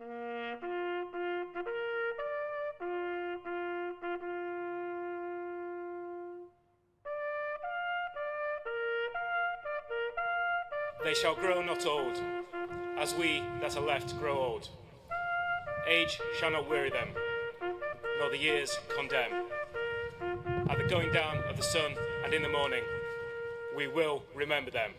They shall grow not old, as we that are left grow old. Age shall not weary them, nor the years condemn. At the going down of the sun and in the morning, we will remember them.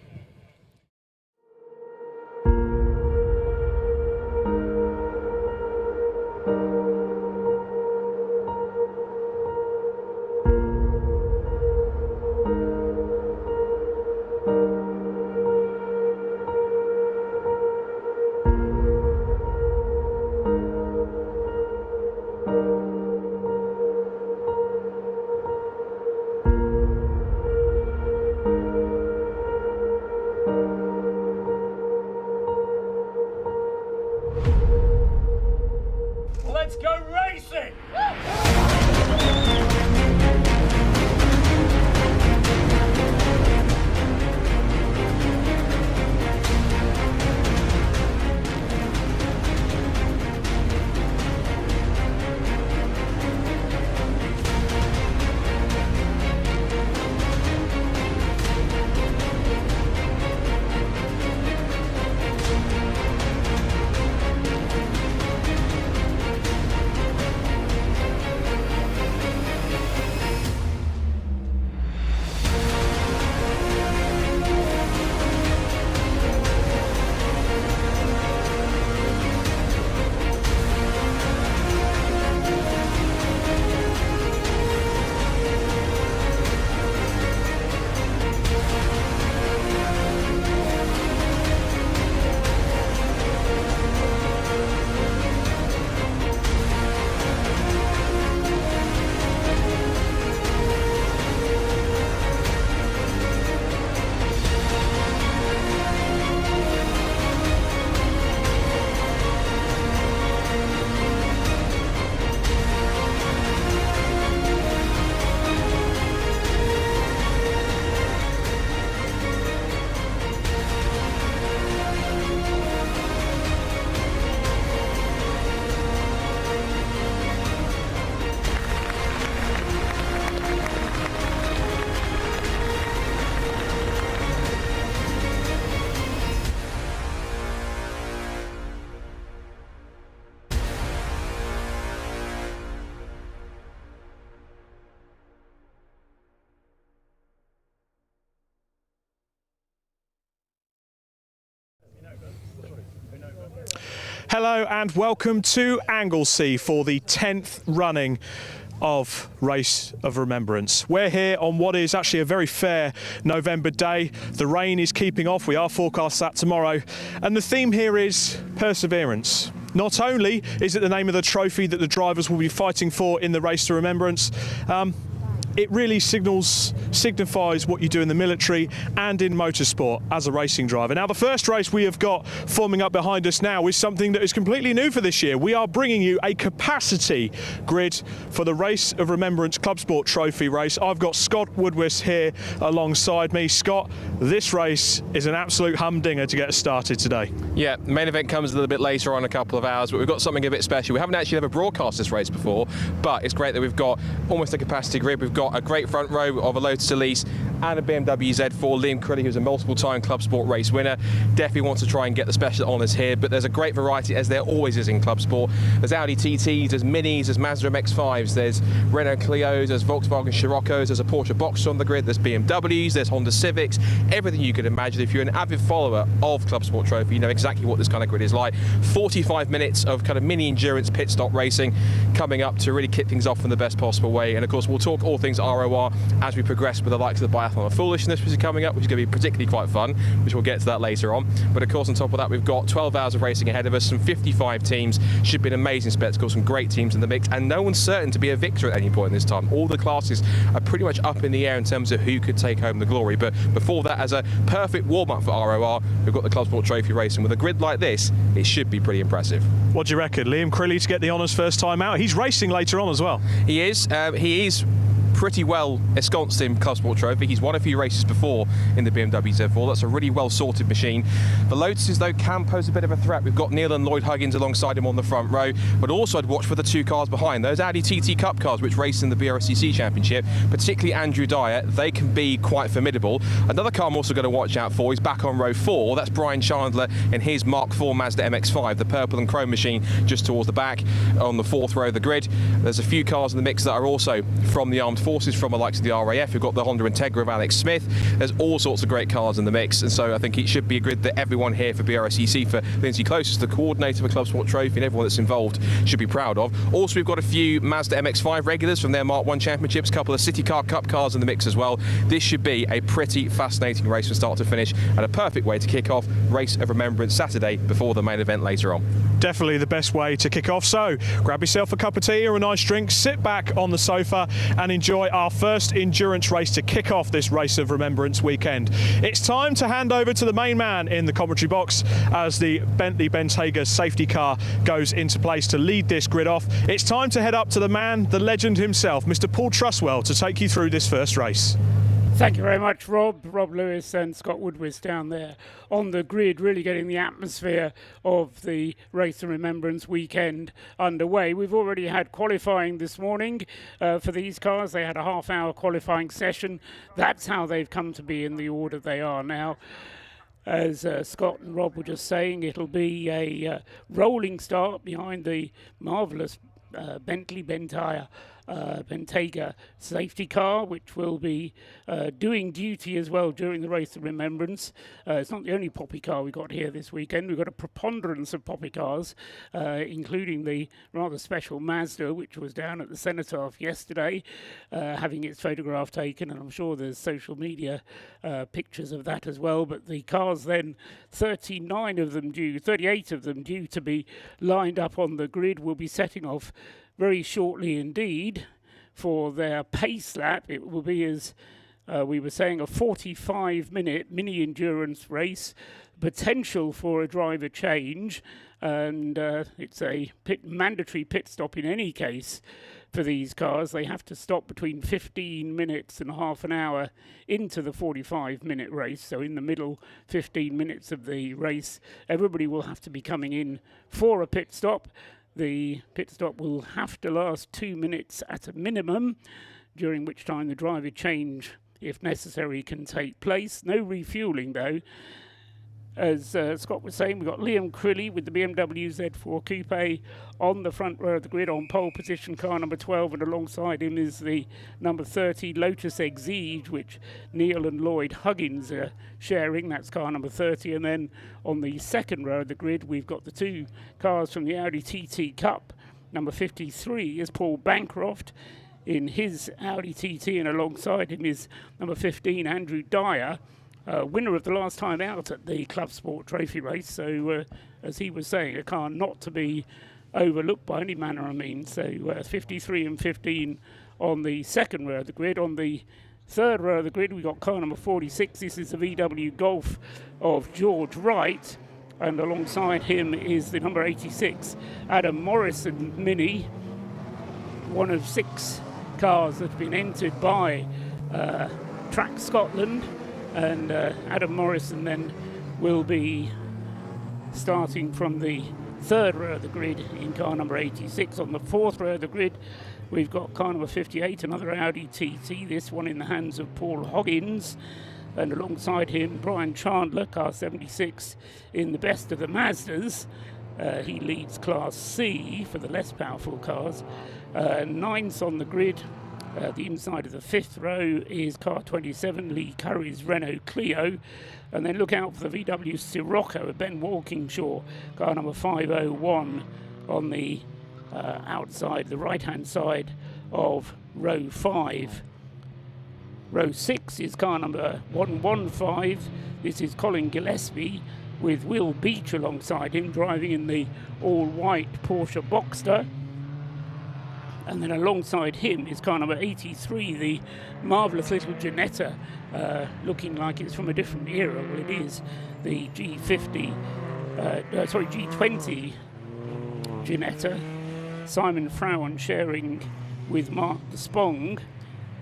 Let's go racing! Hello and welcome to Anglesey for the 10th running of Race of Remembrance. We're here on what is actually a very fair November day. The rain is keeping off, we are forecast that tomorrow, and the theme here is perseverance. Not only is it the name of the trophy that the drivers will be fighting for in the Race to Remembrance, it really signifies what you do in the military and in motorsport as a racing driver. Now, the first race we have got forming up behind us now is something that is completely new for this year. We are bringing you a capacity grid for the Race of Remembrance Clubsport Trophy race. I've got Scott Woodwist here alongside me. Scott, this race is an absolute humdinger to get us started today. Yeah, the main event comes a little bit later on, a couple of hours, but we've got something a bit special. We haven't actually ever broadcast this race before, but it's great that we've got almost a capacity grid. We've got a great front row of a Lotus Elise and a BMW Z4. Liam Crilly, who's a multiple-time Clubsport race winner, definitely wants to try and get the special honours here, but there's a great variety, as there always is in Clubsport. There's Audi TTs, there's Minis, there's Mazda MX-5s, there's Renault Clios, there's Volkswagen Scirocco's, there's a Porsche Boxster on the grid, there's BMWs, there's Honda Civics, everything you could imagine. If you're an avid follower of Clubsport Trophy, you know exactly what this kind of grid is like. 45 minutes of kind of mini endurance pit stop racing coming up to really kick things off in the best possible way. And of course, we'll talk all things ROR as we progress with the likes of the Biathlon of Foolishness, which is coming up, which is going to be particularly quite fun, which we'll get to that later on. But of course, on top of that, we've got 12 hours of racing ahead of us, some 55 teams. Should be an amazing spectacle, some great teams in the mix, and no one's certain to be a victor at any point in this time. All the classes are pretty much up in the air in terms of who could take home the glory. But before that, as a perfect warm-up for ROR, we've got the Clubsport Trophy racing. With a grid like this, it should be pretty impressive. What do you reckon? Liam Crilly to get the honours first time out? He's racing later on as well. He is pretty well ensconced in Clubsport Trophy. He's won a few races before in the BMW Z4. That's a really well sorted machine. The Lotuses, though, can pose a bit of a threat. We've got Neil and Lloyd Huggins alongside him on the front row, but also I'd watch for the two cars behind. Those Audi TT Cup cars which race in the BRSCC Championship, particularly Andrew Dyer, they can be quite formidable. Another car I'm also going to watch out for is back on row 4. That's Brian Chandler in his Mark IV Mazda MX-5, the purple and chrome machine just towards the back on the 4th row of the grid. There's a few cars in the mix that are also from the armed forces, from the likes of the RAF. We've got the Honda Integra of Alex Smith. There's all sorts of great cars in the mix, and so I think it should be a grid that everyone here for BRSCC, for Lindsay Close, the coordinator for Clubsport Trophy, and everyone that's involved should be proud of. Also, we've got a few Mazda MX-5 regulars from their Mark I Championships, a couple of City Car Cup cars in the mix as well. This should be a pretty fascinating race from start to finish, and a perfect way to kick off Race of Remembrance Saturday before the main event later on. Definitely the best way to kick off. So grab yourself a cup of tea or a nice drink, sit back on the sofa and enjoy our first endurance race to kick off this Race of Remembrance weekend. It's time to hand over to the main man in the commentary box as the Bentley Bentayga safety car goes into place to lead this grid off. It's time to head up to the man, the legend himself, Mr. Paul Truswell, to take you through this first race. Thank you very much, Rob Lewis and Scott Woodward down there on the grid, really getting the atmosphere of the Race of Remembrance weekend underway. We've already had qualifying this morning for these cars. They had a half-hour qualifying session. That's how they've come to be in the order they are now. As Scott and Rob were just saying, it'll be a rolling start behind the marvellous Bentley Bentayga safety car, which will be doing duty as well during the Race of Remembrance. It's not the only poppy car we've got here this weekend. We've got a preponderance of poppy cars, including the rather special Mazda, which was down at the Cenotaph yesterday, having its photograph taken, and I'm sure there's social media pictures of that as well. But the cars then, 38 of them due to be lined up on the grid, will be setting off very shortly indeed for their pace lap. It will be, as we were saying, a 45-minute mini endurance race, potential for a driver change, and it's a mandatory pit stop in any case for these cars. They have to stop between 15 minutes and half an hour into the 45-minute race. So in the middle 15 minutes of the race, everybody will have to be coming in for a pit stop. The pit stop will have to last 2 minutes at a minimum, during which time the driver change, if necessary, can take place. No refueling, though. As Scott was saying, we've got Liam Crilly with the BMW Z4 Coupe on the front row of the grid on pole position, car number 12, and alongside him is the number 30 Lotus Exige, which Neil and Lloyd Huggins are sharing. That's car number 30. And then on the second row of the grid, we've got the two cars from the Audi TT Cup. Number 53 is Paul Bancroft in his Audi TT, and alongside him is number 15 Andrew Dyer, winner of the last time out at the Clubsport Trophy race. So, as he was saying, a car not to be overlooked by any manner of means. So, 53 and 15 on the second row of the grid. On the third row of the grid, we've got car number 46. This is the VW Golf of George Wright. And alongside him is the number 86 Adam Morrison Mini, one of 6 cars that have been entered by Track Scotland. And Adam Morrison then will be starting from the third row of the grid in car number 86. On the fourth row of the grid, we've got car number 58, another Audi TT, this one in the hands of Paul Hoggins. And alongside him, Brian Chandler, car 76, in the best of the Mazdas. He leads Class C for the less powerful cars. Ninth on the grid, the inside of the fifth row, is car 27, Lee Curry's Renault Clio. And then look out for the VW Sirocco, Ben Walkingshaw, car number 501, on the outside, the right-hand side of row 5. Row 6 is car number 115. This is Colin Gillespie with Will Beach alongside him, driving in the all-white Porsche Boxster. And then alongside him is car number 83, the marvellous little Ginetta, looking like it's from a different era. Well, it is the G20 Ginetta. Simon Frauen sharing with Mark de Spong.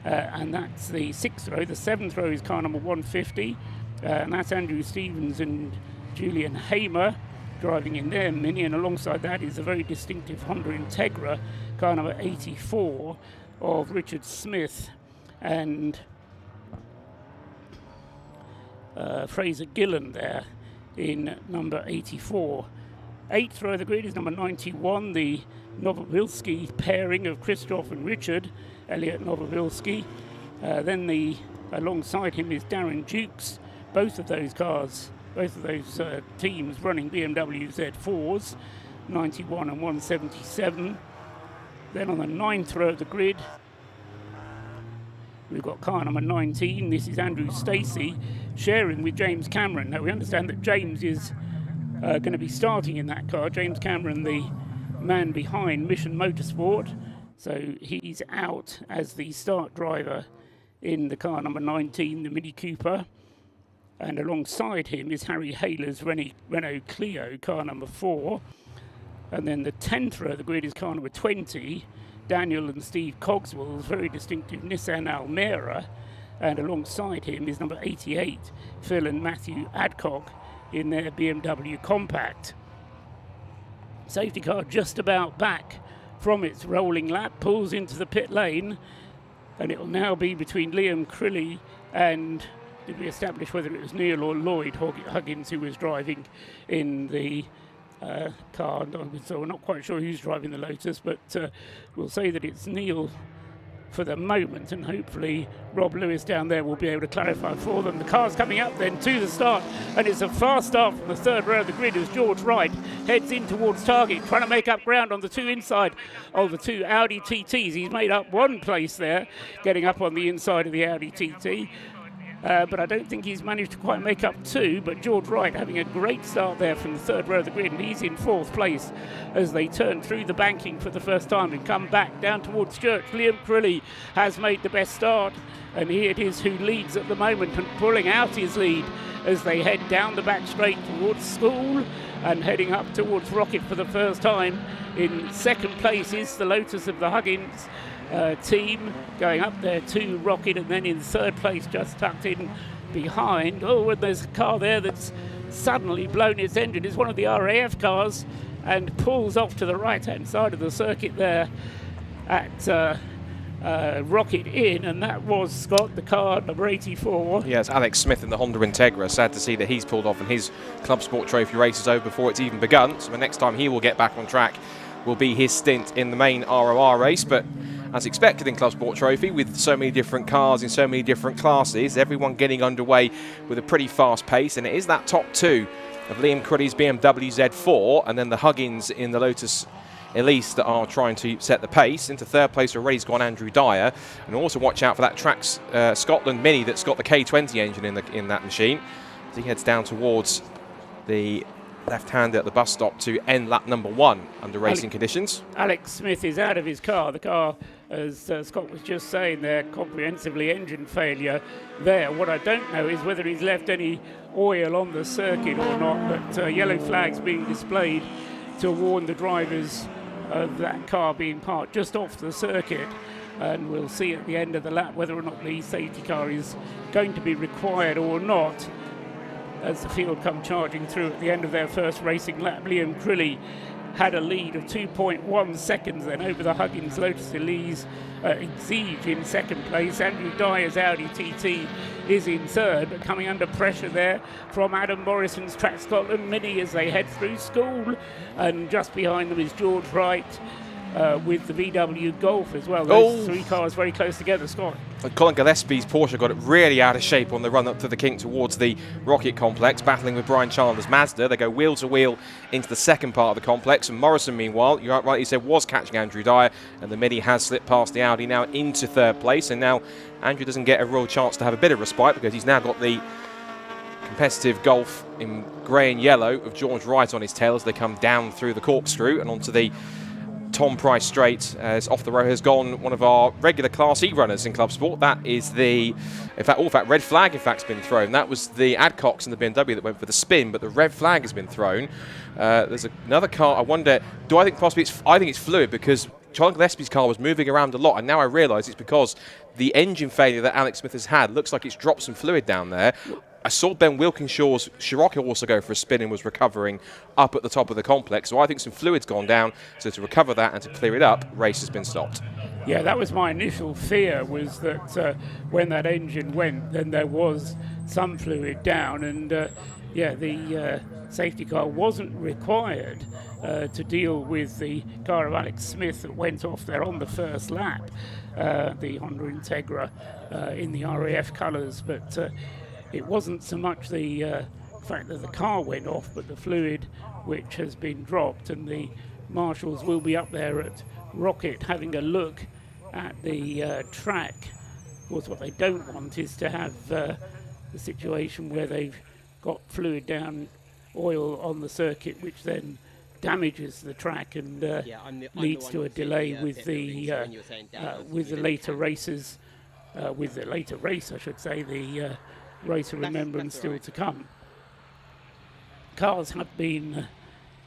and that's the 6th row. The 7th row is car number 150, and that's Andrew Stevens and Julian Hamer driving in their Mini, and alongside that is a very distinctive Honda Integra, car number 84 of Richard Smith and Fraser Gillen there in number 84. 8th row of the grid is number 91, the Novovilsky pairing of Christoph and Richard, Elliot Novovilsky. Then alongside him is Darren Dukes. Both of those teams running BMW Z4s, 91 and 177. Then on the 9th row of the grid, we've got car number 19. This is Andrew Stacey sharing with James Cameron. Now we understand that James is going to be starting in that car. James Cameron, the man behind Mission Motorsport. So he's out as the start driver in the car number 19, the Mini Cooper. And alongside him is Harry Hayler's Renault Clio, car number 4. And then the 10th row of the grid is car number 20, Daniel and Steve Cogswell's very distinctive Nissan Almera. And alongside him is number 88, Phil and Matthew Adcock in their BMW Compact. Safety car just about back from its rolling lap, pulls into the pit lane, and it will now be between Liam Crilly and, did we establish whether it was Neil or Lloyd Huggins who was driving in the car? So we're not quite sure who's driving the Lotus, but we'll say that it's Neil for the moment, and hopefully Rob Lewis down there will be able to clarify for them. The car's coming up then to the start, and it's a fast start from the 3rd row of the grid as George Wright heads in towards target, trying to make up ground on the 2 inside of the 2 Audi TTs. He's made up 1 place there, getting up on the inside of the Audi TT. But I don't think he's managed to quite make up 2, but George Wright having a great start there from the 3rd row of the grid, and he's in 4th place as they turn through the banking for the first time and come back down towards Church. Liam Crilly has made the best start, and here it is who leads at the moment and pulling out his lead as they head down the back straight towards School and heading up towards Rocket for the first time. In 2nd place is the Lotus of the Huggins team going up there to Rocket, and then in 3rd place just tucked in behind, and there's a car there that's suddenly blown its engine. It's one of the RAF cars and pulls off to the right hand side of the circuit there at Rocket Inn, and that was Scott, the car number 84. Yeah, it's Alex Smith in the Honda Integra. Sad to see that he's pulled off and his Clubsport Trophy race is over before it's even begun, so the next time he will get back on track will be his stint in the main ROR race. But as expected in Clubsport Trophy, with so many different cars in so many different classes, everyone getting underway with a pretty fast pace, and it is that top 2 of Liam Crilly's BMW Z4 and then the Huggins in the Lotus Elise that are trying to set the pace. Into 3rd place already has gone Andrew Dyer, and also watch out for that Tracks Scotland Mini that's got the K20 engine in that machine as he heads down towards the left-hander at the bus stop to end lap number 1 under racing conditions. Alex Smith is out of his car. The car, as Scott was just saying there, comprehensively engine failure there. What I don't know is whether he's left any oil on the circuit or not, but yellow flags being displayed to warn the drivers of that car being parked just off the circuit, and we'll see at the end of the lap whether or not the safety car is going to be required or not as the field come charging through at the end of their first racing lap. Liam Crilly had a lead of 2.1 seconds then over the Huggins Lotus Elise Exige in 2nd place. Andrew Dyer's Audi TT is in 3rd, but coming under pressure there from Adam Morrison's Track Scotland Mini as they head through School, and just behind them is George Wright with the VW Golf as well. Those 3 cars very close together, Scott. Colin Gillespie's Porsche got it really out of shape on the run up to the kink towards the Rocket complex, battling with Brian Chandler's Mazda. They go wheel to wheel into the 2nd part of the complex, and Morrison, meanwhile, you rightly said, was catching Andrew Dyer, and the Mini has slipped past the Audi now into 3rd place, and now Andrew doesn't get a real chance to have a bit of respite because he's now got the competitive Golf in grey and yellow of George Wright on his tail as they come down through the corkscrew and onto the Tom Price straight, as off the road has gone one of our regular Class E runners in Clubsport. That is the, in fact, red flag in fact has been thrown. That was the Adcocks in the BMW that went for the spin, but the red flag has been thrown. There's another car. I wonder, I think it's fluid, because Charlie Gillespie's car was moving around a lot, and now I realise it's because the engine failure that Alex Smith has had looks like it's dropped some fluid down there. I saw Ben Wilkinshaw's Scirocco also go for a spin and was recovering up at the top of the complex, so I think some fluid's gone down. So to recover that and to clear it up, race has been stopped. Yeah, that was my initial fear, was that when that engine went, then there was some fluid down, and the safety car wasn't required to deal with the car of Alex Smith that went off there on the first lap, the Honda Integra in the RAF colours, but it wasn't so much the fact that the car went off, but the fluid which has been dropped, and the marshals will be up there at Rocket having a look at the track. Of course, what they don't want is to have the situation where they've got fluid down, oil on the circuit, which then damages the track and leads to a delay with the later races, with the later race, I should say, the Race of Remembrance still to come. Cars have been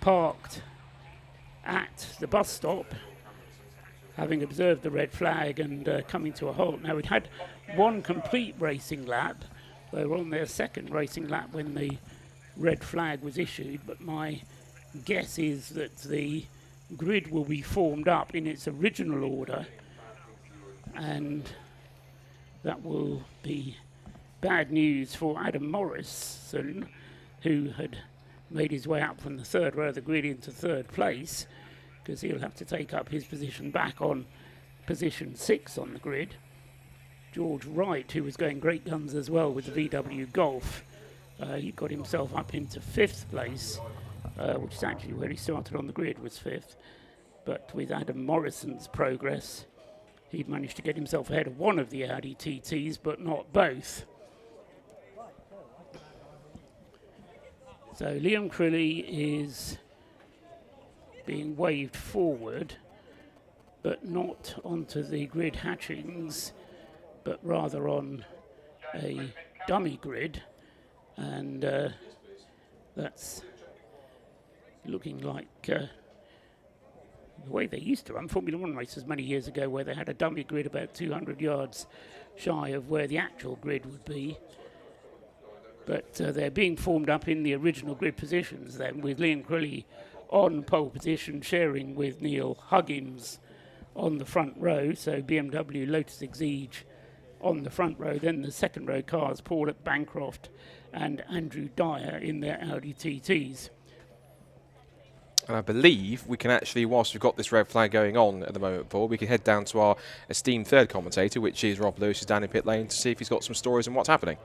parked at the bus stop, having observed the red flag and coming to a halt. Now, we'd had one complete racing lap. They were on their second racing lap when the red flag was issued, but my guess is that the grid will be formed up in its original order, and that will be bad news for Adam Morrison, who had made his way up from the third row of the grid into third place, because he'll have to take up his position back on position 6 on the grid. George Wright, who was going great guns as well with the VW Golf, he got himself up into 5th place, which is actually where he started on the grid, was 5th. But with Adam Morrison's progress, he managed to get himself ahead of one of the Audi TTs, but not both. So Liam Crilly is being waved forward, but not onto the grid hatchings, but rather on a dummy grid, and that's looking like the way they used to run Formula One races many years ago, where they had a dummy grid about 200 yards shy of where the actual grid would be. But they're being formed up in the original grid positions then, with Liam Crilly on pole position, sharing with Neil Huggins on the front row. So BMW, Lotus Exige on the front row. Then the second row cars, Paul at Bancroft and Andrew Dyer in their Audi TTs. And I believe we can actually, whilst we've got this red flag going on at the moment, Paul, we can head down to our esteemed third commentator, which is Rob Lewis, who's down in pit lane, to see if he's got some stories on what's happening.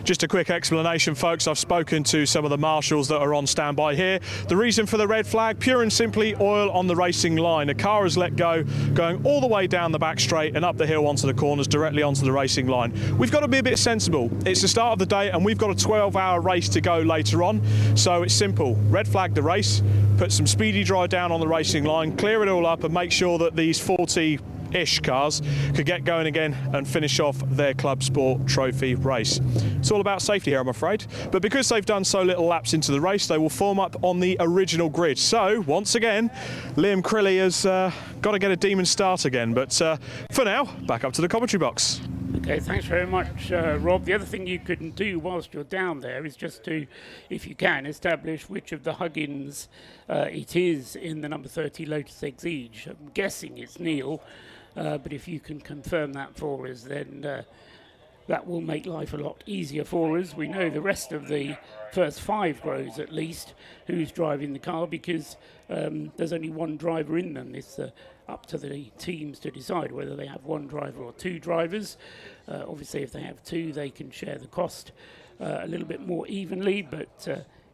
Just a quick explanation, folks. I've spoken to some of the marshals that are on standby here. The reason for the red flag, pure and simply oil on the racing line. A car has let go, going all the way down the back straight and up the hill onto the corners, directly onto the racing line. We've got to be a bit sensible. It's the start of the day and we've got a 12-hour race to go later on. So it's simple. Red flag the race, put some speedy dry down on the racing line, clear it all up and make sure that these 40-ish cars could get going again and finish off their Clubsport Trophy race. It's all about safety here, I'm afraid. But because they've done so little laps into the race, they will form up on the original grid. So, once again, Liam Crilly has got to get a demon start again. But for now, back up to the commentary box. Okay, thanks very much, Rob. The other thing you can do whilst you're down there is just to, if you can, establish which of the Huggins it is in the number 30 Lotus Exige. I'm guessing it's Neil, but if you can confirm that for us, then that will make life a lot easier for us. We know the rest of the first 5 rows, at least, who's driving the car, because there's only one driver in them. It's up to the teams to decide whether they have one driver or 2 drivers. Obviously, if they have 2, they can share the cost a little bit more evenly, but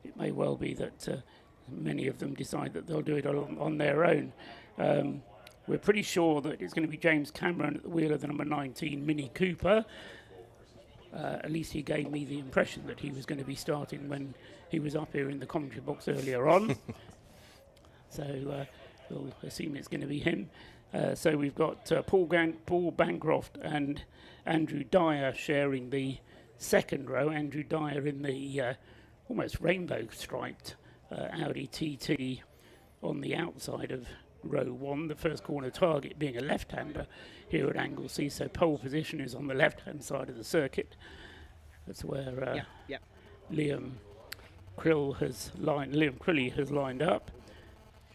it may well be that many of them decide that they'll do it on their own. We're pretty sure that it's going to be James Cameron at the wheel of the number 19 Mini Cooper. At least he gave me the impression that he was going to be starting when he was up here in the commentary box earlier on. So we'll assume it's going to be him. So we've got Paul Bancroft and Andrew Dyer sharing the second row. Andrew Dyer in the almost rainbow striped Audi TT on the outside of row 1, the first corner target being a left-hander here at Anglesey, so pole position is on the left-hand side of the circuit. That's where Liam Crilly has lined up.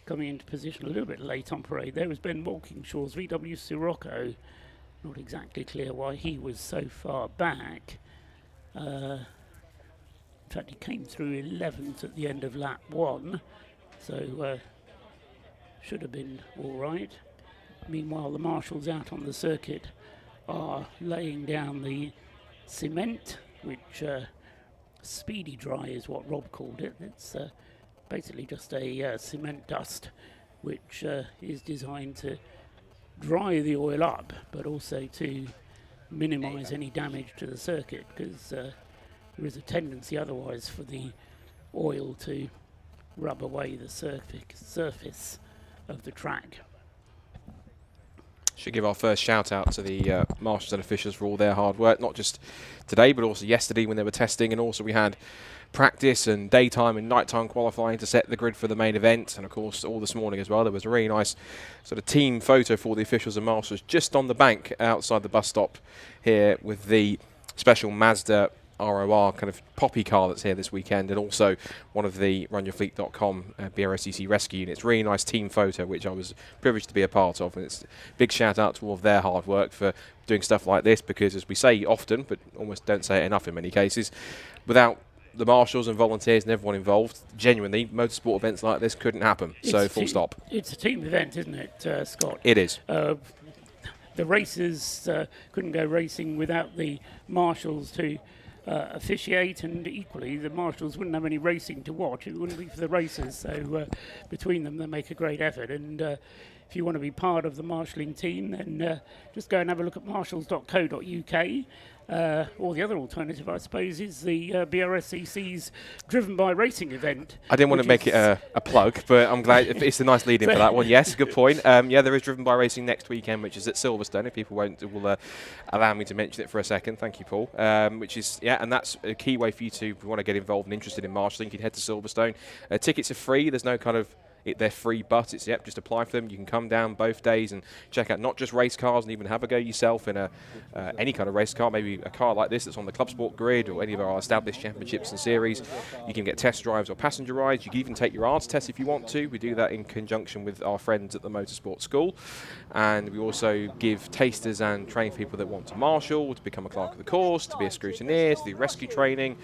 Coming into position a little bit late on parade there was Ben Walkingshaw's VW Sirocco. Not exactly clear why he was so far back. In fact, he came through 11th at the end of lap 1, so should have been all right. Meanwhile, the marshals out on the circuit are laying down the cement, which speedy dry is what Rob called it. It's basically just a cement dust, which is designed to dry the oil up, but also to minimise any damage to the circuit, because there is a tendency otherwise for the oil to rub away the surface of the track. Should give our first shout out to the marshals and officials for all their hard work, not just today but also yesterday when they were testing, and also we had practice and daytime and nighttime qualifying to set the grid for the main event, and of course all this morning as well. There was a really nice sort of team photo for the officials and marshals just on the bank outside the bus stop here with the special Mazda ROR kind of poppy car that's here this weekend, and also one of the runyourfleet.com BRSCC rescue units. Really nice team photo, which I was privileged to be a part of, and it's a big shout out to all of their hard work for doing stuff like this, because as we say often, but almost don't say it enough in many cases, without the marshals and volunteers and everyone involved, genuinely, motorsport events like this couldn't happen. So full stop. It's a team event, isn't it, Scott? It is. The racers couldn't go racing without the marshals to officiate, and equally the marshals wouldn't have any racing to watch. It wouldn't be for the racers, so between them they make a great effort. And if you want to be part of the marshalling team, then just go and have a look at marshals.co.uk. Or the other alternative, I suppose, is the BRSCC's Driven by Racing event. I didn't want to make it a plug, but I'm glad it's a nice lead-in for that one. Yes, good point. Yeah, there is Driven by Racing next weekend, which is at Silverstone. If people will allow me to mention it for a second. Thank you, Paul. Which is, and that's a key way for you to, if you want to get involved and interested in marshalling, you can head to Silverstone. Tickets are free. There's no kind of they're free, but it's just apply for them. You can come down both days and check out not just race cars, and even have a go yourself in any kind of race car, maybe a car like this that's on the Clubsport grid or any of our established championships and series. You can get test drives or passenger rides. You can even take your ARTS test if you want to. We do that in conjunction with our friends at the Motorsport School, and we also give tasters and train people that want to marshal, to become a clerk of the course, to be a scrutineer, to do rescue training,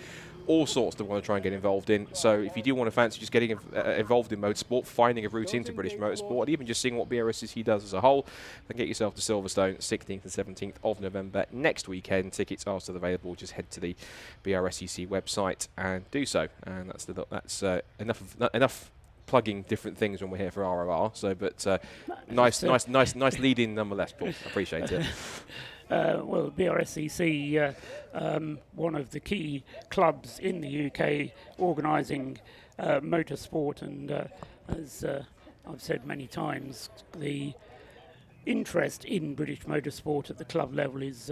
all sorts that want to try and get involved in. So if you do want to fancy just getting involved in motorsport, finding a route into British motorsport, and even just seeing what BRSCC does as a whole, then get yourself to Silverstone, 16th and 17th of November next weekend. Tickets are still available. Just head to the BRSCC website and do so. And that's enough plugging different things when we're here for ROR. So, but nice lead-in nonetheless, Paul. Appreciate it. Well, BRSCC, one of the key clubs in the UK organising motorsport, and as I've said many times, the interest in British motorsport at the club level is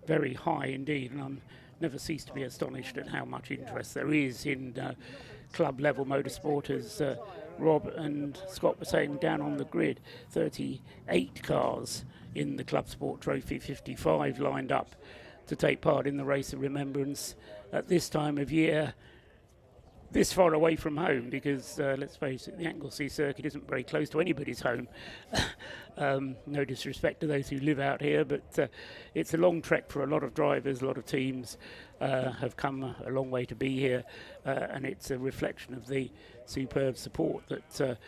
very high indeed, and I'm never cease to be astonished at how much interest there is in club level motorsport. As Rob and Scott were saying, down on the grid, 38 cars in the Clubsport Trophy, 55 lined up to take part in the Race of Remembrance at this time of year, this far away from home, because let's face it, the Anglesey circuit isn't very close to anybody's home. No disrespect to those who live out here, but it's a long trek for a lot of drivers. A lot of teams have come a long way to be here, and it's a reflection of the superb support that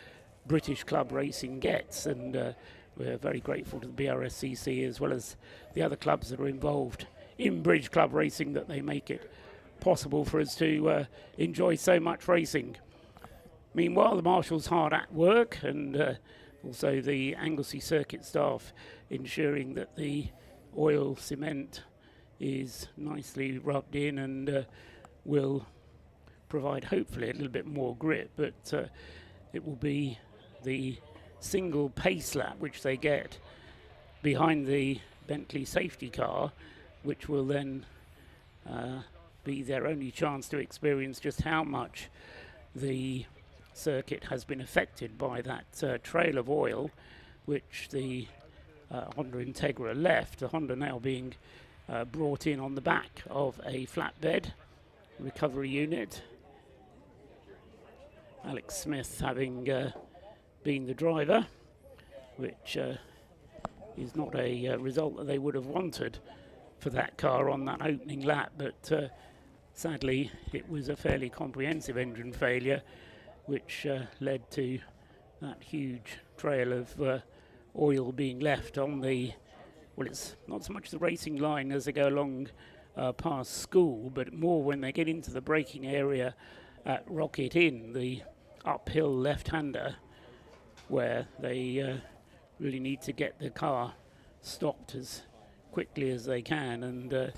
British club racing gets, and we're very grateful to the BRSCC as well as the other clubs that are involved in British club racing, that they make it possible for us to enjoy so much racing. Meanwhile, the marshals hard at work, and also the Anglesey circuit staff ensuring that the oil cement is nicely rubbed in and will provide hopefully a little bit more grip, but it will be the single pace lap which they get behind the Bentley safety car, which will then be their only chance to experience just how much the circuit has been affected by that trail of oil which the Honda Integra left. The Honda now being brought in on the back of a flatbed recovery unit. Alex Smith having been the driver, which is not a result that they would have wanted for that car on that opening lap, but sadly it was a fairly comprehensive engine failure which led to that huge trail of oil being left on the, well, it's not so much the racing line as they go along past school, but more when they get into the braking area at Rocket Inn, the uphill left-hander, where they really need to get the car stopped as quickly as they can. And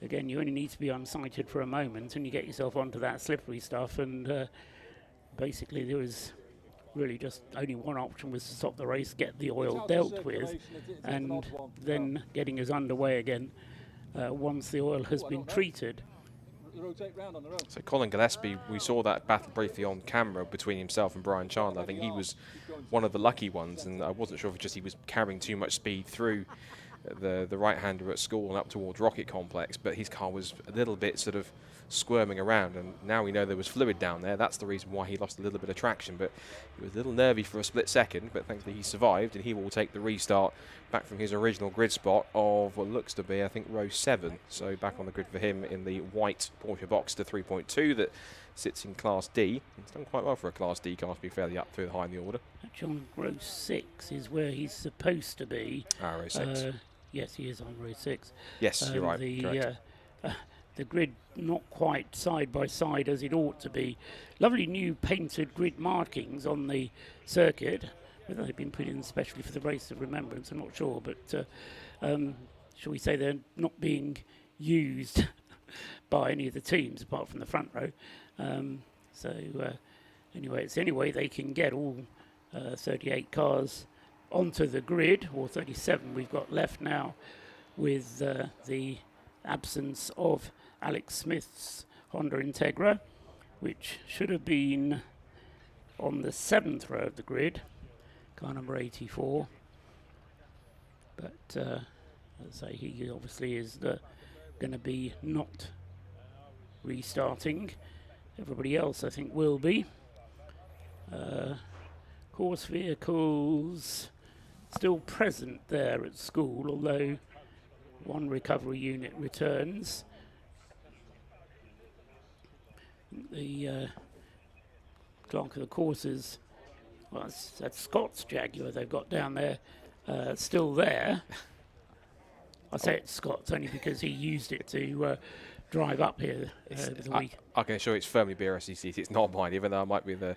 again, you only need to be unsighted for a moment and you get yourself onto that slippery stuff, and basically there was really just only one option, was to stop the race, get the oil dealt with, and then getting us underway again once the oil has been treated. So Colin Gillespie, we saw that battle briefly on camera between himself and Brian Chandler. I think he was one of the lucky ones, and I wasn't sure if just he was carrying too much speed through the right-hander at school and up towards Rocket Complex, but his car was a little bit sort of squirming around, and now we know there was fluid down there. That's the reason why he lost a little bit of traction, but he was a little nervy for a split second, but thankfully he survived, and he will take the restart back from his original grid spot of what looks to be, I think, row 7. So back on the grid for him in the white Porsche Boxster 3.2 that sits in Class D. It's done quite well for a Class D car to be fairly up through the high in the order. Actually on row 6 is where he's supposed to be. Row 6. Yes, he is on row 6. Yes, you're right. The grid not quite side by side as it ought to be. Lovely new painted grid markings on the circuit. Whether they've been put in especially for the Race of Remembrance, I'm not sure, but shall we say they're not being used by any of the teams apart from the front row. Anyway, it's the only way they can get all 38 cars onto the grid, or 37 we've got left now, with the absence of Alex Smith's Honda Integra, which should have been on the 7th row of the grid, car number 84. But as I say, he obviously is going to be not restarting. Everybody else, I think, will be. Course vehicles still present there at school, although one recovery unit returns. The clerk of the courses, well, that's Scott's Jaguar they've got down there, still there. I say it's Scott's only because he used it to drive up here the week. I can assure you it's firmly BRSCC. It's not mine, even though I might be the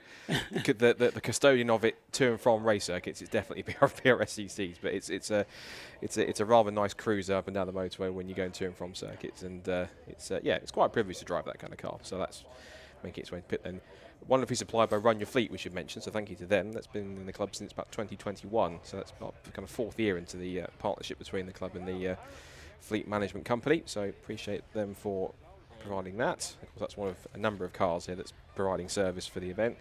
custodian of it to and from race circuits. It's definitely BRSCC's, but it's a rather nice cruiser up and down the motorway when you go to and from circuits, and it's quite a privilege to drive that kind of car. So that's making its way to pit then. Wonderfully supplied by Run Your Fleet, we should mention, so thank you to them. That's been in the club since about 2021, so that's about kind of 4th year into the partnership between the club and the fleet management company, so appreciate them for providing that. Of course, that's one of a number of cars here that's providing service for the event.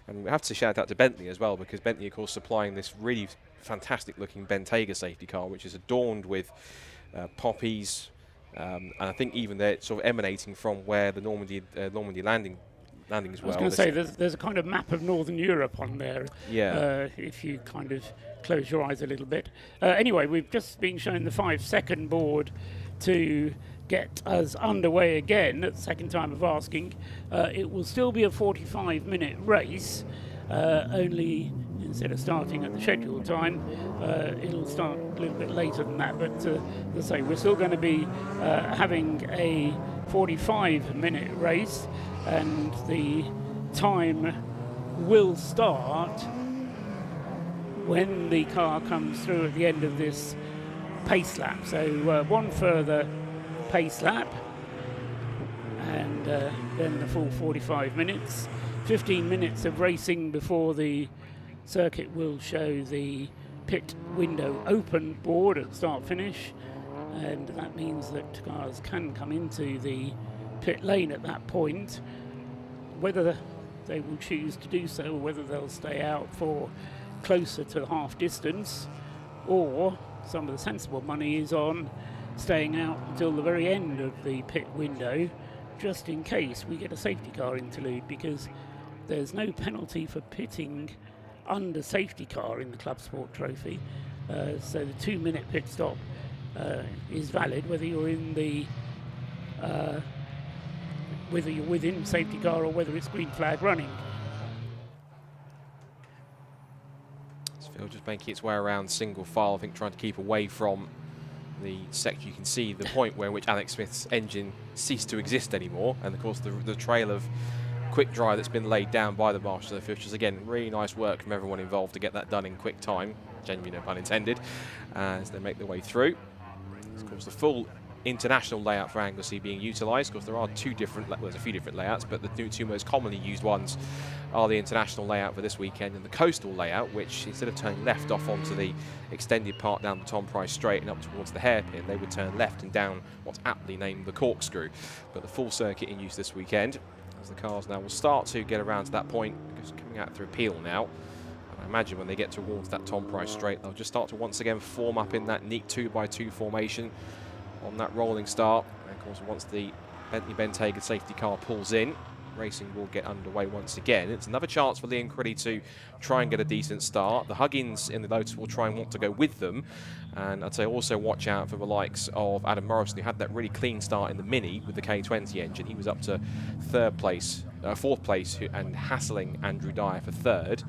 And we have to shout out to Bentley as well, because Bentley, of course, supplying this really fantastic looking Bentayga safety car, which is adorned with poppies, and I think even they're sort of emanating from where the Normandy landing as well. I was going to say, there's a kind of map of Northern Europe on there. Yeah. If you kind of close your eyes a little bit. Anyway, we've just been shown the 5-second board to get us underway again at the second time of asking. It will still be a 45-minute race, only instead of starting at the scheduled time, it'll start a little bit later than that. But as I say, we're still going to be having a 45-minute race, and the time will start when the car comes through at the end of this pace lap. So one further pace lap, and then the full 45 minutes. 15 minutes of racing before the circuit will show the pit window open board at start finish, and that means that cars can come into the pit lane at that point. Whether they will choose to do so, or whether they'll stay out for closer to half distance, or some of the sensible money is on staying out until the very end of the pit window, just in case we get a safety car interlude, because there's no penalty for pitting under safety car in the Clubsport Trophy. So the 2-minute pit stop is valid whether you're in the whether you're within safety car or whether it's green flag running. This field just making its way around single file, I think trying to keep away from the sector. You can see the point where which Alex Smith's engine ceased to exist anymore, and of course the trail of quick dry that's been laid down by the marshal officials. Again, really nice work from everyone involved to get that done in quick time, genuinely no pun intended, as they make their way through. Of course, the full international layout for Anglesey being utilised. Of course, there are there's a few different layouts, but the two most commonly used ones are the international layout for this weekend and the coastal layout, which instead of turning left off onto the extended part down the Tom Price Straight and up towards the hairpin, they would turn left and down what's aptly named the corkscrew. But the full circuit in use this weekend, as the cars now will start to get around to that point, because coming out through Peel now. I imagine when they get towards that Tom Price Straight, they'll just start to once again form up in that neat 2x2 formation on that rolling start. And of course, once the Bentley Bentayga safety car pulls in, racing will get underway once again. It's another chance for Liam Crilly to try and get a decent start. The Huggins in the Lotus will try and want to go with them. And I'd say also watch out for the likes of Adam Morrison, who had that really clean start in the Mini with the K20 engine. He was up to fourth place, and hassling Andrew Dyer for third.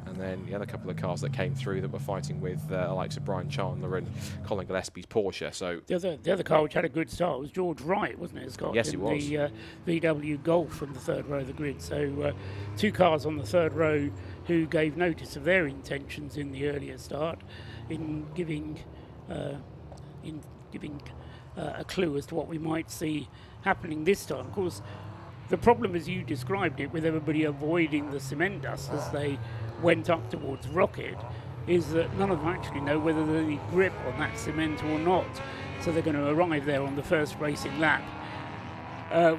And then the other couple of cars that came through that were fighting with the likes of Brian Chandler and Colin Gillespie's Porsche. So the other car which had a good start was George Wright, wasn't it, Scott? Yes, it was. The VW Golf from the third row of the grid. So two cars on the third row who gave notice of their intentions in the earlier start, in giving a clue as to what we might see happening this time. Of course, the problem, as you described it, with everybody avoiding the cement dust as they went up towards Rocket, is that none of them actually know whether there's any grip on that cement or not. So they're going to arrive there on the first racing lap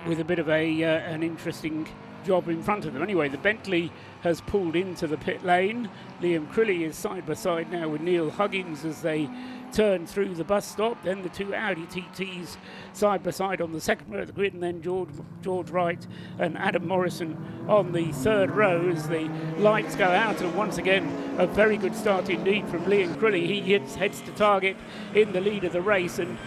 with a bit of an interesting job in front of them. Anyway, the Bentley has pulled into the pit lane. Liam Crilly is side by side now with Neil Huggins as they turn through the bus stop. Then the two Audi TTs side by side on the second row of the grid, and then George Wright and Adam Morrison on the third row as the lights go out. And once again, a very good start indeed from Liam Crilly. He heads to target in the lead of the race, and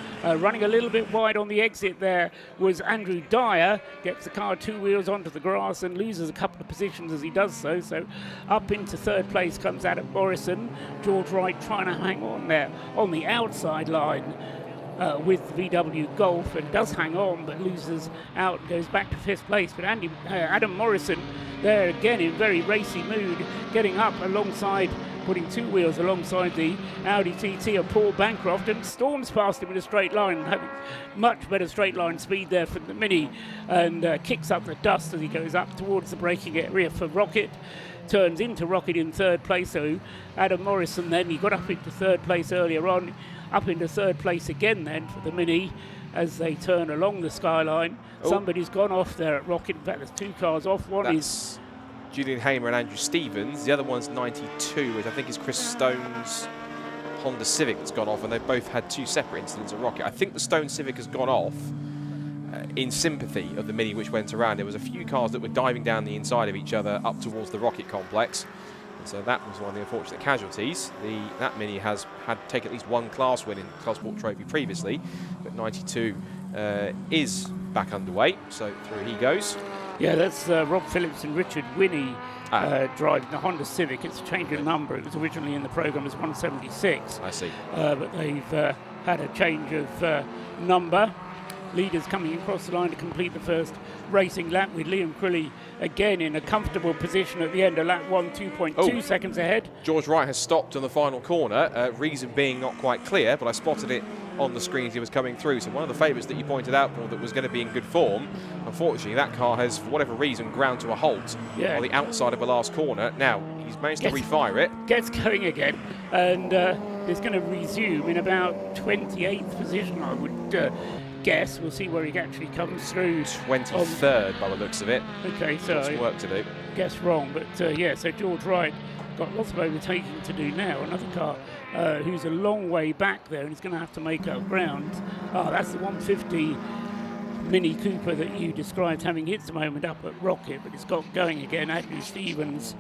running a little bit wide on the exit there was Andrew Dyer. Gets the car two wheels onto the grass and loses a couple of positions as he does so. So up into third place comes Adam Morrison. George Wright trying to hang on there on the outside line with VW Golf, and does hang on but loses out, goes back to fifth place. But Adam Morrison there again in very racy mood, getting up alongside, putting two wheels alongside the Audi TT of Paul Bancroft, and storms past him in a straight line, having much better straight line speed there from the Mini, and kicks up the dust as he goes up towards the braking area for Rocket. Turns into Rocket in third place. So Adam Morrison then, he got up into third place earlier on, up into third place again then for the Mini as they turn along the skyline. Somebody's gone off there at Rocket. In fact, there's two cars off. One is Julian Hamer and Andrew Stevens. The other one's 92, which I think is Chris Stone's Honda Civic that's gone off, and they've both had two separate incidents at Rocket. I think the Stone Civic has gone off in sympathy of the Mini which went around. There was a few cars that were diving down the inside of each other up towards the Rocket complex, and so that was one of the unfortunate casualties. That Mini has taken at least one class win in Clubsport Trophy previously, but 92 is back underway, so through he goes. Yeah, that's Rob Phillips and Richard Winnie driving the Honda Civic. It's a change of number. It was originally in the programme as 176. I see. But they've had a change of number. Leaders coming across the line to complete the first racing lap, with Liam Crilly again in a comfortable position at the end of lap 1, 2.2 seconds ahead. George Wright has stopped on the final corner, reason being not quite clear, but I spotted it on the screen as he was coming through. So one of the favourites that you pointed out, Paul, that was going to be in good form, unfortunately that car has, for whatever reason, ground to a halt on the outside of the last corner. Now, he's managed to refire it. Gets going again, and is going to resume in about 28th position, I would guess. We'll see where he actually comes through. 23rd by the looks of it. Okay, so Got some work to do. Guess wrong, but yeah, so George Wright got lots of overtaking to do now. Another car who's a long way back there, and he's going to have to make up ground. That's the 150 Mini Cooper that you described having hits the moment up at Rocket, but it's got going again. Andrew Stevens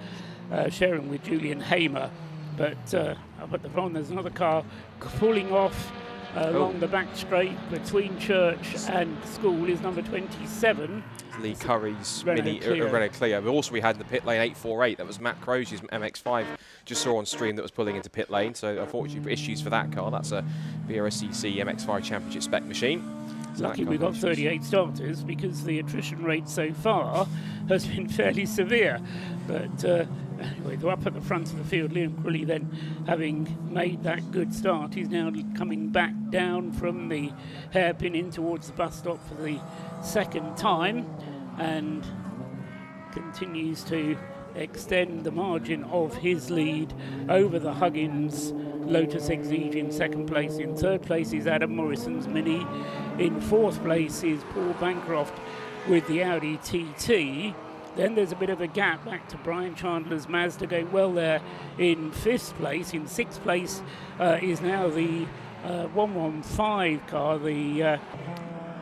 sharing with Julian Hamer, but up at the front there's another car pulling off along the back straight between Church and School is number 27. Lee Curry's Renault Clio. But also we had in the pit lane 848. That was Matt Crozier's MX-5. Just saw on stream that was pulling into pit lane. So unfortunately issues for that car. That's a BRSCC MX-5 Championship spec machine. So lucky we got 38 starters because the attrition rate so far has been fairly severe. But anyway, they're up at the front of the field. Liam Crilly then, having made that good start, he's now coming back down from the hairpin in towards the bus stop for the second time and continues to extend the margin of his lead over the Huggins Lotus Exige in second place. In third place is Adam Morrison's Mini. In fourth place is Paul Bancroft with the Audi TT. Then there's a bit of a gap back to Brian Chandler's Mazda going well there in fifth place. In sixth place is now the 115 car, the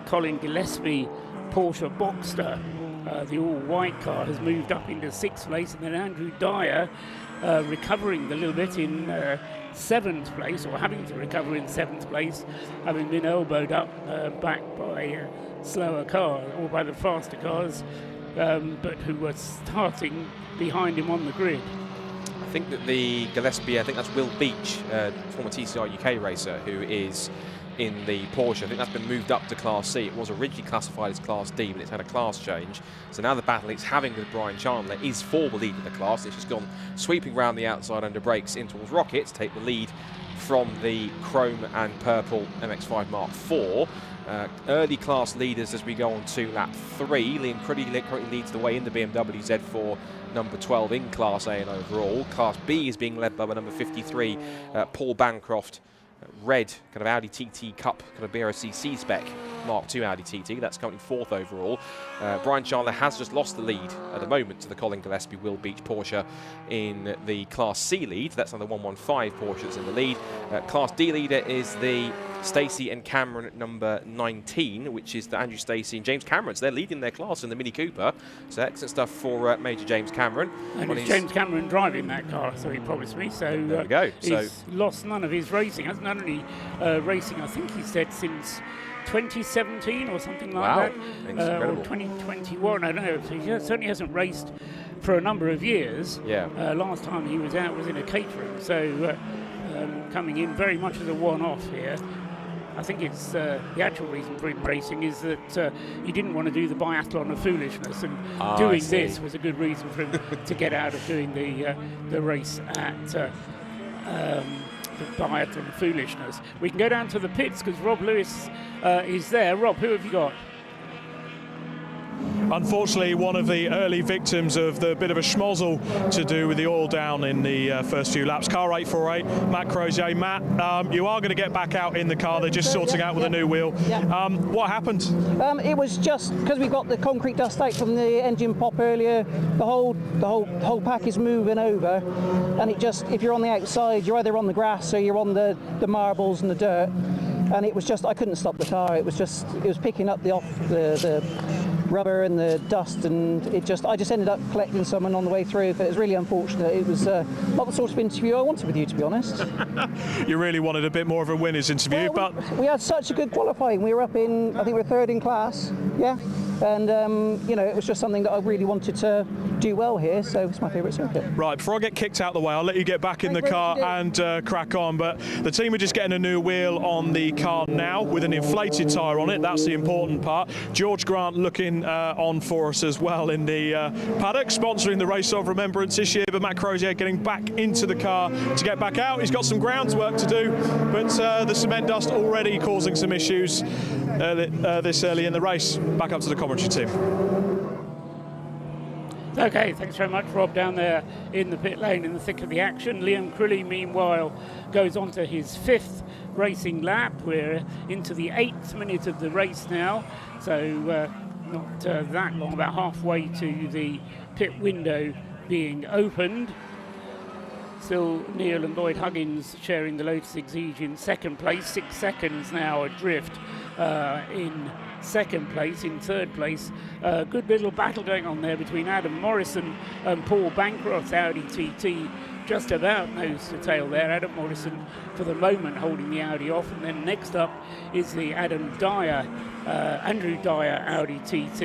Colin Gillespie Porsche Boxster. The all-white car has moved up into sixth place, and then Andrew Dyer recovering a little bit in seventh place, or having to recover in seventh place, having been elbowed up back by a slower car, or by the faster cars, but who were starting behind him on the grid. I think that the Gillespie, I think that's Will Beach, former TCR UK racer, who is in the Porsche. I think that's been moved up to Class C. It was originally classified as Class D, but it's had a class change. So now the battle it's having with Brian Chandler is for the lead of the class. It's just gone sweeping round the outside under brakes in towards Rocket to take the lead from the chrome and purple MX-5 Mark IV. Early class leaders as we go on to lap 3. Liam Crilly currently leads the way in the BMW Z4 number 12 in Class A and overall. Class B is being led by number 53, Paul Bancroft. Red kind of Audi TT Cup kind of BRSCC spec Mark II Audi TT. That's currently fourth overall. Brian Chandler has just lost the lead at the moment to the Colin Gillespie Will Beach Porsche in the Class C lead. That's on the 115 Porsche that's in the lead. Class D leader is the Stacey and Cameron number 19, which is the Andrew Stacey and James Cameron. So they're leading their class in the Mini Cooper. So excellent stuff for Major James Cameron. And it's James Cameron driving that car, so he promised me. So there we go. He's lost none of his racing. Hasn't done any racing, I think he said, since 2017 or something like that. Or 2021, I don't know. He certainly hasn't raced for a number of years. Yeah. Last time he was out was in a catering. So coming in very much as a one-off here. I think it's the actual reason for him racing is that he didn't want to do the Biathlon of Foolishness, and doing this was a good reason for him to get out of doing the race at the Biathlon of Foolishness. We can go down to the pits because Rob Lewis is there. Rob, who have you got? Unfortunately, one of the early victims of the bit of a schmozzle to do with the oil down in the first few laps. Car 848, Matt Crozier. Matt, you are going to get back out in the car. They're just sorting out with a new wheel. What happened? It was just because we got the concrete dust out from the engine pop earlier. The whole pack is moving over, and it just, if you're on the outside, you're either on the grass or you're on the marbles and the dirt. And it was just, I couldn't stop the car. It was picking up the rubber and the dust, and I just ended up collecting someone on the way through, but it was really unfortunate. It was not the sort of interview I wanted with you, to be honest. You really wanted a bit more of a winner's interview, but we had such a good qualifying. We were up in, I think we were third in class, yeah, and it was just something that I really wanted to do well here, so it's my favourite circuit. Right, before I get kicked out the way, I'll let you get back in the car and crack on, but the team are just getting a new wheel on the car now with an inflated tyre on it. That's the important part. George Grant looking on for us as well in the paddock, sponsoring the Race of Remembrance this year, but Matt Crozier getting back into the car to get back out. He's got some grounds work to do, but the cement dust already causing some issues this early in the race. Back up to the commentary team. Okay, thanks very much, Rob, down there in the pit lane in the thick of the action. Liam Crilly, meanwhile, goes on to his fifth racing lap. We're into the 8th minute of the race now, so not that long, about halfway to the pit window being opened. Still Neil and Lloyd Huggins sharing the Lotus Exige in second place, 6 seconds now adrift in second place. In third place, good little battle going on there between Adam Morrison and Paul Bancroft's Audi TT, just about nose to tail there. Adam Morrison for the moment holding the Audi off, and then next up is the Andrew Dyer Audi TT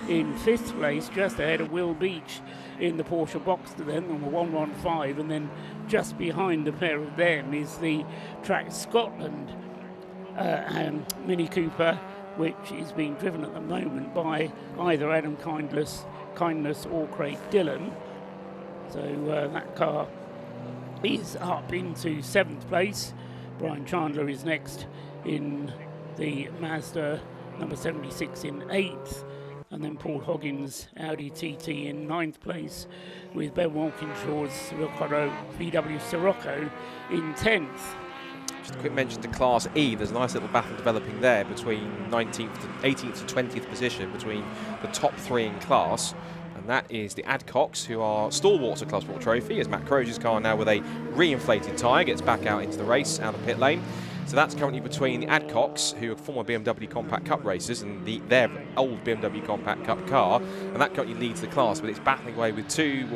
in 5th place, just ahead of Will Beach in the Porsche Boxster, then number 115, and then just behind the pair of them is the Track Scotland Mini Cooper, which is being driven at the moment by either Adam Kindness or Craig Dillon. So that car is up into 7th place. Brian Chandler is next in the Mazda number 76 in 8th. And then Paul Hoggins, Audi TT in 9th place, with Ben Walkinshaw's VW Sirocco in 10th. Just a quick mention to Class E. There's a nice little battle developing there between 19th to 18th to 20th position between the top 3 in class. And that is the Adcocks, who are stalwarts of Clubsport Trophy, as Matt Croge's car now with a re-inflated tyre gets back out into the race, out of pit lane. So that's currently between the Adcocks, who are former BMW Compact Cup racers, and their old BMW Compact Cup car, and that currently leads the class, but it's battling away with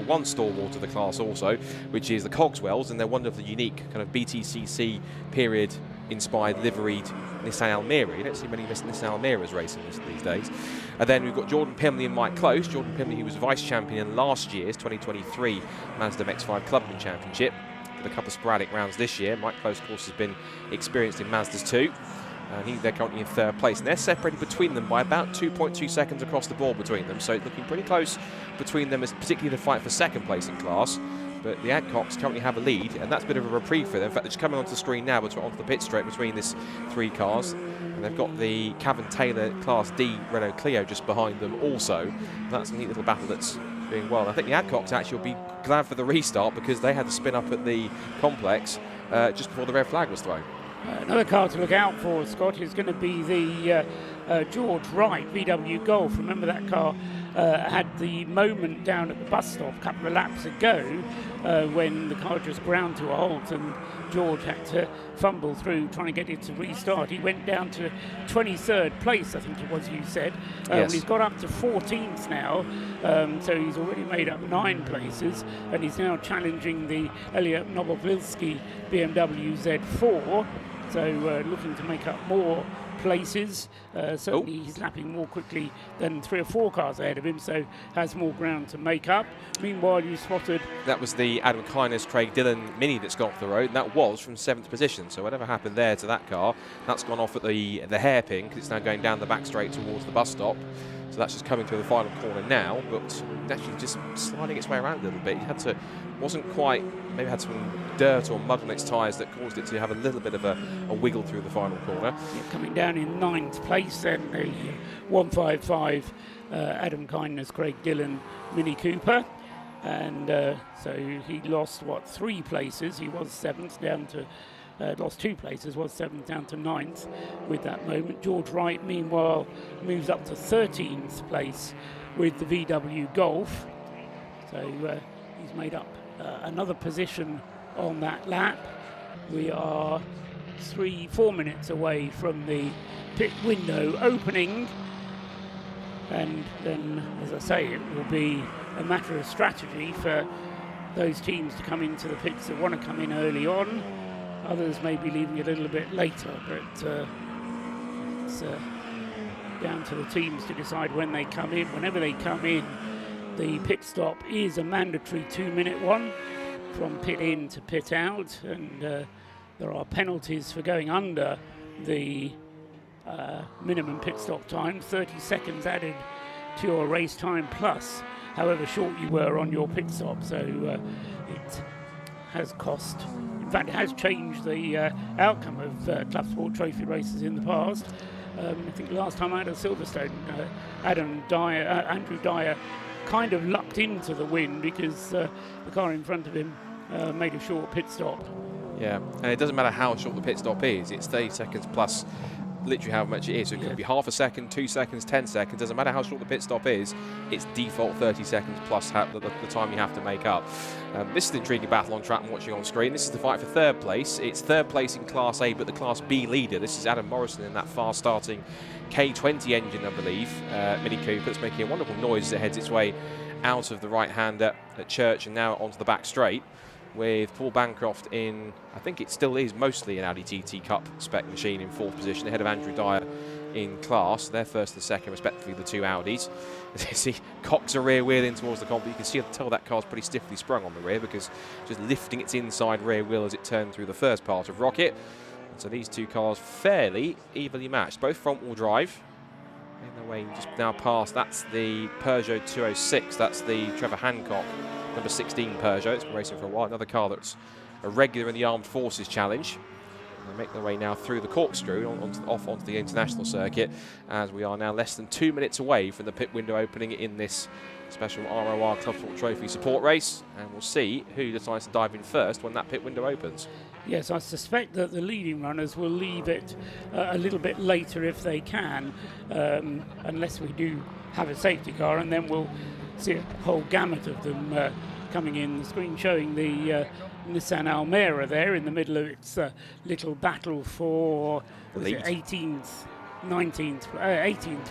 one stalwart of the class also, which is the Cogswells, and they're one of the unique kind of BTCC period inspired liveried Nissan Almera. You don't see many Nissan Almeras racing these days. And then we've got Jordan Pimley and Mike Close. Jordan Pimley, who was vice champion in last year's 2023 Mazda MX-5 Clubman Championship. A couple of sporadic rounds this year. Mike Close, of course, has been experienced in Mazdas too. They're currently in 3rd place, and they're separated between them by about 2.2 seconds across the board between them. So it's looking pretty close between them, as particularly the fight for 2nd place in class. But the Adcocks currently have a lead, and that's a bit of a reprieve for them. In fact, they're just coming onto the screen now, onto the pit straight between these 3 cars. And they've got the Cavan Taylor Class D Renault Clio just behind them also. That's a neat little battle that's doing well. And I think the Adcocks actually will be glad for the restart, because they had to spin up at the complex just before the red flag was thrown. Another car to look out for, Scott, is going to be the George Wright VW Golf. Remember that car had the moment down at the bus stop a couple of laps ago when the car just ground to a halt and George had to fumble through trying to get it to restart. He went down to 23rd place, I think it was, you said. Yes. He's got up to 14th now, so he's already made up 9 places, and he's now challenging the Elliot Novovilsky BMW Z4. So looking to make up more places. Certainly he's lapping more quickly than 3 or 4 cars ahead of him, so has more ground to make up. Meanwhile, you spotted... That was the Adam Kindness Craig Dillon Mini that's gone off the road, and that was from 7th position. So whatever happened there to that car, that's gone off at the hairpin, because it's now going down the back straight towards the bus stop. So that's just coming through the final corner now, but actually just sliding its way around a little bit. It wasn't quite, maybe had some dirt or mud on its tyres that caused it to have a little bit of a wiggle through the final corner. Yeah, coming down in 9th place then, the 155 Adam Kindness Craig Dillon Mini Cooper. And so he lost, 3 places. He was 7th down to... lost 2 places, was 7th down to 9th with that moment. George Wright, meanwhile, moves up to 13th place with the VW Golf. So he's made up another position on that lap. We are 3-4 minutes away from the pit window opening. And then, as I say, it will be a matter of strategy for those teams to come into the pits that want to come in early on. Others may be leaving a little bit later, but it's down to the teams to decide when they come in. Whenever they come in, the pit stop is a mandatory 2-minute one from pit in to pit out, and there are penalties for going under the minimum pit stop time. 30 seconds added to your race time, plus however short you were on your pit stop. So it has cost... In fact, it has changed the outcome of Clubsport Trophy races in the past. I think last time out at Silverstone, Andrew Dyer kind of lucked into the win because the car in front of him made a short pit stop. Yeah, and it doesn't matter how short the pit stop is, it's 30 seconds plus literally how much it is. So it could be half a second, 2 seconds, 10 seconds, doesn't matter how short the pit stop is, it's default 30 seconds plus the time you have to make up. This is the intriguing battle on track I'm watching on screen. This is the fight for third place. It's third place in Class A, but the Class B leader. This is Adam Morrison in that fast-starting K20 engine, I believe. Mini Cooper. It's making a wonderful noise as it heads its way out of the right-hander at Church and now onto the back straight, with Paul Bancroft in, I think it still is mostly an Audi TT Cup spec machine, in fourth position, ahead of Andrew Dyer in class. They're first and second, respectively, the two Audis. As you see, cocks a rear wheel in towards the comp, but you can tell that car's pretty stiffly sprung on the rear, because just lifting its inside rear wheel as it turned through the first part of Rocket. And so these two cars fairly evenly matched, both front-wheel drive. In the way just now past, that's the Peugeot 206, that's the Trevor Hancock number 16 Peugeot. It's been racing for a while, another car that's a regular in the Armed Forces Challenge. They make their way now through the corkscrew off onto the international circuit, as we are now less than 2 minutes away from the pit window opening in this special ROR Clubsport Trophy support race, and we'll see who decides to dive in first when that pit window opens. Yes, I suspect that the leading runners will leave it a little bit later if they can, unless we do have a safety car, and then we'll see a whole gamut of them coming in. The screen showing the Nissan Almera there in the middle of its little battle for 18th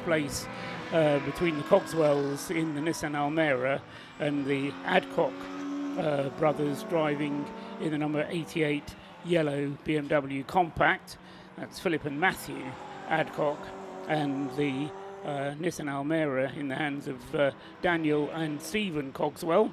place between the Cogswells in the Nissan Almera and the Adcock brothers driving in the number 88 yellow BMW Compact. That's Philip and Matthew Adcock, and the Nissan Almera in the hands of Daniel and Stephen Cogswell.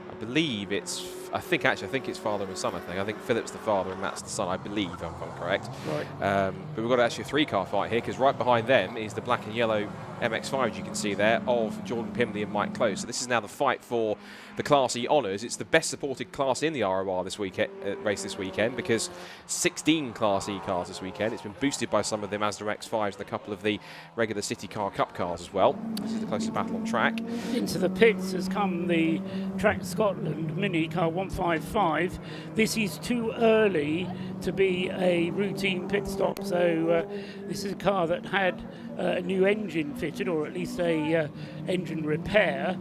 I believe it's, I think it's father and son. I think Philip's the father and Matt's the son, I believe, if I'm correct. Right. But we've got actually a three-car fight here, because right behind them is the black and yellow MX-5, you can see there, of Jordan Pimley and Mike Close. So this is now the fight for the Class E honours. It's the best supported Class in the ROR this weekend, race this weekend, because 16 Class E cars this weekend. It's been boosted by some of the Mazda MX-5s and a couple of the regular City Car Cup cars as well. This is the closest battle on track. Into the pits has come the Track Scotland Mini Car 155. This is too early to be a routine pit stop, so this is a car that had a new engine fitted, or at least a engine repair.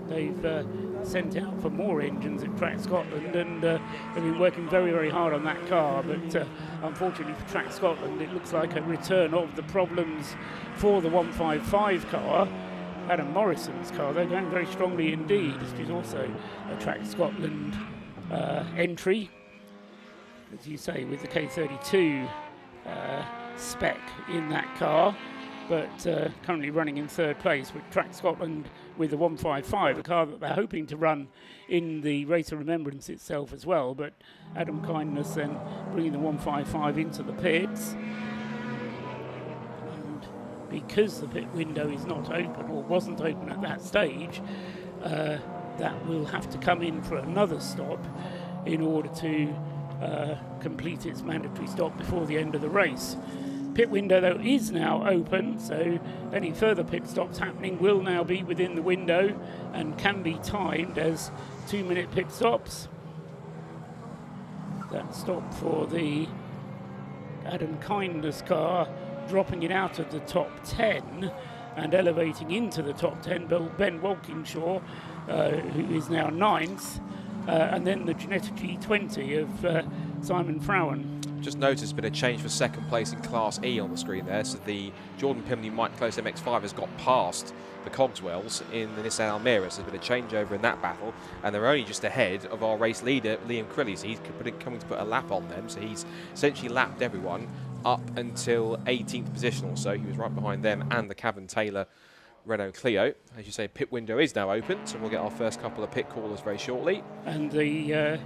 They've sent out for more engines at Track Scotland, and they've been working very, very hard on that car, but unfortunately for Track Scotland, it looks like a return of the problems for the 155 car, Adam Morrison's car. They're going very strongly indeed. This is also a Track Scotland entry, as you say, with the K32 spec in that car, but currently running in third place with Track Scotland with the 155, a car that they're hoping to run in the Race of Remembrance itself as well, but Adam Kindness then bringing the 155 into the pits. And because the pit window is not open, or wasn't open at that stage, that will have to come in for another stop in order to complete its mandatory stop before the end of the race. Pit window, though, is now open, so any further pit stops happening will now be within the window and can be timed as 2-minute pit stops. That stop for the Adam Kindness car, dropping it out of the top 10 and elevating into the top 10, Ben Walkinshaw, who is now 9th, and then the Ginetta G20 of Simon Frowen. Just noticed there's been a change for second place in Class E on the screen there, so the Jordan Pimley Mike Close MX-5 has got past the Cogswells in the Nissan Almera, so there's been a changeover in that battle, and they're only just ahead of our race leader Liam Crilly, so he's coming to put a lap on them, so he's essentially lapped everyone up until 18th position or so. He was right behind them and the Cavan Taylor Renault Clio. As you say, pit window is now open, so we'll get our first couple of pit callers very shortly. And the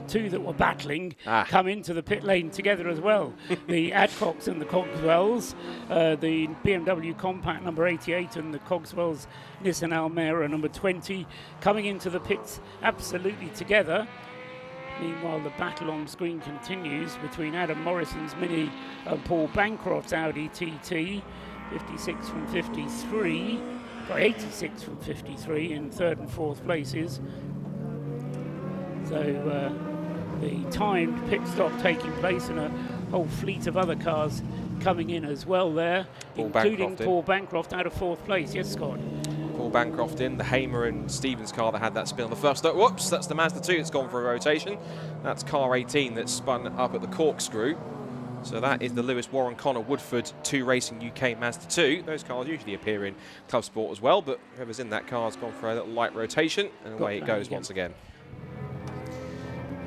two that were battling come into the pit lane together as well. The Adcocks and the Cogswells, the BMW Compact number 88 and the Cogswells Nissan Almera number 20 coming into the pits absolutely together. Meanwhile, the battle on screen continues between Adam Morrison's Mini and Paul Bancroft's Audi TT. 56 from 53, or 86 from 53 in third and fourth places. So the timed pit stop taking place and a whole fleet of other cars coming in as well there, including Paul Bancroft out of 4th place. Yes, Scott? Paul Bancroft in, the Hamer and Stevens car that had that spin on the first stop. Whoops, that's the Mazda 2 that's gone for a rotation. That's car 18 that's spun up at the corkscrew. So that is the Lewis Warren Connor Woodford 2 Racing UK Mazda 2. Those cars usually appear in Club Sport as well, but whoever's in that car has gone for a little light rotation, and away it goes once again.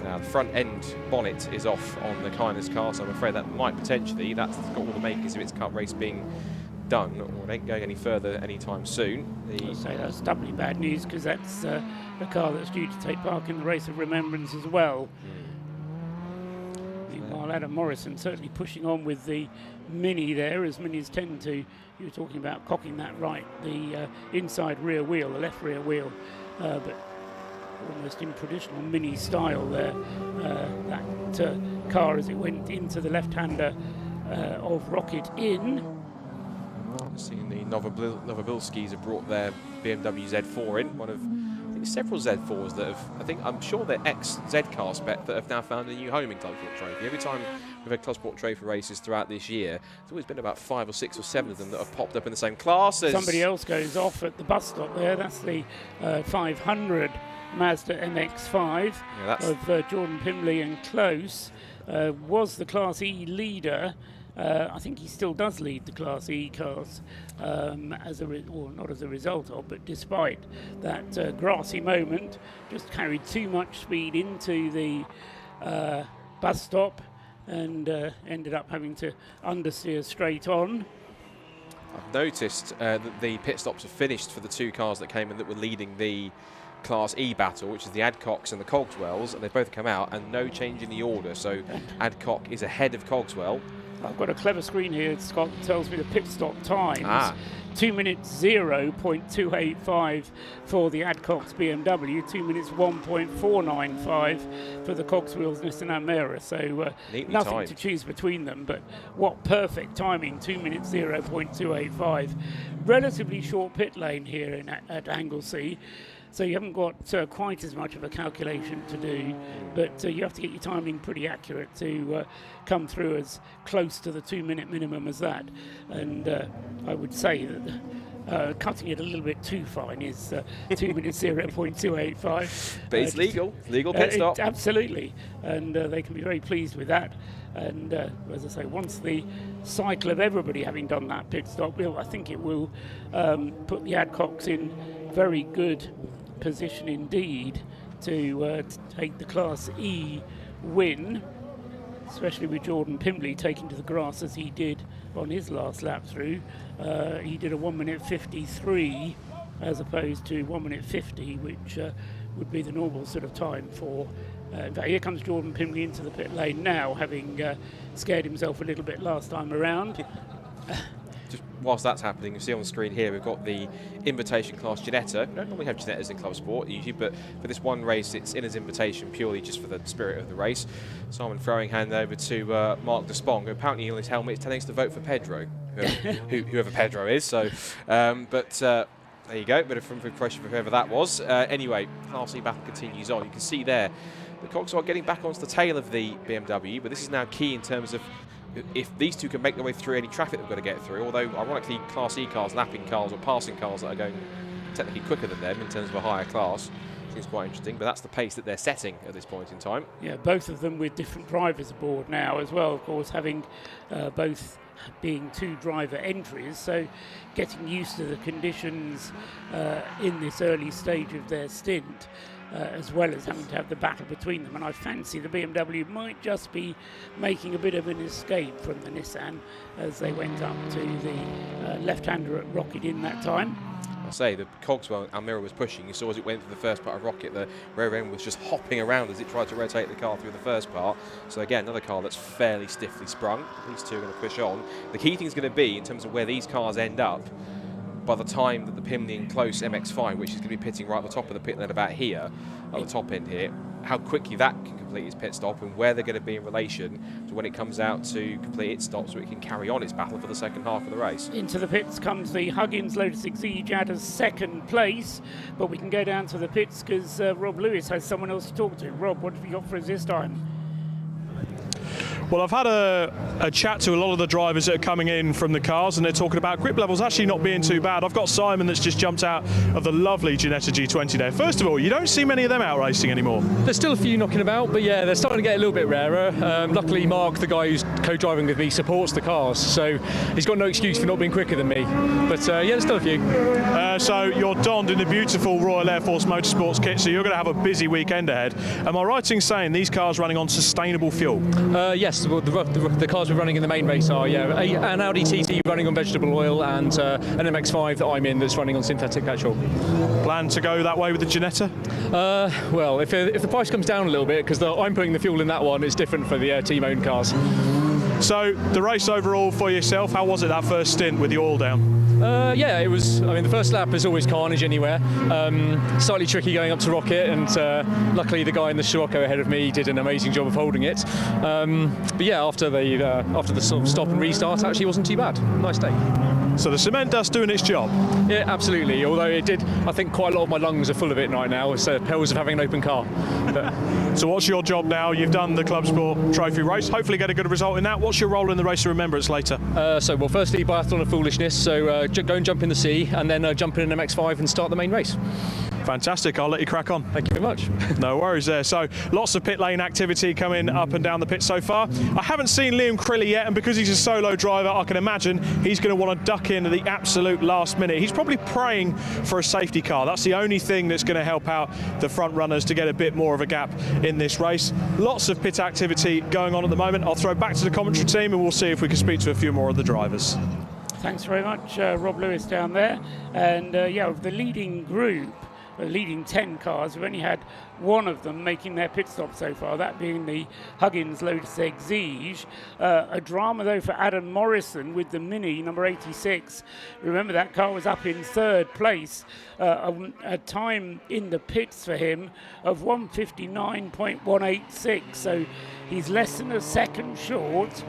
Now the front end bonnet is off on the Kyner's car, so I'm afraid that might potentially, that's got all the makings of its cup race being done, or it ain't going any further anytime soon. I'll say that's doubly bad news, because that's the car that's due to take part in the Race of Remembrance as well. Meanwhile, Adam Morrison certainly pushing on with the Mini there, as Minis tend to. You were talking about cocking that right, the inside rear wheel, the left rear wheel, but almost in traditional Mini style there. That car, as it went into the left-hander of Rocket in. Seeing the Novobilskis have brought their BMW Z4 in, one of several Z4s that have, I'm sure they're ex-Z car spec that have now found a new home in Clubsport Trophy. Every time we've had Clubsport Trophy races throughout this year, there's always been about 5 or 6 or 7 of them that have popped up in the same class. Somebody else goes off at the bus stop there. That's the 500 Mazda MX-5 of Jordan Pimley and Close. Was the Class E leader. I think he still does lead the Class E cars, not as a result of, but despite that grassy moment, just carried too much speed into the bus stop and ended up having to understeer straight on. I've noticed that the pit stops have finished for the 2 cars that came in that were leading the Class E battle, which is the Adcocks and the Cogswells, and they've both come out, and no change in the order, so Adcock is ahead of Cogswell. I've got a clever screen here, Scott, that tells me the pit stop times. 2 minutes 0.285 for the Adcock's BMW, 2 minutes 1.495 for the Cogswells Nissan Almera. So nothing timed to choose between them, but what perfect timing, 2 minutes 0.285. Relatively short pit lane here at Anglesey. So you haven't got quite as much of a calculation to do, but you have to get your timing pretty accurate to come through as close to the 2 minute minimum as that. And I would say that cutting it a little bit too fine is 2 minutes 0.285. But it's legal pit stop. Absolutely, and they can be very pleased with that. And as I say, once the cycle of everybody having done that pit stop, I think it will put the Adcocks in very good position indeed to take the Class E win, especially with Jordan Pimley taking to the grass as he did on his last lap through. He did a 1 minute 53 as opposed to 1 minute 50, which would be the normal sort of time for. In fact, here comes Jordan Pimley into the pit lane now, having scared himself a little bit last time around. Just whilst that's happening, you see on the screen here we've got the invitation class Ginetta. We don't normally have Ginettas in Club Sport usually, but for this one race it's in as invitation purely just for the spirit of the race. Simon throwing hand over to Mark Despong, who apparently on his helmet is telling us to vote for Pedro, whoever Pedro is. So, there you go, bit of front pressure for whoever that was. Anyway, Class E battle continues on. You can see there the Cogswell getting back onto the tail of the BMW, but this is now key in terms of if these two can make their way through any traffic they've got to get through, although ironically Class E cars, lapping cars or passing cars that are going technically quicker than them in terms of a higher class, seems quite interesting, but that's the pace that they're setting at this point in time. Yeah, both of them with different drivers aboard now as well, of course, having both being 2 driver entries, so getting used to the conditions in this early stage of their stint. As well as having to have the battle between them. And I fancy the BMW might just be making a bit of an escape from the Nissan as they went up to the left-hander at Rocket in that time. I'll say the Cogswell Almira was pushing. You saw as it went through the first part of Rocket, the rear end was just hopping around as it tried to rotate the car through the first part. So again, another car that's fairly stiffly sprung. These two are going to push on. The key thing is going to be in terms of where these cars end up by the time that the Pimley and Close MX-5, which is going to be pitting right at the top of the pit lane about here, at the top end here, how quickly that can complete his pit stop and where they're going to be in relation to when it comes out to complete its stop, so it can carry on its battle for the second half of the race. Into the pits comes the Huggins Lotus Exige at a second place, but we can go down to the pits because Rob Lewis has someone else to talk to. Rob, what have you got for us this time? Well, I've had a chat to a lot of the drivers that are coming in from the cars, and they're talking about grip levels actually not being too bad. I've got Simon that's just jumped out of the lovely Ginetta G20 there. First of all, you don't see many of them out racing anymore. There's still a few knocking about, but yeah, they're starting to get a little bit rarer. Luckily, Mark, the guy who's co-driving with me, supports the cars, so he's got no excuse for not being quicker than me. But yeah, there's still a few. So you're donned in the beautiful Royal Air Force Motorsports kit, so you're going to have a busy weekend ahead. Am I right in saying these cars running on sustainable fuel? Yes, well, the cars we're running in the main race are, yeah, an Audi TT running on vegetable oil and an MX-5 that I'm in that's running on synthetic petrol. Plan to go that way with the Ginetta? Well, if the price comes down a little bit, because I'm putting the fuel in that one, it's different for the team-owned cars. So the race overall for yourself, how was it that first stint with the oil down? Yeah, it was. I mean, the first lap is always carnage anywhere. Slightly tricky going up to Rocket, and luckily the guy in the Scirocco ahead of me did an amazing job of holding it. But yeah, after the sort of stop and restart, actually wasn't too bad. Nice day. So the cement dust doing its job? Yeah, absolutely. Although it did, I think quite a lot of my lungs are full of it right now. It's perils of having an open car. So what's your job now? You've done the Clubsport Trophy race. Hopefully get a good result in that. What's your role in the Race of Remembrance later? Well, firstly, Biathlon of Foolishness. So go and jump in the sea, and then jump in an MX-5 and start the main race. Fantastic. I'll let you crack on. Thank you very much. No worries there. So lots of pit lane activity coming up and down the pit so far. I haven't seen Liam Crilly yet, and because he's a solo driver, I can imagine he's going to want to duck in at the absolute last minute. He's probably praying for a safety car. That's the only thing that's going to help out the front runners to get a bit more of a gap in this race. Lots of pit activity going on at the moment. I'll throw back to the commentary team and we'll see if we can speak to a few more of the drivers. Thanks very much, Rob Lewis down there. And yeah, of the leading group, the leading 10 cars, we've only had one of them making their pit stop so far, that being the Huggins Lotus Exige. A drama though for Adam Morrison with the Mini number 86. Remember, that car was up in third place, a time in the pits for him of 1:59.186, so he's less than a second short.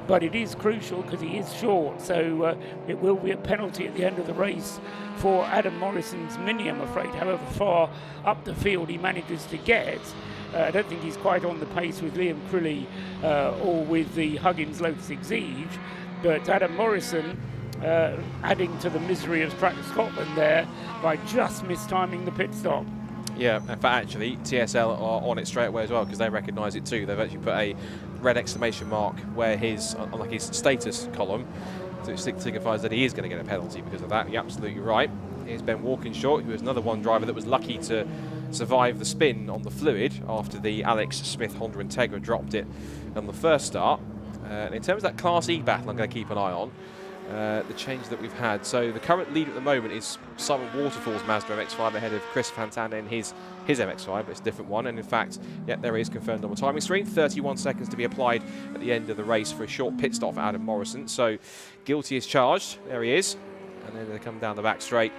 But it is crucial because he is short, so it will be a penalty at the end of the race for Adam Morrison's Mini, I'm afraid. However far up the field he manages to get, I don't think he's quite on the pace with Liam Crilly or with the Huggins Lotus Exige, but Adam Morrison adding to the misery of Track Scotland there by just mistiming the pit stop. Yeah, in fact, actually, TSL are on it straight away as well because they recognise it too. They've actually put a red exclamation mark where his, on his status column, so signifies that he is going to get a penalty because of that. You're absolutely right. Here's Ben Walkinshaw, who was another one driver that was lucky to survive the spin on the fluid after the Alex Smith Honda Integra dropped it on the first start. And in terms of that Class E battle, I'm going to keep an eye on the change that we've had. So the current lead at the moment is Simon Waterfall's Mazda MX-5 ahead of Chris Fantana in his MX-5, but it's a different one. And in fact, yeah, there is confirmed on the timing screen. 31 seconds to be applied at the end of the race for a short pit stop for Adam Morrison. So guilty is charged. There he is. And then they come down the back straight.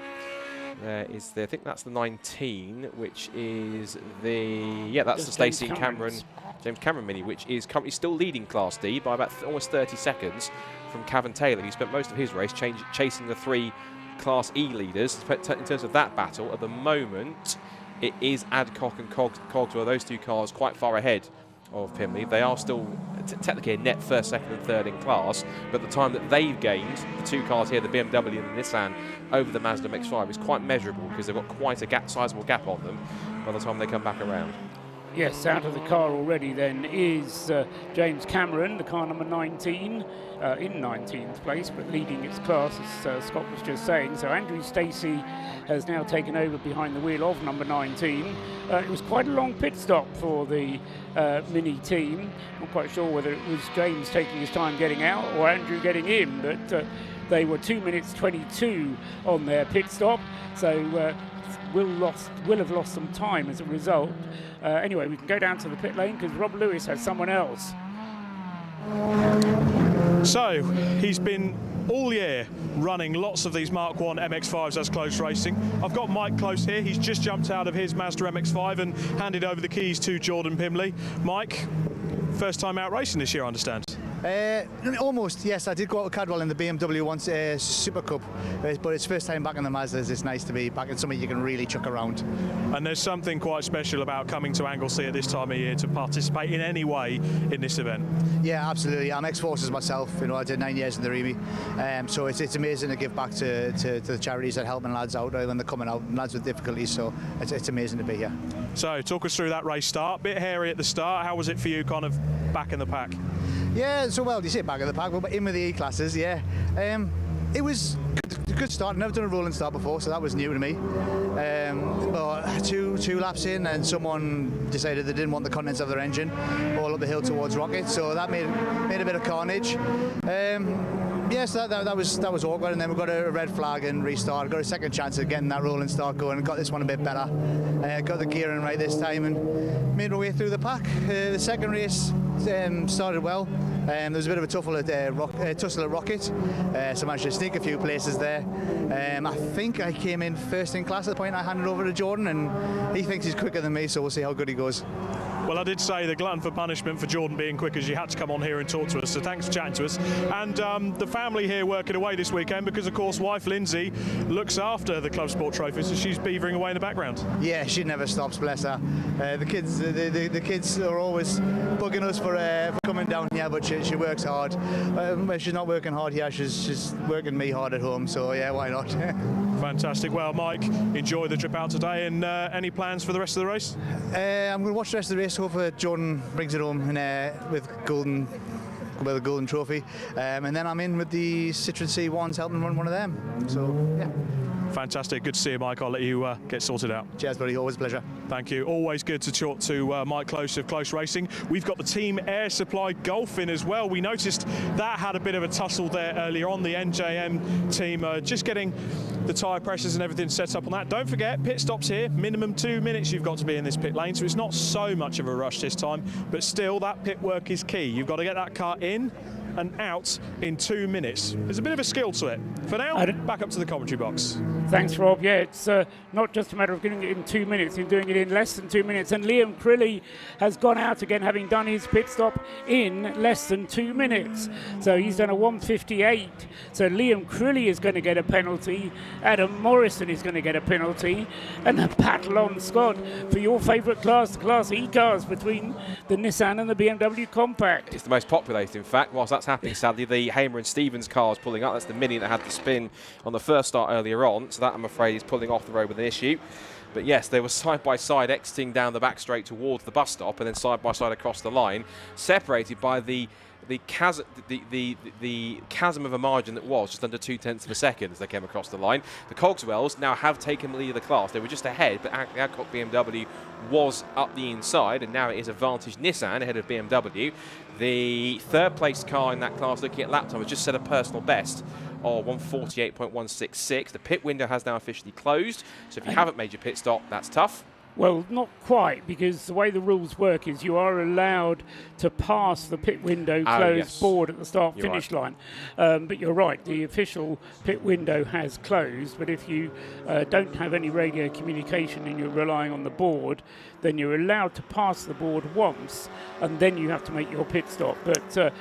There is the, I think that's the 19, which is the, yeah, that's the Stacey James Cameron Mini, which is currently still leading Class D by about almost 30 seconds from Cavan Taylor. He spent most of his race chasing the three Class E leaders. In terms of that battle, at the moment, it is Adcock and Cogswell, those two cars quite far ahead of Pimley. They are still technically a net first, second and third in class, but the time that they've gained, the two cars here, the BMW and the Nissan, over the Mazda MX-5 is quite measurable because they've got quite a sizable gap on them by the time they come back around. Yes, out of the car already then is James Cameron, the car number 19, in 19th place, but leading its class, as Scott was just saying. So Andrew Stacey has now taken over behind the wheel of number 19. It was quite a long pit stop for the Mini team. Not quite sure whether it was James taking his time getting out or Andrew getting in, but they were 2 minutes 22 on their pit stop. So will have lost some time as a result. Anyway, we can go down to the pit lane because Rob Lewis has someone else. So he's been all year running lots of these Mark 1 MX-5s as close racing. I've got Mike Close here. He's just jumped out of his Mazda MX-5 and handed over the keys to Jordan Pimley. Mike, first time out racing this year, I understand. Almost, yes. I did go out with Cadwell in the BMW once, Super Cup, but it's first time back in the Mazdas. It's nice to be back in something you can really chuck around. And there's something quite special about coming to Anglesey at this time of year to participate in any way in this event. Yeah, absolutely. I'm ex-forces myself. You know, I did 9 years in the Reby, so it's amazing to give back to the charities that helping lads out when they're coming out, lads with difficulties. So it's amazing to be here. So talk us through that race start. Bit hairy at the start. How was it for you, kind of back in the pack? Yeah, so well, you say back in the pack, but in with the E classes, yeah. It was a good start. Never done a rolling start before, so that was new to me. But two laps in, and someone decided they didn't want the contents of their engine all up the hill towards Rocket, so that made a bit of carnage. Yes, that was awkward, and then we got a red flag and restart. Got a second chance of getting that rolling start going, and got this one a bit better. Got the gearing right this time, and made my way through the pack. The second race started well. There was a bit of a tussle at Rocket, so I managed to sneak a few places there. I think I came in first in class at the point I handed over to Jordan, and he thinks he's quicker than me, so we'll see how good he goes. Well, I did say the glutton for punishment for Jordan being quick, as you had to come on here and talk to us, so thanks for chatting to us. And the family here working away this weekend, because of course wife Lindsay looks after the Clubsport Trophy, so she's beavering away in the background. Yeah, she never stops, bless her. The kids are always bugging us for coming down here, but she works hard. When she's not working hard here, she's working me hard at home, so yeah, why not? Fantastic. Well, Mike, enjoy the trip out today, and any plans for the rest of the race? I'm going to watch the rest of the race. Hopefully Jordan brings it home with a golden trophy, and then I'm in with the Citroen C1s helping run one of them. So yeah. Fantastic. Good to see you, Mike. I'll let you get sorted out. Cheers, buddy. Always a pleasure. Thank you. Always good to talk to Mike Close of Close Racing. We've got the Team Air Supply Golf in as well. We noticed that had a bit of a tussle there earlier on. The NJM team just getting the tyre pressures and everything set up on that. Don't forget, pit stops here. Minimum 2 minutes you've got to be in this pit lane, so it's not so much of a rush this time, but still that pit work is key. You've got to get that car in and out in 2 minutes. There's a bit of a skill to it. For now, back up to the commentary box. Thanks, Rob. Yeah, it's not just a matter of getting it in 2 minutes, you're doing it in less than 2 minutes. And Liam Crilly has gone out again, having done his pit stop in less than 2 minutes. So he's done a 1:58. So Liam Crilly is going to get a penalty. Adam Morrison is going to get a penalty. And a battle on, Scott, for your favourite class, the Class E cars between the Nissan and the BMW Compact. It's the most populated, in fact. Whilst that's happening, sadly, the Hamer and Stevens cars pulling up. That's the Mini that had the spin on the first start earlier on. So that, I'm afraid, is pulling off the road with an issue. But yes, they were side by side exiting down the back straight towards the bus stop, and then side by side across the line, separated by the chasm of a margin that was just under 0.2 of a second as they came across the line. The Cogswells now have taken the lead of the class. They were just ahead, but the Adcock BMW was up the inside, and now it is advantage Nissan ahead of BMW. The third place car in that class, looking at lap time, has just set a personal best of 1:48.166. The pit window has now officially closed, so if you haven't made your pit stop, that's tough. Well, not quite, because the way the rules work is you are allowed to pass the pit window closed board at the start-finish line. But you're right, the official pit window has closed, but if you don't have any radio communication and you're relying on the board, then you're allowed to pass the board once, and then you have to make your pit stop. But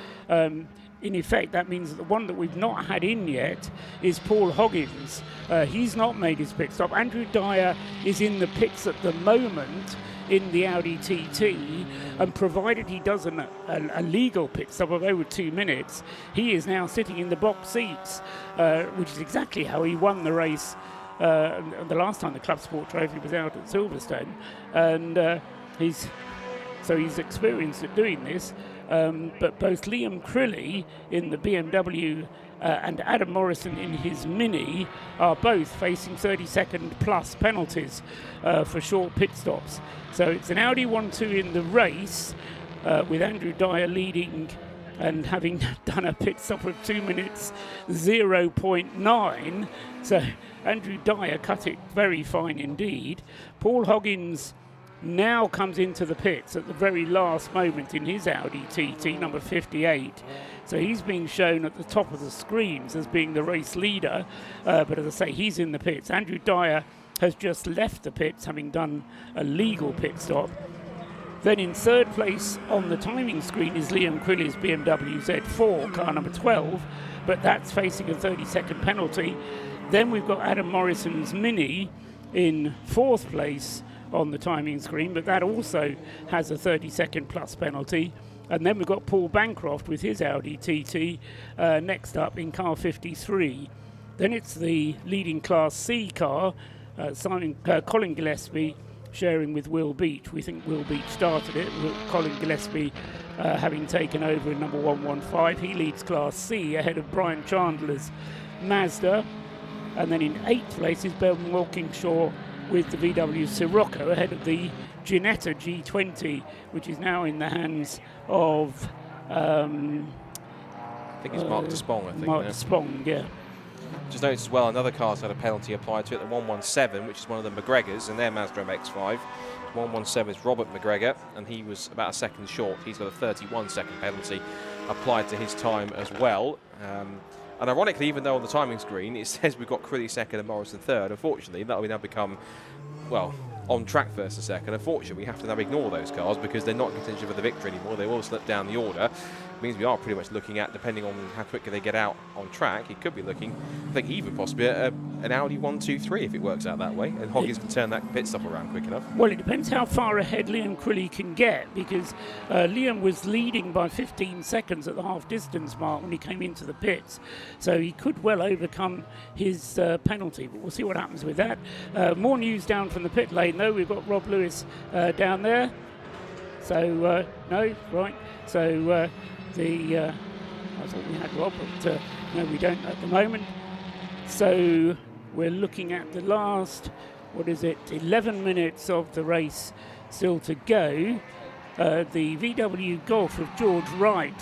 in effect, that means that the one that we've not had in yet is Paul Hoggins. He's not made his pit stop. Andrew Dyer is in the pits at the moment in the Audi TT, and provided he does a legal pit stop of over 2 minutes, he is now sitting in the box seats, which is exactly how he won the race the last time the Clubsport Trophy was out at Silverstone. And he's experienced at doing this. But both Liam Crilly in the BMW and Adam Morrison in his Mini are both facing 30-second plus penalties for short pit stops. So it's an Audi 1-2 in the race, with Andrew Dyer leading and having done a pit stop of 2 minutes 0.9. So Andrew Dyer cut it very fine indeed. Paul Hoggins now comes into the pits at the very last moment in his Audi TT, number 58. So he's being shown at the top of the screens as being the race leader, but as I say, he's in the pits. Andrew Dyer has just left the pits, having done a legal pit stop. Then in third place on the timing screen is Liam Crilly's BMW Z4, car number 12, but that's facing a 30-second penalty. Then we've got Adam Morrison's Mini in fourth place on the timing screen, but that also has a 30-second plus penalty. And then we've got Paul Bancroft with his Audi TT next up in car 53. Then it's the leading Class C car, Colin Gillespie sharing with Will Beach. We think Will Beach started it, with Colin Gillespie having taken over in number 115. He leads Class C ahead of Brian Chandler's Mazda. And then in eighth place is Ben Walkingshaw with the VW Sirocco ahead of the Ginetta G20, which is now in the hands of I think it's Mark de Spong, I think. Mark de Spong, yeah. Just noticed as well, another car's had a penalty applied to it, the 117, which is one of the McGregors, and their Mazda MX-5. 117 is Robert McGregor, and he was about a second short. He's got a 31-second penalty applied to his time as well. And ironically, even though on the timing screen it says we've got Crilly second and Morrison third, unfortunately that will now become, well, on track first and second. Unfortunately, we have to now ignore those cars because they're not in contention for the victory anymore. They will slip down the order. It means we are pretty much looking at, depending on how quickly they get out on track, it could be looking, I think, even possibly at an Audi 1-2-3 if it works out that way, and Hoggins can turn that pit stop around quick enough. Well, it depends how far ahead Liam Crilly can get, because Liam was leading by 15 seconds at the half-distance mark when he came into the pits, so he could well overcome his penalty, but we'll see what happens with that. More news down from the pit lane, though. We've got Rob Lewis down there. So, no, right. So, I thought we had Rob, but no, we don't at the moment. So, we're looking at the last, 11 minutes of the race still to go. The VW Golf of George Wright,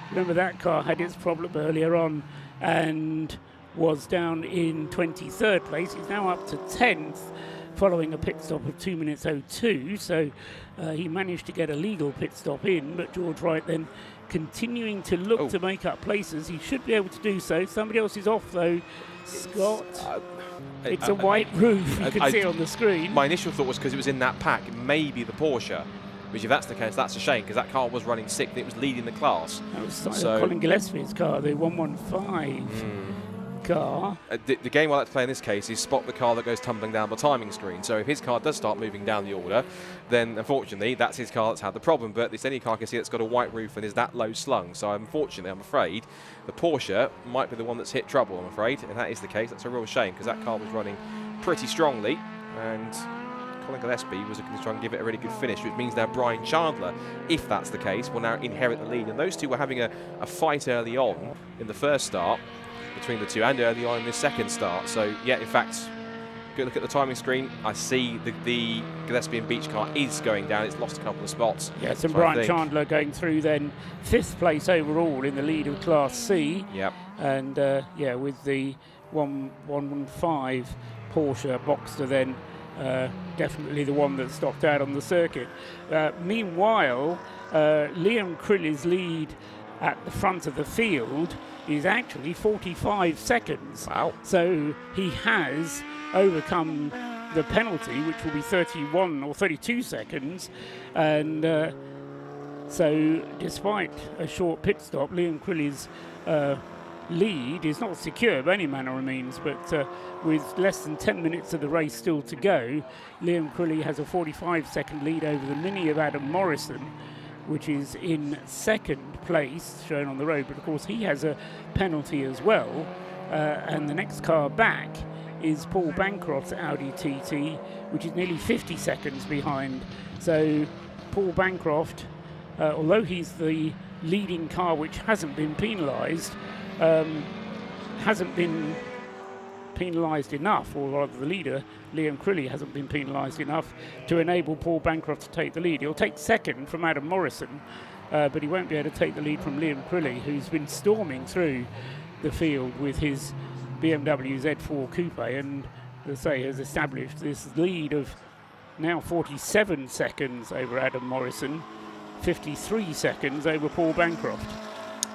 remember that car had its problem earlier on and was down in 23rd place. He's now up to 10th. Following a pit stop of 2 minutes 02, so he managed to get a legal pit stop in, but George Wright then continuing to look to make up places. He should be able to do so. Somebody else is off though, Scott. It's a white roof, you can see it on the screen. My initial thought was because it was in that pack, maybe the Porsche, which if that's the case, that's a shame, because that car was running sixth and it was leading the class. That was Colin Gillespie's car, the 115. Car. The game I like to play in this case is spot the car that goes tumbling down the timing screen. So if his car does start moving down the order, then unfortunately that's his car that's had the problem. But it's any car I can see that's got a white roof and is that low slung. So unfortunately, I'm afraid the Porsche might be the one that's hit trouble, I'm afraid. And that is the case. That's a real shame because that car was running pretty strongly. And Colin Gillespie was going to try and give it a really good finish, which means now Brian Chandler, if that's the case, will now inherit the lead. And those two were having a fight early on in the first start between the two and early on in the second start. So yeah, in fact, good look at the timing screen. I see the Gillespie and Beach car is going down. It's lost a couple of spots. Yes, and Brian Chandler going through then 5th place overall in the lead of Class C. Yep. And yeah, with the 115 Porsche Boxster then definitely the one that stopped out on the circuit. Meanwhile, Liam Crilly's lead at the front of the field is actually 45 seconds. Wow. So he has overcome the penalty, which will be 31 or 32 seconds. And so despite a short pit stop, Liam Crilly's lead is not secure by any manner of means, but with less than 10 minutes of the race still to go, Liam Crilly has a 45-second lead over the Mini of Adam Morrison, which is in second place, shown on the road, but of course he has a penalty as well. And the next car back is Paul Bancroft's Audi TT, which is nearly 50 seconds behind. So Paul Bancroft, although he's the leading car which hasn't been penalised, hasn't been penalised enough, or rather the leader, Liam Crilly, hasn't been penalised enough to enable Paul Bancroft to take the lead. He'll take second from Adam Morrison, but he won't be able to take the lead from Liam Crilly, who's been storming through the field with his BMW Z4 Coupe and, as I say, has established this lead of now 47 seconds over Adam Morrison, 53 seconds over Paul Bancroft.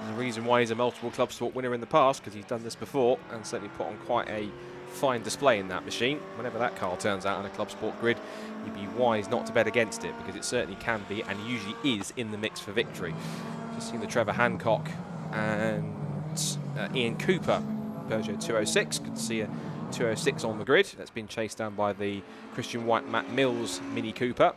The reason why he's a multiple Clubsport winner in the past, because he's done this before and certainly put on quite a fine display in that machine. Whenever that car turns out on a Clubsport grid, you'd be wise not to bet against it, because it certainly can be and usually is in the mix for victory. Just seen the Trevor Hancock and Ian Cooper Peugeot 206. Could see a 206 on the grid. That's been chased down by the Christian White Matt Mills Mini Cooper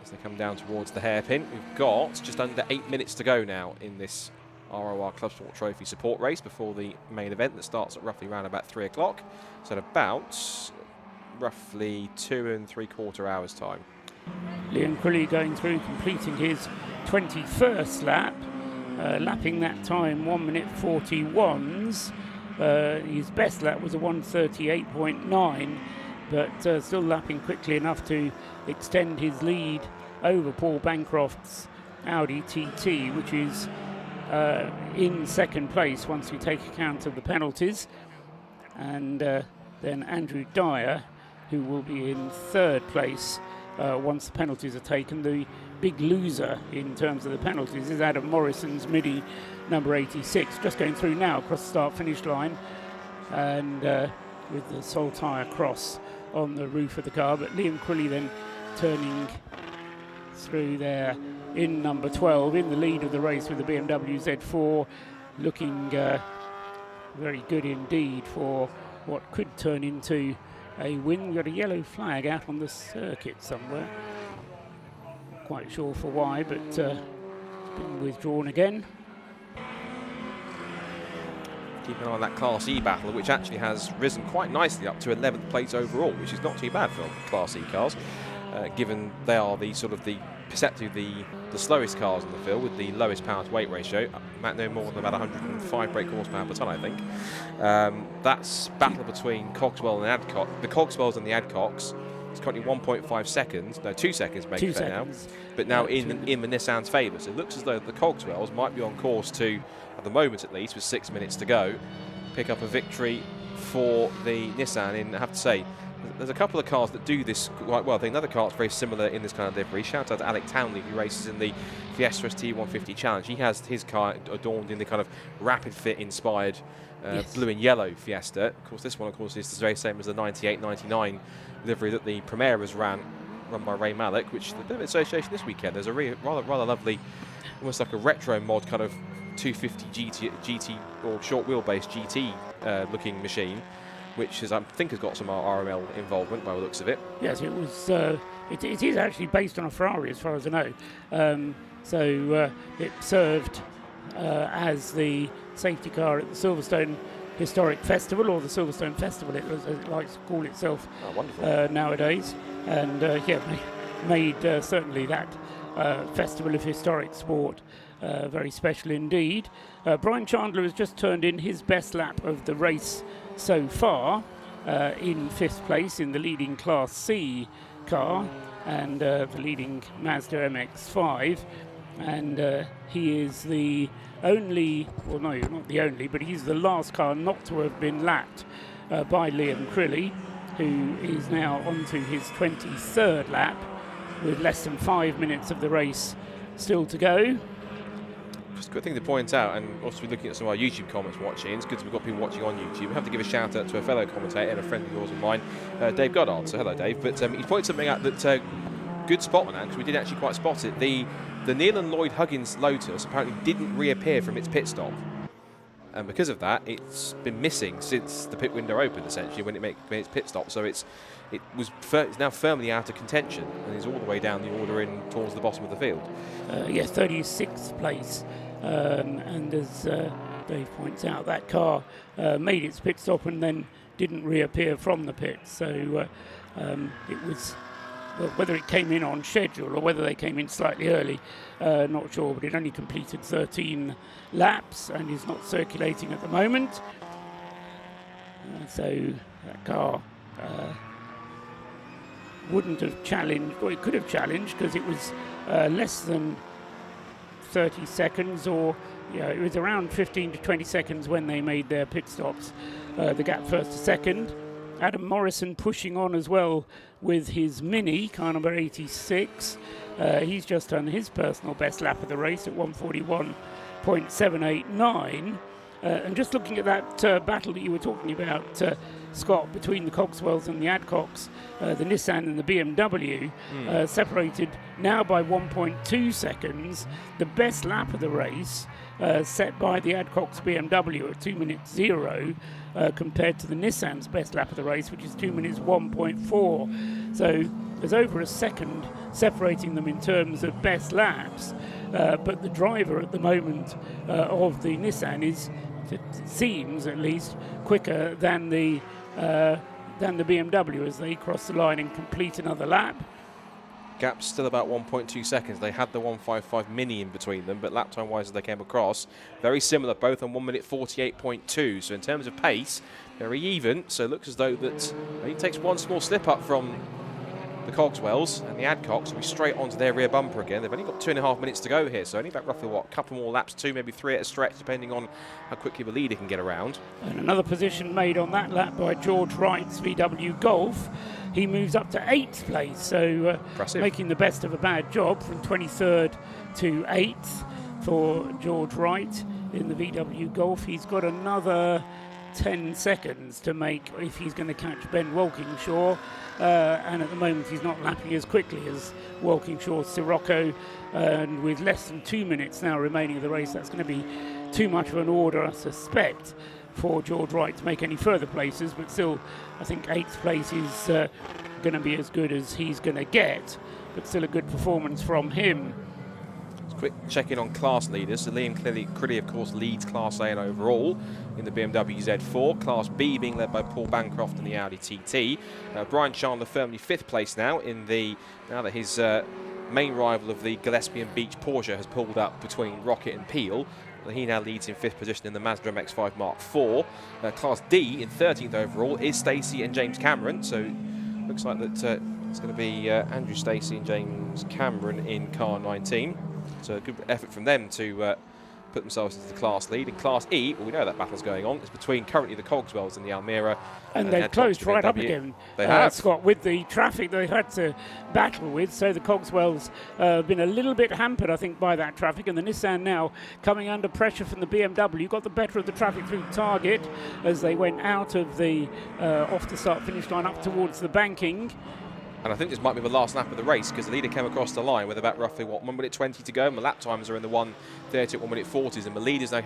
as they come down towards the hairpin. We've got just under 8 minutes to go now in this ROR Clubsport Trophy support race before the main event that starts at roughly around about 3 o'clock. So at about roughly 2 3/4 hours time. Liam Crilly going through, completing his 21st lap, lapping that time 1 minute 41s. His best lap was a 1:38.9, but still lapping quickly enough to extend his lead over Paul Bancroft's Audi TT, which is in second place once we take account of the penalties, and then Andrew Dyer, who will be in third place once the penalties are taken. The big loser in terms of the penalties is Adam Morrison's Midi number 86, just going through now across the start-finish line, and with the sole tyre cross on the roof of the car. But Liam Crilly then turning through there in number 12, in the lead of the race with the BMW Z4, looking very good indeed for what could turn into a win. We've got a yellow flag out on the circuit somewhere. Not quite sure for why, but it's been withdrawn again. Keep an eye on that Class E battle, which actually has risen quite nicely up to 11th place overall, which is not too bad for Class E cars, given they are the sort of the perceptively the slowest cars in the field with the lowest power to weight ratio, no more than about 105 brake horsepower per tonne, I think. That's battle between Cogswell and Adcock. The Cogswells and the Adcocks. It's currently 1.5 seconds, no, 2 seconds, make it now, but now in the Nissan's favour. So it looks as though the Cogswells might be on course to, at the moment at least, with 6 minutes to go, pick up a victory for the Nissan. And I have to say, there's a couple of cars that do this quite well. I think another car that's very similar in this kind of livery. Shout out to Alec Townley, who races in the Fiesta ST150 Challenge. He has his car adorned in the kind of Rapid Fit inspired blue and yellow Fiesta. Of course, this one, of course, is the very same as the 98-99 livery that the Primeras run by Ray Malik, which is a bit of an association this weekend. There's a rather lovely, almost like a retro mod kind of 250 GT or short wheelbase GT looking machine, which is, I think, has got some RML involvement by the looks of it. Yes, it was. It is actually based on a Ferrari, as far as I know. So it served as the safety car at the Silverstone Historic Festival, or the Silverstone Festival, it likes to call itself nowadays. And made certainly that Festival of Historic Sport very special indeed. Brian Chandler has just turned in his best lap of the race so far, in 5th place in the leading Class C car and the leading Mazda MX-5, and he is the only, well no, not the only, but he's the last car not to have been lapped by Liam Crilly, who is now on to his 23rd lap with less than 5 minutes of the race still to go. Just a good thing to point out, and also looking at some of our YouTube comments watching, it's good that we've got people watching on YouTube. We have to give a shout out to a fellow commentator and a friend of yours and mine, Dave Goddard. So hello Dave, but he pointed something out that good spot on that, because we did actually quite spot it. The Neil and Lloyd Huggins Lotus apparently didn't reappear from its pit stop, and because of that it's been missing since the pit window opened, essentially, when it made its pit stop. So it's now firmly out of contention and is all the way down the order in towards the bottom of the field. Yes, 36th place. And as Dave points out, that car made its pit stop and then didn't reappear from the pit. So it was, well, whether it came in on schedule or whether they came in slightly early, not sure, but it only completed 13 laps and is not circulating at the moment. So that car wouldn't have challenged, or it could have challenged, because it was less than 30 seconds, or it was around 15 to 20 seconds when they made their pit stops. The gap first to second, Adam Morrison pushing on as well with his Mini, car number 86. He's just done his personal best lap of the race at 1:41.789. And just looking at that battle that you were talking about, Scott, between the Cogswells and the Adcocks, the Nissan and the BMW, separated now by 1.2 seconds. The best lap of the race set by the Adcocks BMW at 2:0, compared to the Nissan's best lap of the race, which is 2:1.4. So there's over a second separating them in terms of best laps. But the driver at the moment of the Nissan is, it seems at least, quicker than the BMW as they cross the line and complete another lap. Gap's still about 1.2 seconds. They had the 1:55 Mini in between them, but lap time wise as they came across, very similar, both on 1:48.2. So in terms of pace, very even. So it looks as though that he takes one small slip up from the Cogswells, and the Adcocks will be straight onto their rear bumper again. They've only got 2.5 minutes to go here, so only about roughly, what, a couple more laps, 2, maybe 3 at a stretch, depending on how quickly the leader can get around. And another position made on that lap by George Wright's VW Golf. He moves up to 8th place, so making the best of a bad job from 23rd to 8th for George Wright in the VW Golf. He's got another 10 seconds to make if he's going to catch Ben Walkinshaw, and at the moment he's not lapping as quickly as Walkinshaw's Sirocco, and with less than 2 minutes now remaining of the race, that's going to be too much of an order, I suspect, for George Wright to make any further places. But still, I think 8th place is going to be as good as he's going to get, but still a good performance from him. Quick check-in on class leaders. So Liam Crilly, of course, leads Class A and overall in the BMW Z4. Class B being led by Paul Bancroft in the Audi TT. Brian Chandler firmly 5th place now now that his main rival of the Gillespie and Beach Porsche has pulled up between Rocket and Peel. He now leads in 5th position in the Mazda MX-5 Mark IV. Class D in 13th overall is Stacey and James Cameron. So looks like that it's going to be Andrew Stacey and James Cameron in car 19. So a good effort from them to put themselves into the class lead. In Class E, well, we know that battle's going on. It's between currently the Cogswells and the Almera. And they've closed right up again, they have. Scott, with the traffic they've had to battle with. So the Cogswells have been a little bit hampered, I think, by that traffic. And the Nissan now coming under pressure from the BMW. Got the better of the traffic through Target as they went out of the off the start-finish line up towards the banking. And I think this might be the last lap of the race, because the leader came across the line with about roughly, 1:20 to go, and the lap times are in the 1:30 at 1:40s, and the leader's now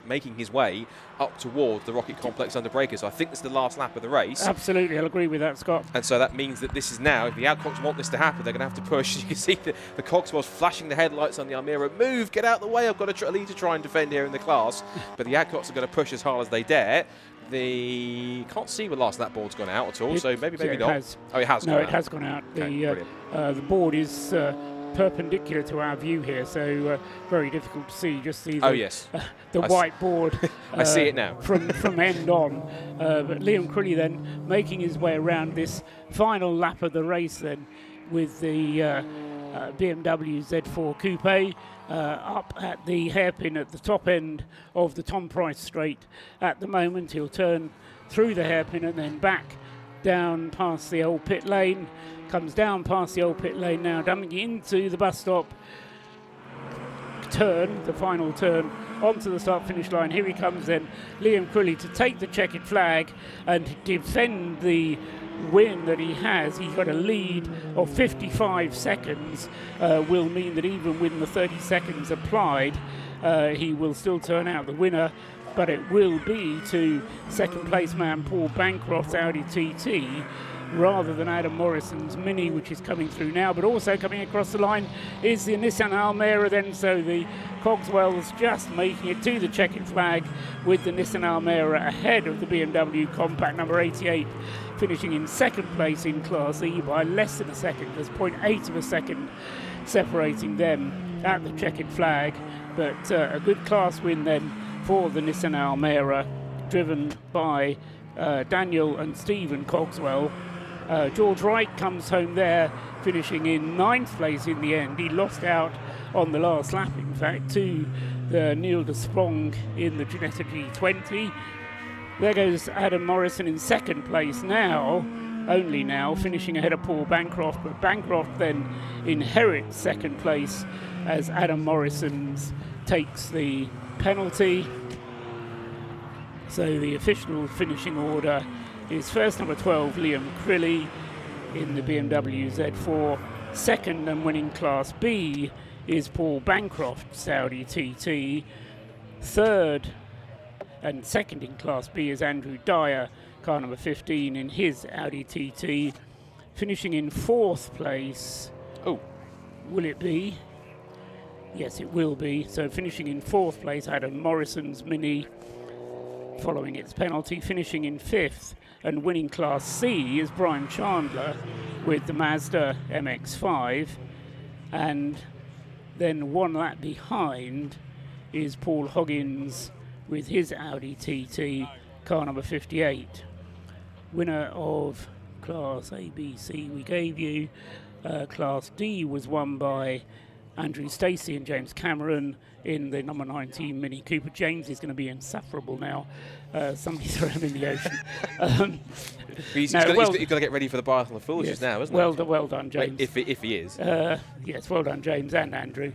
making his way up towards the Rocket Complex under breakers. So I think this is the last lap of the race. Absolutely, I'll agree with that, Scott. And so that means that this is now, if the Adcocks want this to happen, they're going to have to push. You can see the Cogswells flashing the headlights on the Almera. Move, get out of the way, I've got a lead to try and defend here in the class. But the Adcocks are going to push as hard as they dare. Can't see the last lap board's gone out at all, so maybe not. Has. Oh, it has gone out. No, it has gone out. Okay, the board is perpendicular to our view here, so very difficult to see. Just see the white board. I see it now. from end on. But Liam Crilly then making his way around this final lap of the race then with the BMW Z4 Coupe. Up at the hairpin at the top end of the Tom Price straight at the moment. He'll turn through the hairpin and then back down past the old pit lane. Comes down past the old pit lane now, dumping into the bus stop turn, the final turn onto the start finish line. Here he comes then, Liam Crilly, to take the checkered flag and defend the win that he has. He's got a lead of 55 seconds, will mean that even with the 30 seconds applied, he will still turn out the winner, but it will be to second place man Paul Bancroft's Audi TT rather than Adam Morrison's Mini, which is coming through now. But also coming across the line is the Nissan Almera then, so the Cogswells just making it to the checkered flag with the Nissan Almera ahead of the BMW Compact number 88, finishing in second place in Class E by less than a second. There's 0.8 of a second separating them at the checkered flag, but a good class win then for the Nissan Almera, driven by Daniel and Stephen Cogswell. George Wright comes home there, finishing in 9th place in the end. He lost out on the last lap, in fact, to the Neil de Sprong in the Ginetta G20. There goes Adam Morrison in second place now, only now, finishing ahead of Paul Bancroft, but Bancroft then inherits second place as Adam Morrison takes the penalty. So the official finishing order is first number 12, Liam Crilly in the BMW Z4. Second and winning Class B is Paul Bancroft's Audi TT. Third and second in Class B is Andrew Dyer, car number 15 in his Audi TT. Finishing in fourth place. Oh, will it be? Yes, it will be. So finishing in fourth place, Adam Morrison's Mini, following its penalty. Finishing in fifth and winning Class C is Brian Chandler with the Mazda MX-5. And then one lap behind is Paul Hoggins with his Audi TT, car number 58. Winner of Class A, B, C we gave you. Class D was won by Andrew Stacey and James Cameron in the number 19 Mini Cooper. James is going to be insufferable now. Somebody throw him in the ocean. He's got to get ready for the Biathlon of Foolishness now, isn't he? Well done, James. If he is. Yes, well done, James and Andrew.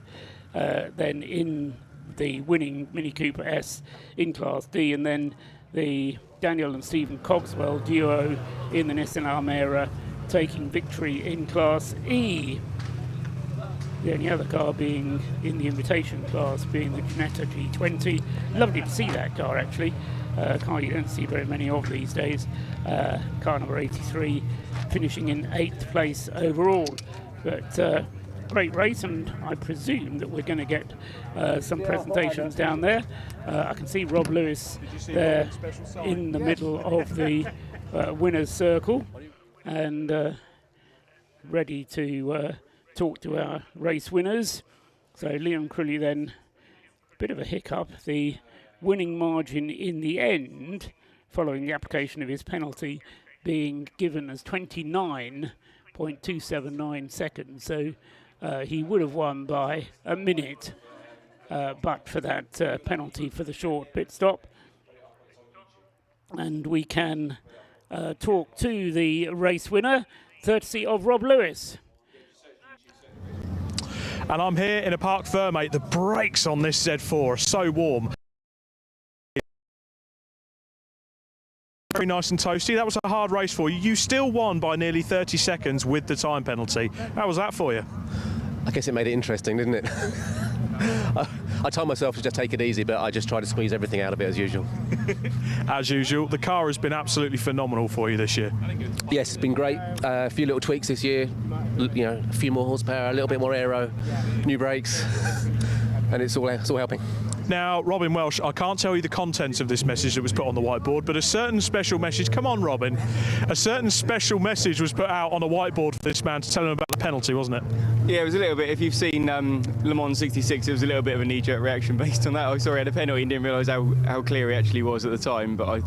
Then in the winning Mini Cooper S in Class D, and then the Daniel and Stephen Cogswell duo in the Nissan Almera taking victory in Class E. The only other car being in the invitation class being the Ginetta G20. Lovely to see that car, actually. Car you don't see very many of these days. Car number 83 finishing in 8th place overall. But great race, and I presume that we're going to get some presentations down there. I can see Rob Lewis there in the middle of the winner's circle and ready to talk to our race winners. So Liam Crilly then, a bit of a hiccup. The winning margin in the end, following the application of his penalty, being given as 29.279 seconds. So he would have won by a minute, but for that penalty for the short pit stop. And we can talk to the race winner, courtesy of Rob Lewis. And I'm here in a Parc Fermate. The brakes on this Z4 are so warm. Very nice and toasty. That was a hard race for you. You still won by nearly 30 seconds with the time penalty. How was that for you? I guess it made it interesting, didn't it? I told myself to just take it easy, but I just tried to squeeze everything out of it as usual. As usual, the car has been absolutely phenomenal for you this year. Yes, it's been great. A few little tweaks this year, you know, a few more horsepower, a little bit more aero, new brakes, and it's all helping. Now, Robin Welsh, I can't tell you the contents of this message that was put on the whiteboard, but a certain special message, come on Robin, a certain special message was put out on a whiteboard for this man to tell him about the penalty, wasn't it? Yeah, it was a little bit. If you've seen Le Mans 66, it was a little bit of a knee-jerk reaction based on that. I saw he had a penalty and didn't realise how clear he actually was at the time, but I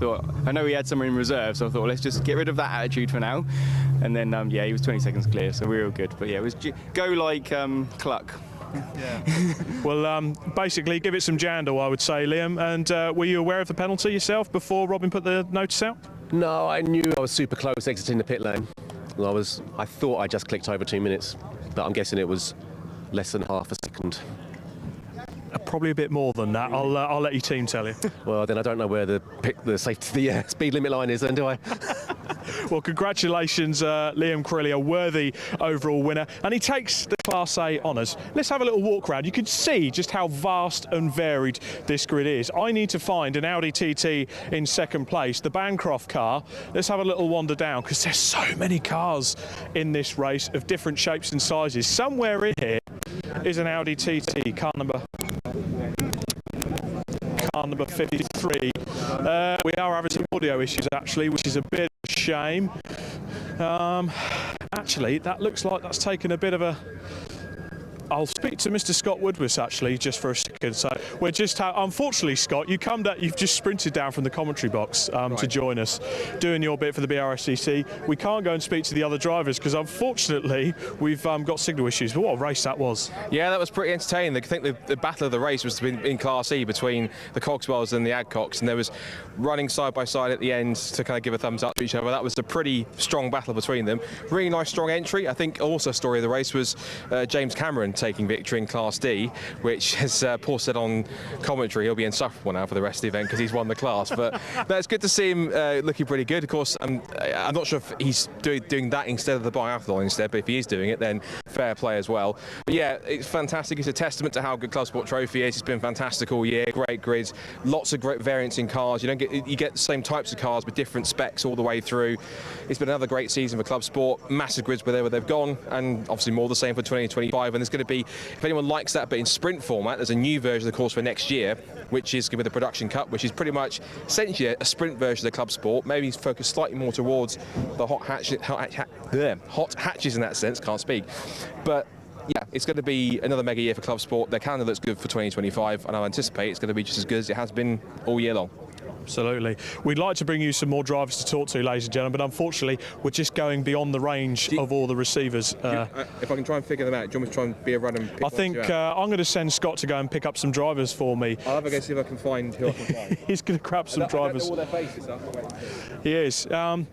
know he had someone in reserve, so I thought, well, let's just get rid of that attitude for now. And then, yeah, he was 20 seconds clear, so we were all good. But yeah, it was go like Cluck. Yeah. Well, basically, give it some jandle, I would say, Liam. And were you aware of the penalty yourself before Robin put the notice out? No, I knew I was super close exiting the pit lane. I thought I just clicked over 2 minutes, but I'm guessing it was less than half a second. Probably a bit more than that. I'll let your team tell you. Well, then I don't know where the speed limit line is, then, do I? Well, congratulations, Liam Crilly, a worthy overall winner, and he takes the Class A honours. Let's have a little walk around. You can see just how vast and varied this grid is. I need to find an Audi TT in second place, the Bancroft car. Let's have a little wander down, because there's so many cars in this race of different shapes and sizes. Somewhere in here is an Audi TT, car number 53. We are having some audio issues actually, which is a bit of a shame. Actually, that looks like that's taken a bit of a I'll speak to Mr. Scott Woodward actually just for a second. So we're just, unfortunately, Scott, you've just sprinted down from the commentary box to join us, doing your bit for the BRSCC. We can't go and speak to the other drivers because unfortunately we've got signal issues. But what a race that was! Yeah, that was pretty entertaining. I think the battle of the race was in Class E between the Cogswells and the Adcocks, and there was running side by side at the end to kind of give a thumbs up to each other. That was a pretty strong battle between them. Really nice, strong entry. I think also a story of the race was James Cameron taking victory in Class D, which, as Paul said on commentary, he'll be insufferable now for the rest of the event because he's won the class. But it's good to see him looking pretty good. Of course, I'm not sure if he's doing that instead of the biathlon instead, but if he is doing it, then fair play as well. But yeah, it's fantastic. It's a testament to how good Clubsport Trophy is. It's been fantastic all year. Great grids, lots of great variants in cars. You get the same types of cars with different specs all the way through. It's been another great season for Clubsport. Massive grids where they've gone, and obviously more the same for 2025. And there's going to be, if anyone likes that, but in sprint format, there's a new version of the course for next year, which is going to be the Production Cup, which is pretty much essentially a sprint version of the Clubsport. Maybe focused slightly more towards the hot hatches in that sense. Can't speak, but. Yeah, it's going to be another mega year for Clubsport. Their calendar looks good for 2025, and I anticipate it's going to be just as good as it has been all year long. Absolutely. We'd like to bring you some more drivers to talk to, ladies and gentlemen, but unfortunately we're just going beyond the range of all the receivers. If I can try and figure them out, do you want me to try and be a run and pick I think I'm going to send Scott to go and pick up some drivers for me. I'll have a go see if I can find who I can find. He's going to grab some drivers. I don't know all their faces. He is.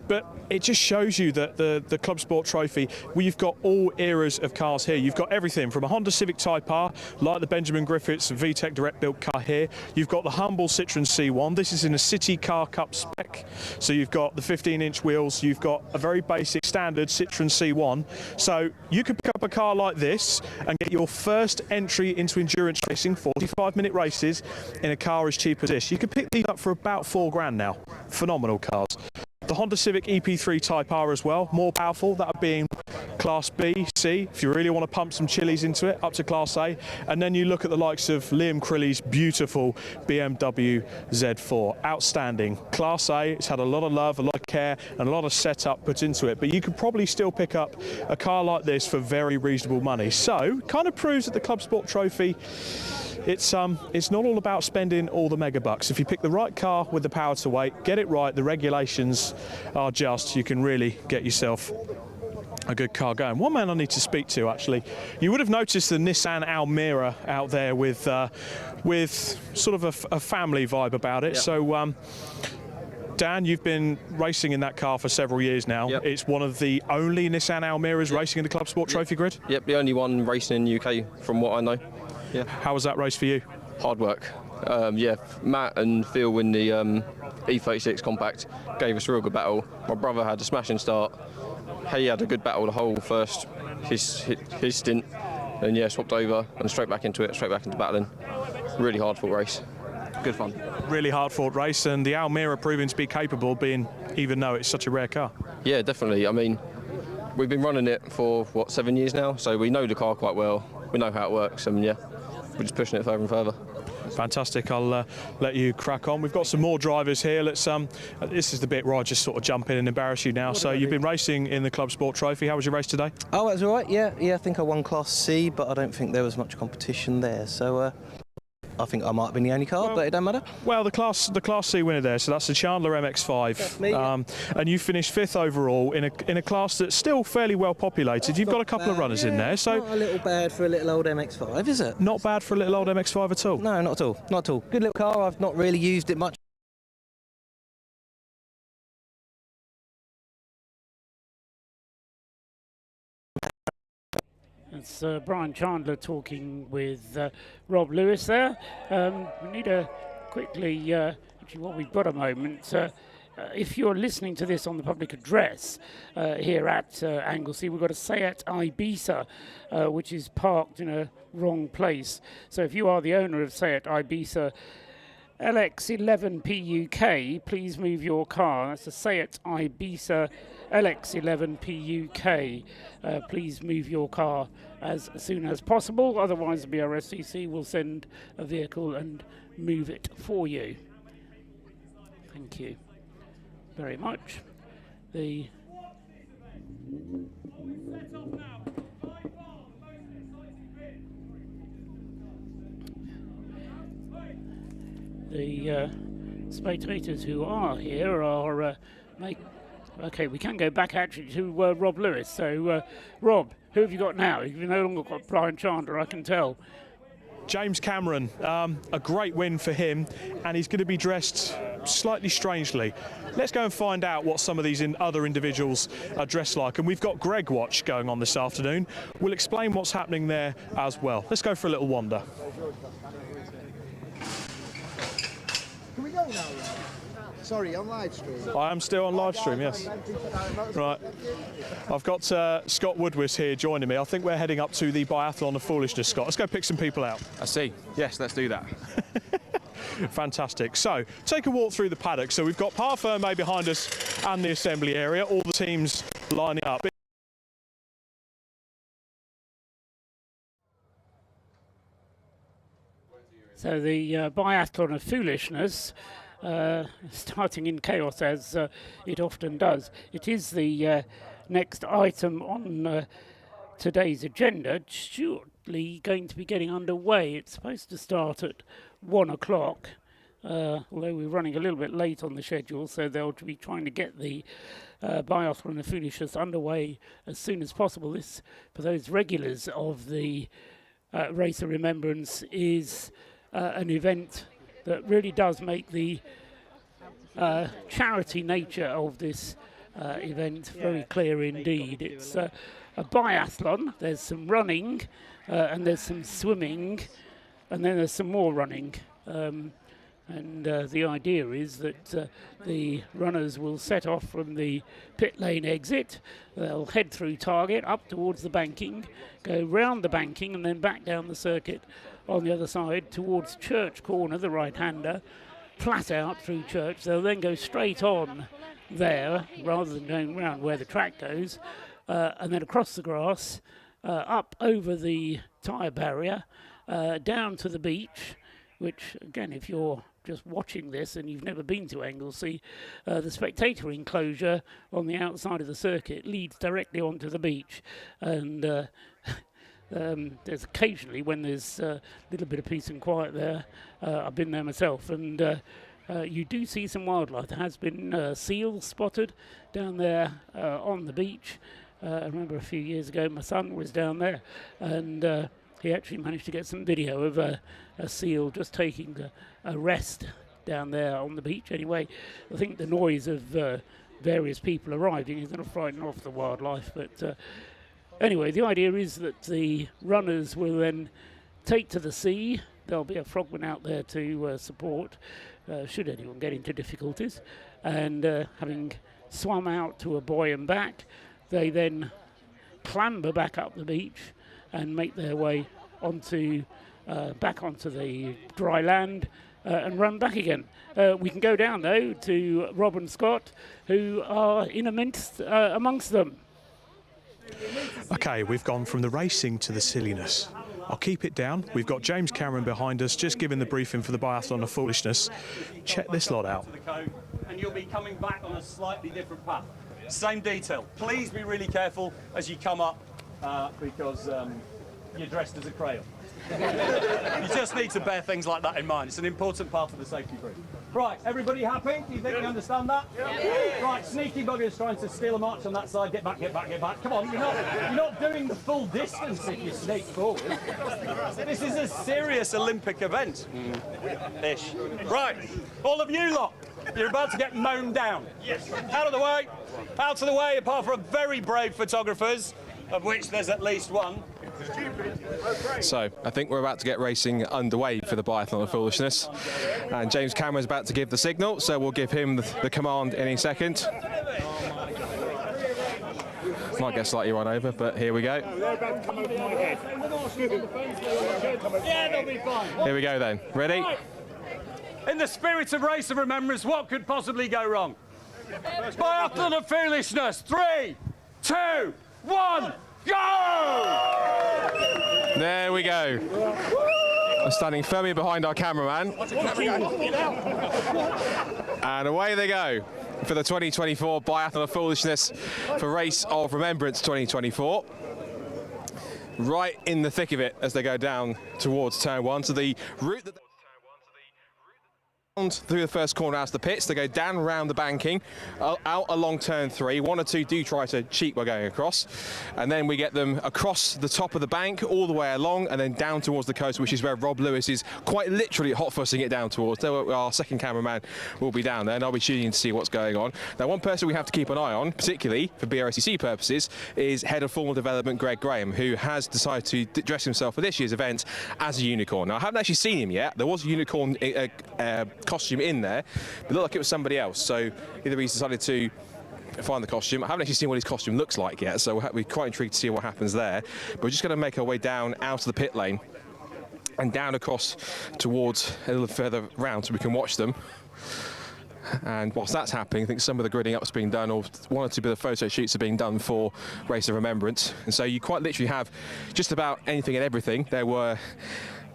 But it just shows you that the Clubsport Trophy, you've got all eras of cars here. You've got everything from a Honda Civic Type R, like the Benjamin Griffiths VTEC direct built car here. You've got the humble Citroen C1. This is in a City Car Cup spec. So you've got the 15-inch wheels. You've got a very basic standard Citroen C1. So you could pick up a car like this and get your first entry into endurance racing, 45-minute races, in a car as cheap as this. You could pick these up for about £4,000 now. Phenomenal cars. The Honda Civic EP3 Type R as well, more powerful, that would be in Class B, C, if you really want to pump some chilies into it, up to Class A. And then you look at the likes of Liam Crilly's beautiful BMW Z4, outstanding. Class A, it's had a lot of love, a lot of care, and a lot of setup put into it. But you could probably still pick up a car like this for very reasonable money. So, kind of proves that the Clubsport Trophy, it's not all about spending all the mega bucks. If you pick the right car with the power to weight, get it right, the regulations are just, you can really get yourself a good car going. One man I need to speak to, actually. You would have noticed the Nissan Almera out there with sort of a family vibe about it. Yep. So, Dan, you've been racing in that car for several years now. Yep. It's one of the only Nissan Almeras racing in the Clubsport Trophy grid? Yep, the only one racing in the UK, from what I know. Yeah. How was that race for you? Hard work. Yeah, Matt and Phil in the E36 Compact gave us a real good battle. My brother had a smashing start. He had a good battle the whole first, his stint, and yeah, swapped over and straight back into battling. Really hard fought race. Good fun. Really hard fought race, and the Almera proving to be capable, even though it's such a rare car. Yeah, definitely. I mean, we've been running it for, 7 years now, so we know the car quite well. We know how it works, and yeah, we're just pushing it further and further. Fantastic. I'll let you crack on. We've got some more drivers here. Let's. This is the bit where I just sort of jump in and embarrass you now. So you've been racing in the Clubsport Trophy. How was your race today? Oh, it was all right. Yeah. I think I won Class C, but I don't think there was much competition there. So I think I might have been the only car, but it don't matter. Well, the Class C winner there, so that's the Chandler MX-5. That's me, yeah. And you finished 5th overall in a class that's still fairly well populated. You've got a couple of runners in there, so not a little bad for a little old MX-5, is it? Not bad for a little old MX-5 at all. No, not at all. Not at all. Good little car. I've not really used it much. It's Brian Chandler talking with Rob Lewis there. We need to quickly, actually while we've got a moment, if you're listening to this on the public address here at Anglesey, we've got a Seat Ibiza which is parked in a wrong place. So if you are the owner of Seat Ibiza LX11PUK, please move your car. That's a Seat Ibiza LX11PUK. Please move your car as soon as possible, otherwise the BRSCC will send a vehicle and move it for you. Thank you very much. the spectators who are here are okay, we can go back actually to Rob Lewis. So, Rob, who have you got now? You've no longer got Brian Chandler, I can tell. James Cameron, a great win for him, and he's going to be dressed slightly strangely. Let's go and find out what some of these other individuals are dressed like. And we've got Greg Watch going on this afternoon. We'll explain what's happening there as well. Let's go for a little wander. Can we go now? Sorry, on live stream. I am still on live stream, yes. Right. I've got Scott Woodwis here joining me. I think we're heading up to the Biathlon of Foolishness, Scott. Let's go pick some people out. I see. Yes, let's do that. Fantastic. So, take a walk through the paddock. So we've got Parfum behind us and the assembly area, all the teams lining up. So the Biathlon of Foolishness, starting in chaos as it often does. It is the next item on today's agenda, shortly going to be getting underway. It's supposed to start at 1 o'clock, although we're running a little bit late on the schedule, so they'll be trying to get the Biathlon of Foolishness underway as soon as possible. This, for those regulars of the Race of Remembrance, is an event that really does make the charity nature of this event very clear indeed. It's a biathlon. There's some running and there's some swimming, and then there's some more running. And the idea is that the runners will set off from the pit lane exit. They'll head through target up towards the banking, go round the banking and then back down the circuit on the other side towards Church Corner, the right-hander, flat out through Church. They'll then go straight on there rather than going round where the track goes, and then across the grass, up over the tyre barrier, down to the beach, which, again, if you're just watching this and you've never been to Anglesey, the spectator enclosure on the outside of the circuit leads directly onto the beach. And there's occasionally, when there's a little bit of peace and quiet there, I've been there myself, and you do see some wildlife. There has been seals spotted down there on the beach. I remember a few years ago my son was down there, and he actually managed to get some video of a seal just taking a rest down there on the beach. Anyway, I think the noise of various people arriving is going to frighten off the wildlife, but anyway, the idea is that the runners will then take to the sea. There'll be a frogman out there to support, should anyone get into difficulties. And having swum out to a buoy and back, they then clamber back up the beach and make their way onto back onto the dry land and run back again. We can go down, though, to Rob and Scott, who are in amongst them. Okay, we've gone from the racing to the silliness. I'll keep it down. We've got James Cameron behind us, just giving the briefing for the Biathlon of Foolishness. Check this lot out. And you'll be coming back on a slightly different path. Same detail. Please be really careful as you come up, because you're dressed as a crayon. You just need to bear things like that in mind. It's an important part of the safety brief. Right, everybody happy? Do you think you understand that? Yeah. Right, sneaky buggers trying to steal a march on that side. Get back, get back, get back. Come on, you're not doing the full distance if you sneak forward. This is a serious Olympic event. Ish. Right, all of you lot, you're about to get mown down. Yes. Out of the way. Out of the way, apart from very brave photographers, of which there's at least one. So, I think we're about to get racing underway for the Biathlon of Foolishness. And James Cameron's about to give the signal, so we'll give him the command in a second. Might get slightly run over, but here we go. Here we go then. Ready? In the spirit of Race of Remembrance, what could possibly go wrong? Biathlon of Foolishness. 3, 2, 1, go! There we go. I'm standing firmly behind our cameraman. And away they go for the 2024 Biathlon of Foolishness for Race of Remembrance 2024. Right in the thick of it as they go down towards turn 1. So the route that through the first corner out of the pits. They go down around the banking, out along turn 3. 1 or 2 do try to cheat by going across, and then we get them across the top of the bank all the way along and then down towards the coast, which is where Rob Lewis is quite literally hot-fussing it down towards. There, our second cameraman will be down there and I'll be tuning in to see what's going on. Now, one person we have to keep an eye on, particularly for BRSCC purposes, is Head of Formal Development Greg Graham, who has decided to dress himself for this year's event as a unicorn. Now, I haven't actually seen him yet. There was a unicorn costume in there, but it looked like it was somebody else, so either he's decided to find the costume. I haven't actually seen what his costume looks like yet, so we're quite intrigued to see what happens there. But we're just going to make our way down out of the pit lane and down across towards a little further round so we can watch them. And whilst that's happening, I think some of the gridding up's being done, or 1 or 2 bit of photo shoots are being done for Race of Remembrance. And so you quite literally have just about anything and everything. There were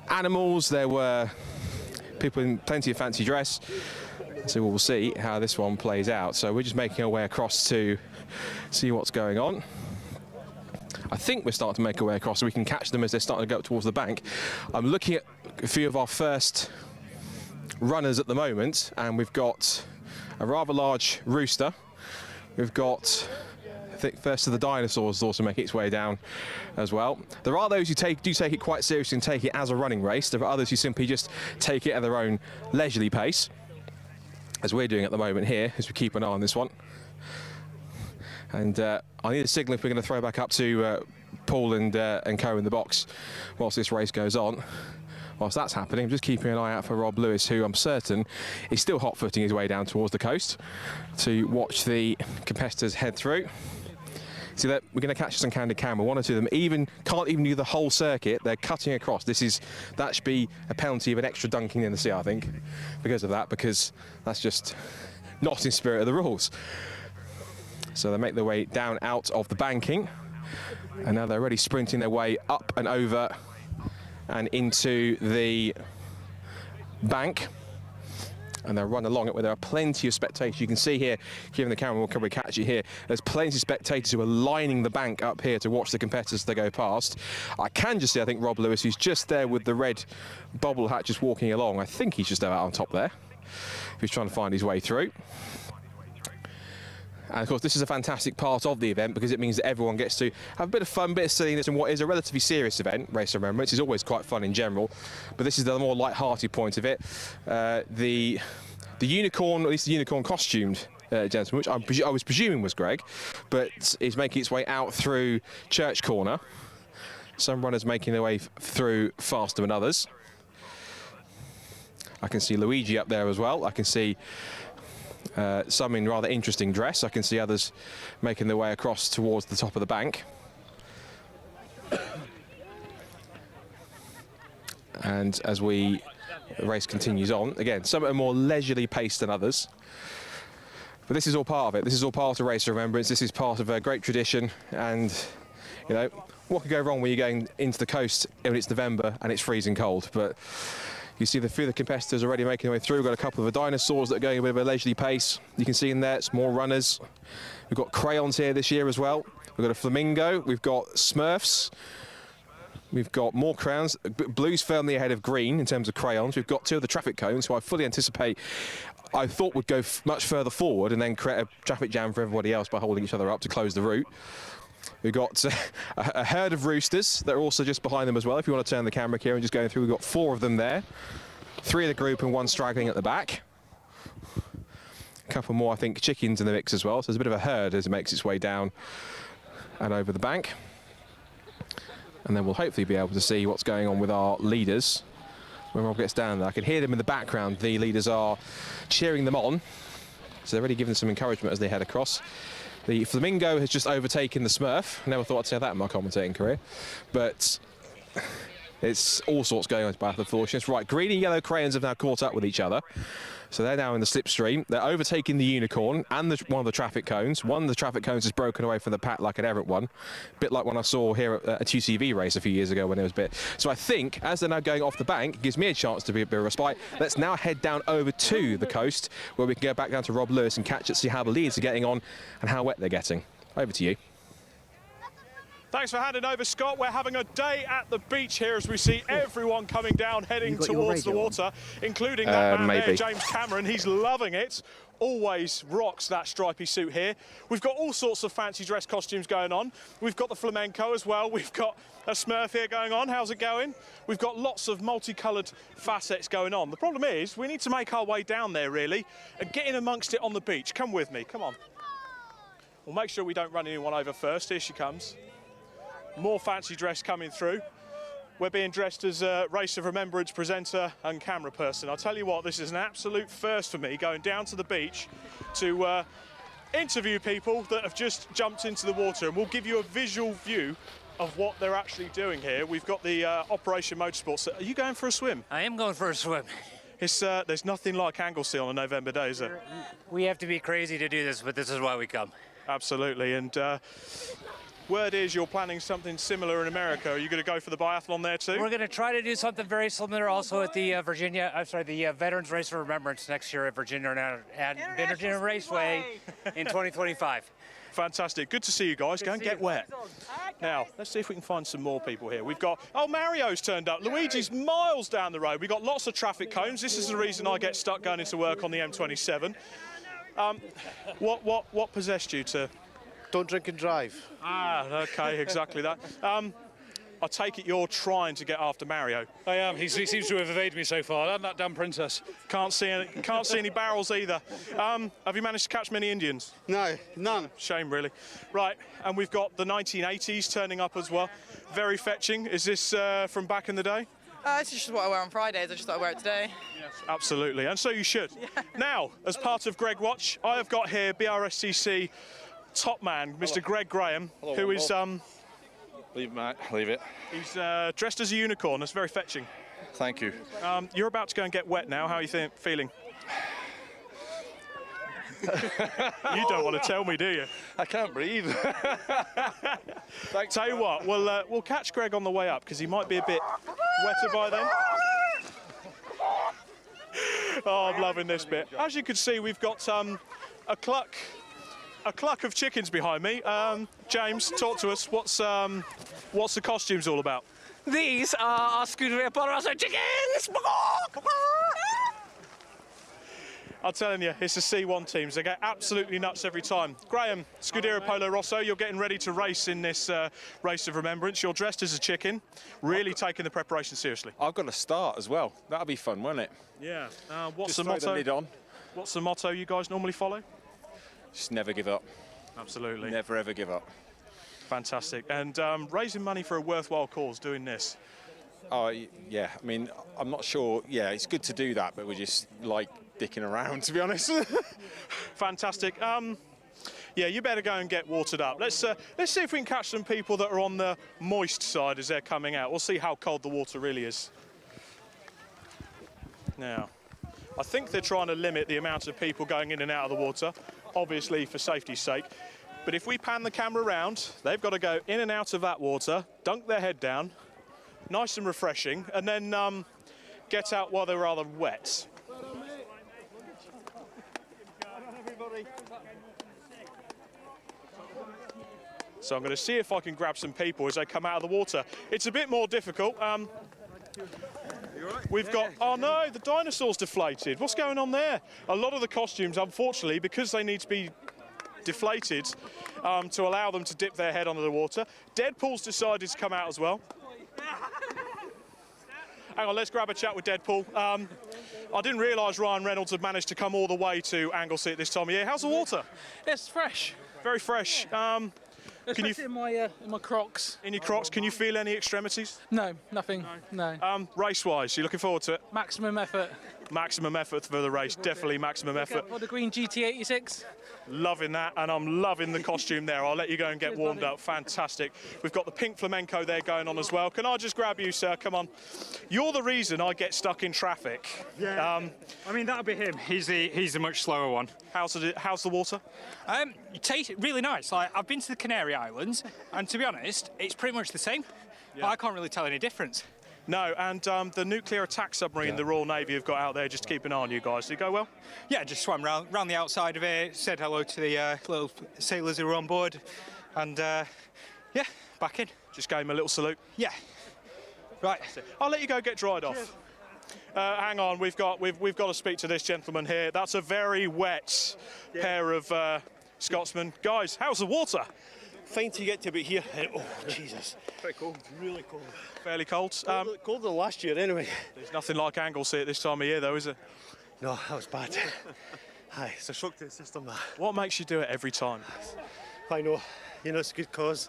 animals, there were people in plenty of fancy dress, so we'll see how this one plays out. So we're just making our way across to see what's going on. I think we're starting to make our way across so we can catch them as they're starting to go up towards the bank. I'm looking at a few of our first runners at the moment, and we've got a rather large rooster. We've got, I think, first of the dinosaurs is also making its way down as well. There are those who do take it quite seriously and take it as a running race. There are others who simply just take it at their own leisurely pace, as we're doing at the moment here, as we keep an eye on this one. And I need a signal if we're going to throw back up to Paul and Co in the box whilst this race goes on. Whilst that's happening, I'm just keeping an eye out for Rob Lewis, who I'm certain is still hot-footing his way down towards the coast to watch the competitors head through. See that we're going to catch this on candid camera. 1 or 2 of them can't even do the whole circuit. They're cutting across. That should be a penalty of an extra dunking in the sea, I think, because of that, because that's just not in spirit of the rules. So they make their way down out of the banking, and now they're already sprinting their way up and over and into the bank, and they'll run along it where there are plenty of spectators. You can see here in the camera, we'll probably catch you here, there's plenty of spectators who are lining the bank up here to watch the competitors as they go past. I can just see, I think, Rob Lewis, who's just there with the red bubble hat just walking along. I think he's just out on top there. He's trying to find his way through. And of course, this is a fantastic part of the event because it means that everyone gets to have a bit of fun, a bit of silliness in what is a relatively serious event. Race of Remembrance is always quite fun in general, but this is the more light-hearted point of it. The unicorn, at least the unicorn costumed gentleman, which I was presuming was Greg, but is making its way out through Church Corner. Some runners making their way through faster than others. I can see Luigi up there as well. I can see some in rather interesting dress. I can see others making their way across towards the top of the bank. And as the race continues on, again, some are more leisurely paced than others. But this is all part of it. This is all part of Race of Remembrance. This is part of a great tradition. And, you know, what could go wrong when you're going into the coast when it's November and it's freezing cold? But you see a few of the competitors already making their way through. We've got a couple of the dinosaurs that are going a bit of a leisurely pace. You can see in there, it's more runners. We've got crayons here this year as well. We've got a flamingo. We've got Smurfs. We've got more crayons. Blue's firmly ahead of green in terms of crayons. We've got 2 of the traffic cones, who I fully anticipate I thought would go much further forward and then create a traffic jam for everybody else by holding each other up to close the route. We've got a herd of roosters that are also just behind them as well. If you want to turn the camera here and just going through, we've got 4 of them there. 3 in the group and 1 straggling at the back. A couple more, I think, chickens in the mix as well. So there's a bit of a herd as it makes its way down and over the bank. And then we'll hopefully be able to see what's going on with our leaders when Rob gets down there. I can hear them in the background. The leaders are cheering them on. So they're already giving them some encouragement as they head across. The flamingo has just overtaken the Smurf. Never thought I'd say that in my commentating career. But it's all sorts going on with Biathlon of Foolishness. Right, green and yellow crayons have now caught up with each other. So they're now in the slipstream. They're overtaking the unicorn and one of the traffic cones. One of the traffic cones has broken away from the pack like an errant one. A bit like when I saw here at a 2CV race a few years ago when it was a bit. So I think, as they're now going off the bank, it gives me a chance to be a bit of a respite. Let's now head down over to the coast, where we can go back down to Rob Lewis and catch it, see how the leads are getting on and how wet they're getting. Over to you. Thanks for handing over, Scott. We're having a day at the beach here as we see everyone coming down, heading towards the water, including that man there, James Cameron. He's loving it. Always rocks that stripy suit here. We've got all sorts of fancy dress costumes going on. We've got the flamenco as well. We've got a Smurf here going on. How's it going? We've got lots of multicoloured facets going on. The problem is we need to make our way down there, really, and get in amongst it on the beach. Come with me. Come on. We'll make sure we don't run anyone over first. Here she comes. More fancy dress coming through. We're being dressed as a Race of Remembrance presenter and camera person. I'll tell you what, this is an absolute first for me, going down to the beach to interview people that have just jumped into the water, and we'll give you a visual view of what they're actually doing here. We've got the Operation Motorsport. Are you going for a swim? I am going for a swim. It's, there's nothing like Anglesey on a November day, is there? We have to be crazy to do this, but this is why we come. Absolutely, and word is you're planning something similar in America. Are you going to go for the biathlon there too? We're going to try to do something very similar also at the the Veterans Race of Remembrance next year at Virginia Raceway in 2025. Fantastic. Good to see you guys. Go and get wet. Now, let's see if we can find some more people here. We've got, oh, Mario's turned up. Luigi's miles down the road. We've got lots of traffic cones. This is the reason I get stuck going into work on the M27. What possessed you to... Don't drink and drive. Ah, okay, exactly that. I take it you're trying to get after Mario. I am. He seems to have evaded me so far. And that damn princess. Can't see any barrels either. Have you managed to catch many Indians? No, none. Shame, really. Right, and we've got the 1980s turning up as well. Very fetching. Is this from back in the day? This is just what I wear on Fridays. I just thought I'd wear it today. Yes, absolutely, and so you should. Yeah. Now, as part of Greg Watch, I have got here BRSCC top man, Mr. Greg Graham, who is Leave it, mate. Leave it. He's dressed as a unicorn. That's very fetching. Thank you. You're about to go and get wet now. How are you feeling? You don't want to tell me, do you? I can't breathe. Tell you what, we'll catch Greg on the way up because he might be a bit wetter by then. Oh, I'm loving this bit. As you can see, we've got a cluck of chickens behind me. James, talk to us. What's the costumes all about? These are Scuderia Polaroso chickens! I'm telling you, it's the C1 teams. They get absolutely nuts every time. Graham, Scuderia Polo Rosso, you're getting ready to race in this Race of Remembrance. You're dressed as a chicken, really taking the preparation seriously. I've got to start as well. That'll be fun, won't it? Yeah. What's Just the motto? the lid on. What's the motto you guys normally follow? Just never give up. Absolutely. Never ever give up. Fantastic. And raising money for a worthwhile cause, doing this. Oh, yeah. I mean, I'm not sure. Yeah, it's good to do that, but we're just like dicking around, to be honest. Fantastic. Yeah, you better go and get watered up. Let's see if we can catch some people that are on the moist side as they're coming out. We'll see how cold the water really is. Now, I think they're trying to limit the amount of people going in and out of the water, obviously for safety's sake. But if we pan the camera around, they've got to go in and out of that water, dunk their head down, nice and refreshing, and then get out while they're rather wet. So I'm going to see if I can grab some people as they come out of the water. It's a bit more difficult. We've got, oh no, the dinosaur's deflated. What's going on there? A lot of the costumes, unfortunately, because they need to be deflated to allow them to dip their head under the water. Deadpool's decided to come out as well. Hang on, let's grab a chat with Deadpool. I didn't realise Ryan Reynolds had managed to come all the way to Anglesey at this time of year. How's the water? It's fresh. Very fresh. Especially in my Crocs. In your Crocs, can you feel any extremities? No, nothing. No. Race-wise, you looking forward to it? Maximum effort. Maximum effort for the race, definitely maximum effort. For the green GT86. Loving that, and I'm loving the costume there. I'll let you go and get warmed up. Fantastic. We've got the pink flamenco there going on as well. Can I just grab you, sir? Come on. You're the reason I get stuck in traffic. Yeah. I mean, that'll be him. He's the much slower one. How's the water? You taste it really nice. Like, I've been to the Canary Islands, and to be honest, it's pretty much the same. Yeah. I can't really tell any difference. No, and the nuclear attack submarine the Royal Navy have got out there just to keep an eye on you guys. Did it go well? Yeah, just swam round the outside of it, said hello to the little sailors who were on board, and yeah, back in. Just gave him a little salute. Yeah. Right. I'll let you go get dried off. Hang on, we've got to speak to this gentleman here. That's a very wet pair of Scotsmen. Guys, how's the water? Fine to get to about here. Oh, Jesus. Pretty cold. Really cold. Fairly cold. Colder than last year, anyway. There's nothing like Anglesey at this time of year, though, is it? No, that was bad. Aye, it's a shock to the system, that. What makes you do it every time? I know. You know, it's a good cause.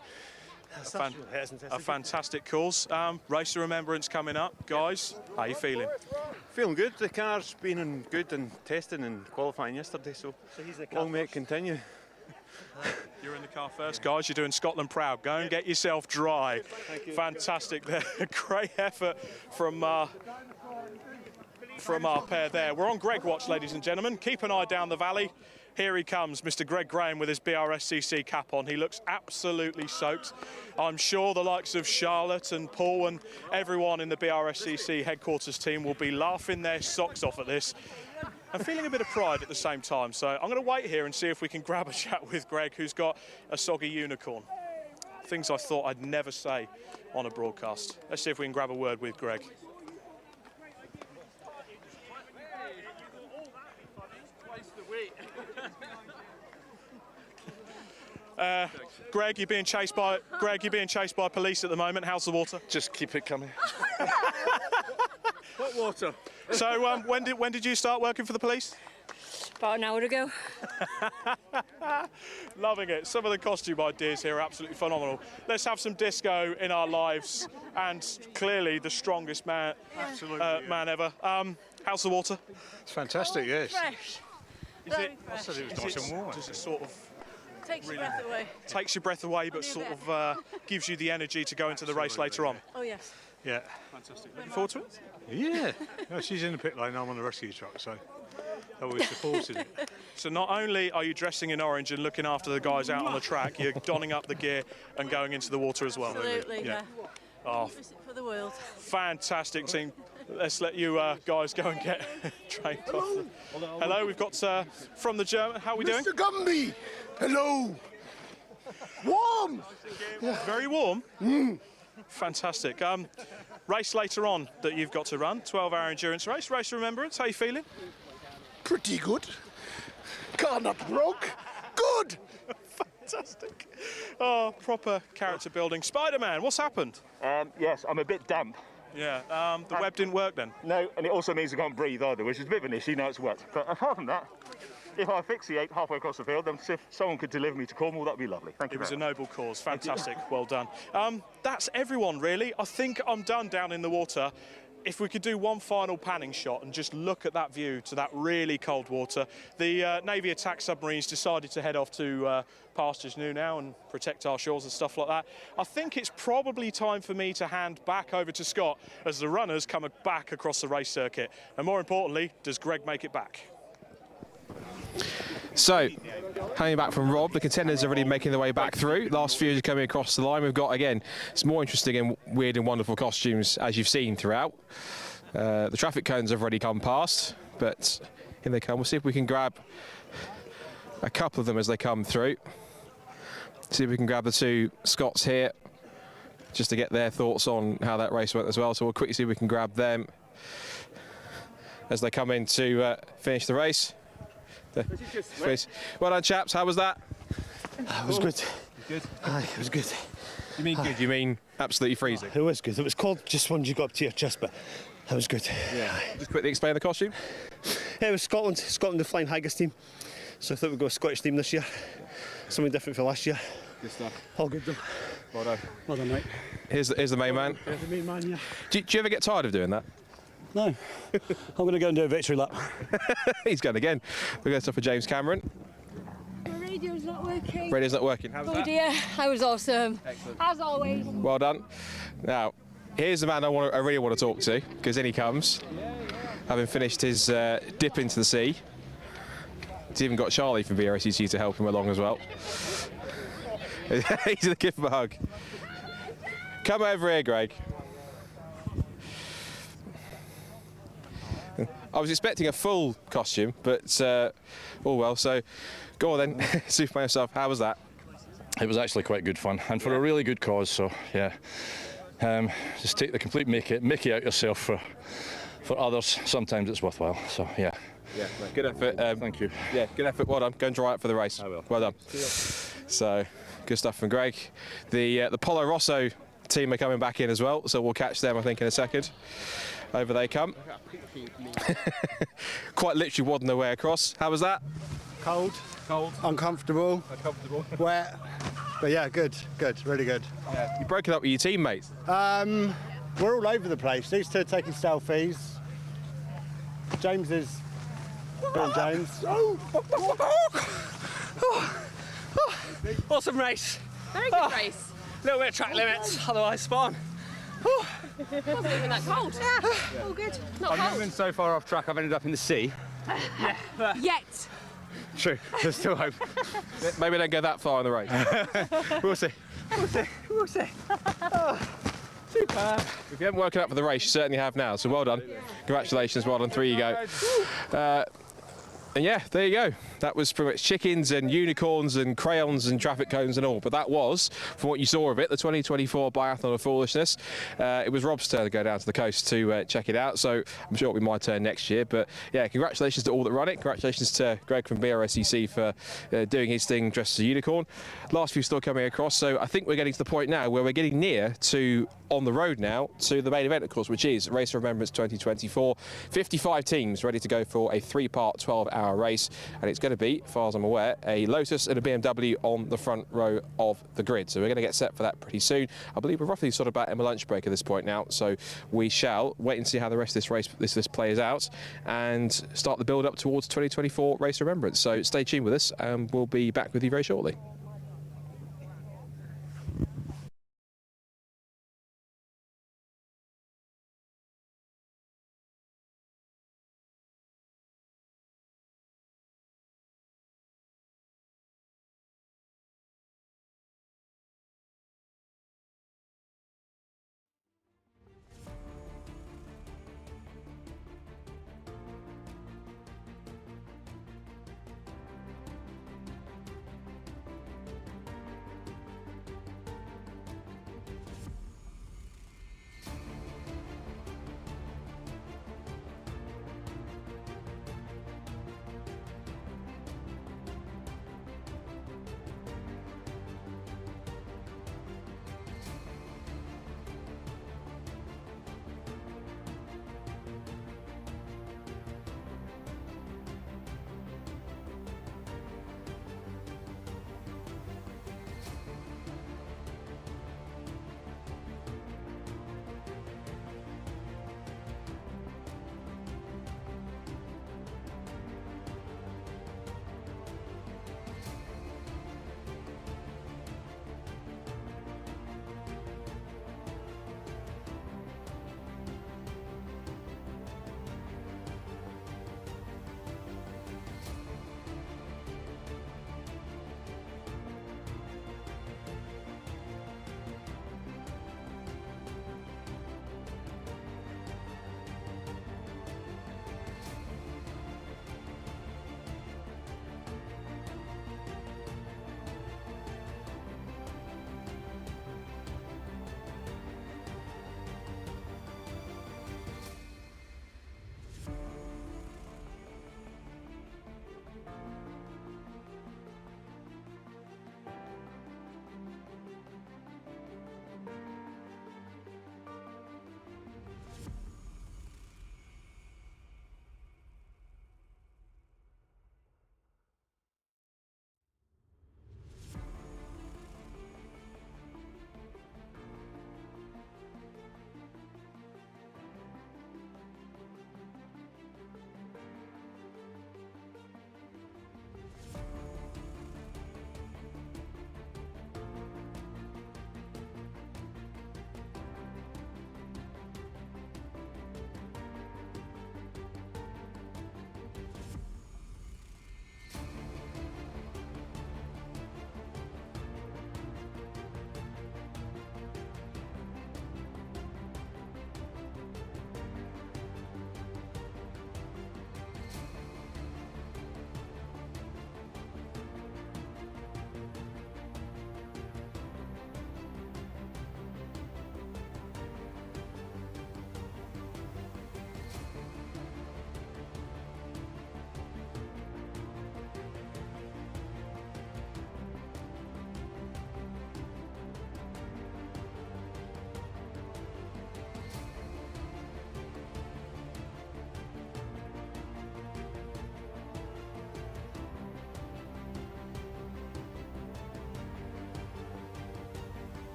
A fantastic cause. Race of Remembrance coming up. Guys, how are you feeling? Feeling good. The car's been good in testing and qualifying yesterday, so long may it continue. You're in the car first, guys. You're doing Scotland proud. Go and get yourself dry. Fantastic there. Great effort from our pair there. We're on Greg watch, ladies and gentlemen. Keep an eye down the valley. Here he comes, Mr. Greg Graham with his BRSCC cap on. He looks absolutely soaked. I'm sure the likes of Charlotte and Paul and everyone in the BRSCC headquarters team will be laughing their socks off at this and feeling a bit of pride at the same time. So I'm going to wait here and see if we can grab a chat with Greg, who's got a soggy unicorn. Things I thought I'd never say on a broadcast. Let's see if we can grab a word with Greg. Greg, you're being chased by police at the moment. How's the water? Just keep it coming. What water? So, when did you start working for the police? About an hour ago. Loving it. Some of the costume ideas here are absolutely phenomenal. Let's have some disco in our lives, and clearly the strongest man ever. How's the water? It's fantastic, yes. Fresh. Is it? I said it was nice and warm. Does it sort of takes your breath away? Takes your breath away, but sort of gives you the energy to go into the race later on. Oh yes. Yeah. Fantastic. Looking forward to it? Yeah. No, she's in the pit lane, I'm on the rescue truck, so I always supported it. So not only are you dressing in orange and looking after the guys out on the track, you're donning up the gear and going into the water as well. Absolutely, yeah. Oh, for the world. Fantastic team. Let's let you guys go and get trained off. Hello, we've got from the German. How are we doing? Mr. Gumby, hello. Warm. Very warm. Fantastic. Race later on that you've got to run, 12-hour endurance race, Race of Remembrance. How are you feeling? Pretty good. Car not broke. Good. Fantastic. Oh, proper character building. Spider-Man, what's happened? Yes, I'm a bit damp. Yeah, the web didn't work then? No, and it also means I can't breathe either, which is a bit of an issue, now it's wet. But apart from that, if I asphyxiate halfway across the field, then if someone could deliver me to Cornwall, that'd be lovely. Thank you. It was a noble cause. Fantastic. Well done. That's everyone, really. I think I'm done down in the water. If we could do one final panning shot and just look at that view to that really cold water. The Navy attack submarines decided to head off to pastures new now and protect our shores and stuff like that. I think it's probably time for me to hand back over to Scott as the runners come back across the race circuit. And more importantly, does Greg make it back? So, hanging back from Rob, the contenders are already making their way back through. Last few are coming across the line. We've got, again, some more interesting and weird and wonderful costumes, as you've seen throughout. The traffic cones have already come past, but here they come. We'll see if we can grab a couple of them as they come through. See if we can grab the two Scots here, just to get their thoughts on how that race went as well. So we'll quickly see if we can grab them as they come in to finish the race. Well done, chaps. How was that? It was good. Good? Aye, it was good. You mean good? You mean absolutely freezing? It was good. It was cold just when you got up to your chest, but it was good. Yeah. Just quickly explain the costume. Yeah, it was Scotland. Scotland, the Flying Haggis team. So I thought we'd go a Scottish team this year. Something different for last year. Good stuff. All good though. Well done. Well done, mate. Here's the main man. Yeah, the main man, yeah. Do you ever get tired of doing that? No. I'm going to go and do a victory lap. He's going again. We're going to stop for James Cameron. My radio's not working. Radio's not working. How was that? Oh dear, that was awesome. Excellent. As always. Well done. Now, here's the man I really want to talk to, because in he comes, having finished his dip into the sea. He's even got Charlie from BRSCC to help him along as well. He's going to give him a hug. Come over here, Greg. I was expecting a full costume, but oh well. So, go on then, see for yourself. How was that? It was actually quite good fun, and for a really good cause. So yeah, just take the complete Mickey out yourself for others. Sometimes it's worthwhile. So yeah. Yeah, no, good effort. Thank you. Yeah, good effort. Well done. Go and dry out for the race. I will. Well done. So, good stuff from Greg. The Polo Rosso team are coming back in as well, so we'll catch them, I think, in a second. Over they come. Quite literally wadding their way across. How was that? Cold. Cold. Uncomfortable. Uncomfortable. Wet. But yeah, good, really good. Yeah. You broke it up with your teammates. We're all over the place. These two are taking selfies. James is doing James. Awesome race. Very good race. A little bit of track limits, otherwise spawn. It wasn't even that cold. Yeah. All good. Not I've never cold. been so far off track, I've ended up in the sea. Yet. True, there's still hope. Maybe don't go that far in the race. We'll see. We'll see. Super. If you haven't woken up for the race, you certainly have now, so well done. Congratulations, well done, 3 you go. And yeah, there you go. That was pretty much chickens and unicorns and crayons and traffic cones and all. But that was, from what you saw of it, the 2024 Biathlon of Foolishness. It was Rob's turn to go down to the coast to check it out. So I'm sure it'll be my turn next year. But yeah, congratulations to all that run it. Congratulations to Greg from BRSCC for doing his thing dressed as a unicorn. Last few still coming across. So I think we're getting to the point now where we're getting near to, on the road now, to the main event, of course, which is Race of Remembrance 2024. 55 teams ready to go for a 3-part, 12-hour race. And it's going to be, as far as I'm aware, a Lotus and a BMW on the front row of the grid. So we're going to get set for that pretty soon. I believe we're roughly sort of about in my lunch break at this point now. So we shall wait and see how the rest of this race, this plays out, and start the build up towards 2024 Race of Remembrance. So stay tuned with us, and we'll be back with you very shortly.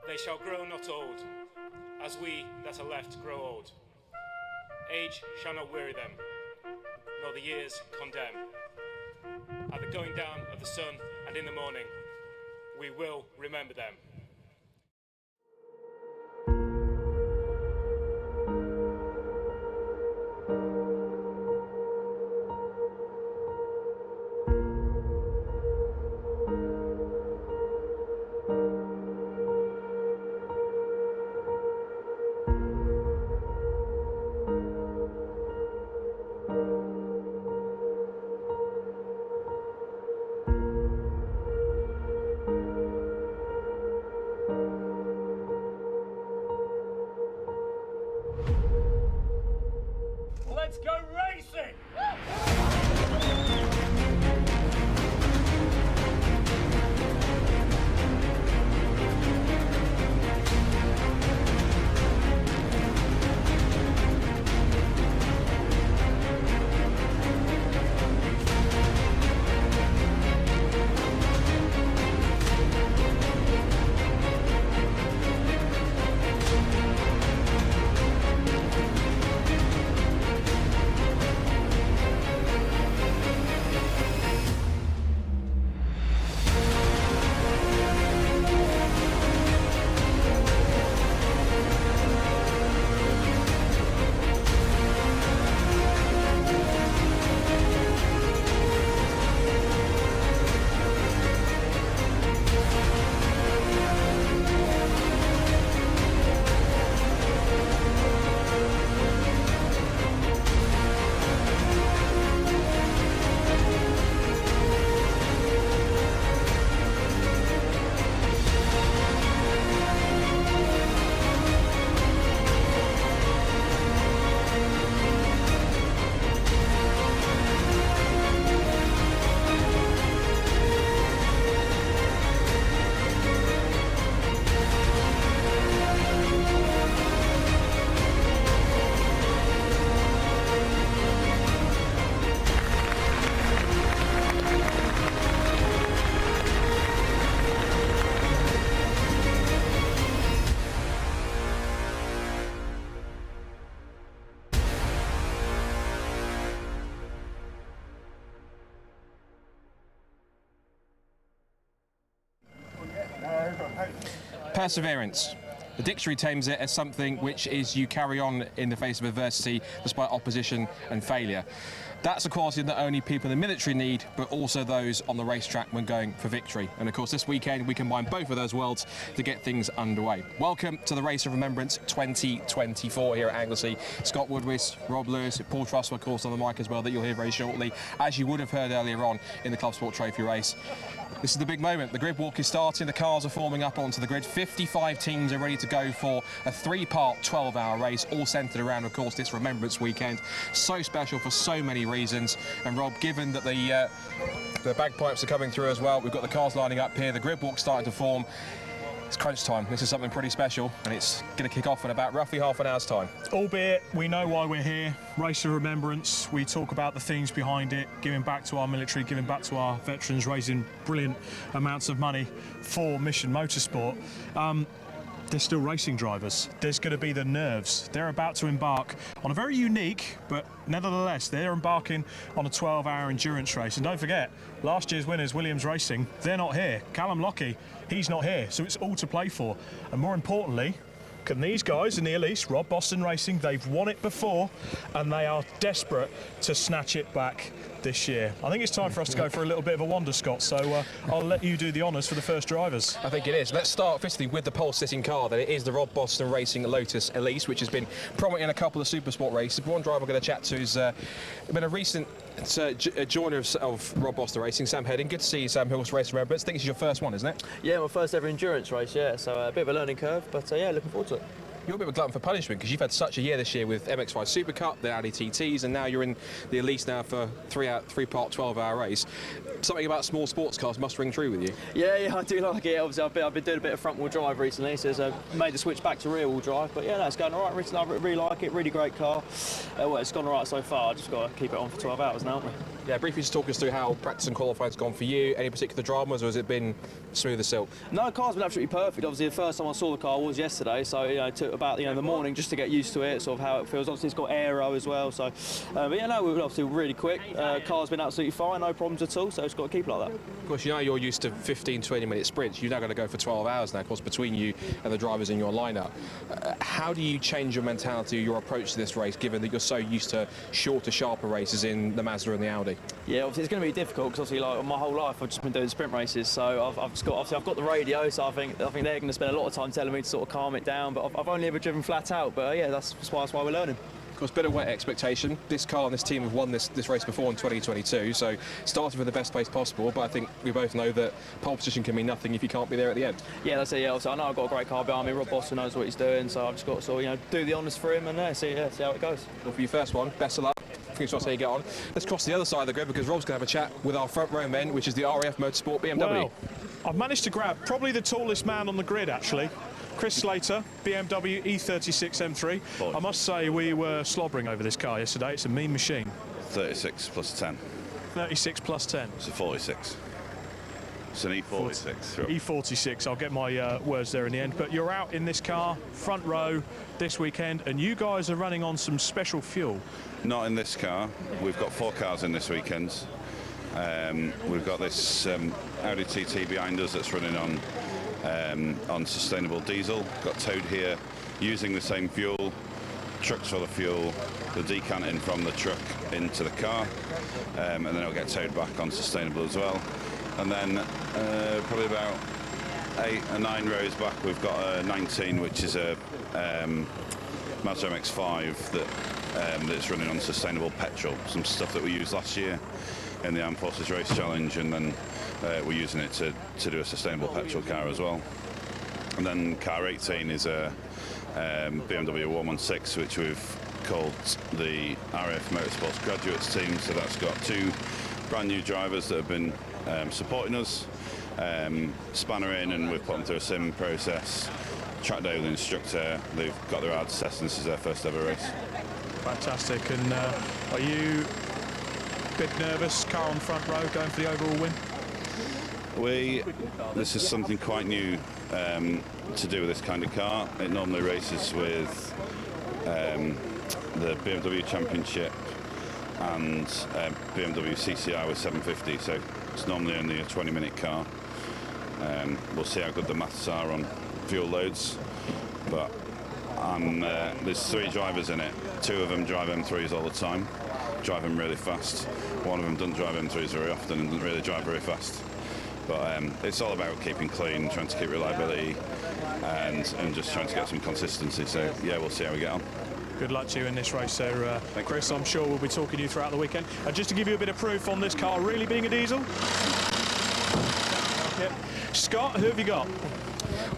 They shall grow not old, as we that are left grow old. Age shall not weary them, nor the years condemn. At the going down of the sun and in the morning, we will remember them. Let's go racing! Perseverance. The dictionary terms it as something which is you carry on in the face of adversity despite opposition and failure. That's a quality that not only people in the military need, but also those on the racetrack when going for victory. And of course, this weekend we combine both of those worlds to get things underway. Welcome to the Race of Remembrance 2024 here at Anglesey. Scott Woodwis, Rob Lewis, Paul Trussell, of course, on the mic as well, that you'll hear very shortly, as you would have heard earlier on in the Clubsport Trophy race. This is the big moment. The grid walk is starting, the cars are forming up onto the grid. 55 teams are ready to go for a three-part 12-hour race, all centred around, of course, this Remembrance weekend. So special for so many reasons. And Rob, given that the bagpipes are coming through as well, we've got the cars lining up here, the grid walk's starting to form. It's crunch time. This is something pretty special, and it's going to kick off in about roughly half an hour's time. Albeit, we know why we're here. Race of Remembrance. We talk about the things behind it, giving back to our military, giving back to our veterans, raising brilliant amounts of money for Mission Motorsport. There's still racing drivers. There's going to be the nerves. They're about to embark on a very unique, but nevertheless, they're embarking on a 12-hour endurance race. And don't forget, last year's winners, Williams Racing, they're not here. Callum Lockie, he's not here. So it's all to play for. And more importantly, can these guys in the Elise, Rob Boston Racing, they've won it before, and they are desperate to snatch it back this year. I think it's time for us to go for a little bit of a wander, Scott, so I'll let you do the honours for the first drivers. I think it is. Let's start firstly with the pole-sitting car. That it is the Rob Boston Racing Lotus Elise, which has been prominent in a couple of Supersport races. One driver I'm going to chat to has been a recent joiner of Rob Boston Racing, Sam Heading. Good to see you, Sam Hill's Race of Remembrance. I think this is your first one, isn't it? Yeah, my first ever endurance race, yeah, so a bit of a learning curve, but yeah, looking forward to it. You're a bit of a glutton for punishment because you've had such a year this year with MX-5 Super Cup, the Audi TTs, and now you're in the Elise now for three-part 12-hour race. Something about small sports cars must ring true with you. Yeah, I do like it. Obviously, I've been doing a bit of front-wheel drive recently, so I made the switch back to rear-wheel drive. But yeah, no, it's going all right. I really like it. Really great car. Well, it's gone all right so far. I've just got to keep it on for 12 hours now, haven't we? Yeah, briefly just talk us through how practice and qualifying's gone for you. Any particular dramas, or has it been smooth as silk? No, the car's been absolutely perfect. Obviously, the first time I saw the car was yesterday, so it took about the morning just to get used to it, sort of how it feels. Obviously, it's got aero as well, so but yeah, no, we were obviously really quick. Car's been absolutely fine, no problems at all. So it's got to keep like that. Of course, you know you're used to 15-20 minute sprints. You're now going to go for 12 hours now, of course, between you and the drivers in your lineup. How do you change your mentality, your approach to this race, given that you're so used to shorter, sharper races in the Mazda and the Audi? Yeah, obviously it's going to be difficult because obviously, like my whole life, I've just been doing sprint races. So I've got the radio, so I think they're going to spend a lot of time telling me to sort of calm it down. But I've only ever driven flat out. But yeah, that's why we're learning. Of course, bit of weight expectation. This car and this team have won this race before in 2022, so starting from the best place possible. But I think we both know that pole position can mean nothing if you can't be there at the end. Yeah, that's it. Yeah, also, I know I've got a great car behind me. Rob Boston knows what he's doing, so I've just got to sort of, do the honours for him and see how it goes. Well, for your first one, best of luck. Fingers crossed how you get on. Let's cross the other side of the grid because Rob's going to have a chat with our front row men, which is the RAF Motorsport BMW. Well, I've managed to grab probably the tallest man on the grid, actually. Chris Slater, BMW E36 M3. Boy. I must say we were slobbering over this car yesterday. It's a mean machine. 36 plus 10. 36 plus 10. It's a 46. It's an E46. E46. I'll get my words there in the end. But you're out in this car, front row, this weekend, and you guys are running on some special fuel. Not in this car. We've got 4 cars in this weekend. We've got this Audi TT behind us that's running on sustainable diesel. Got towed here using the same fuel. Trucks full of fuel. The decanting from the truck into the car, and then it'll get towed back on sustainable as well. And then probably about 8 or 9 rows back, we've got a 19, which is a Mazda MX-5 that's running on sustainable petrol. Some stuff that we used last year in the Armed Forces Race Challenge, and then we're using it to do a sustainable petrol car as well. And then car 18 is a BMW 116, which we've called the RAF Motorsports Graduates team. So that's got 2 brand new drivers that have been supporting us. Spanner in, and we've put them through a sim process. Track day with the instructor. They've got their hard test, and this is their first ever race. Fantastic. And are you a bit nervous, car on the front row, going for the overall win? This is something quite new to do with this kind of car. It normally races with the BMW Championship and BMW CCI with 750, so it's normally only a 20-minute car. We'll see how good the maths are on fuel loads, but there's 3 drivers in it. 2 of them drive M3s all the time, drive them really fast. One of them doesn't drive M3s very often and doesn't really drive very fast. But it's all about keeping clean, trying to keep reliability, and just trying to get some consistency. So yeah, we'll see how we get on. Good luck to you in this race there, Chris. I'm sure we'll be talking to you throughout the weekend. And just to give you a bit of proof on this car really being a diesel. Yep. Scott, who have you got?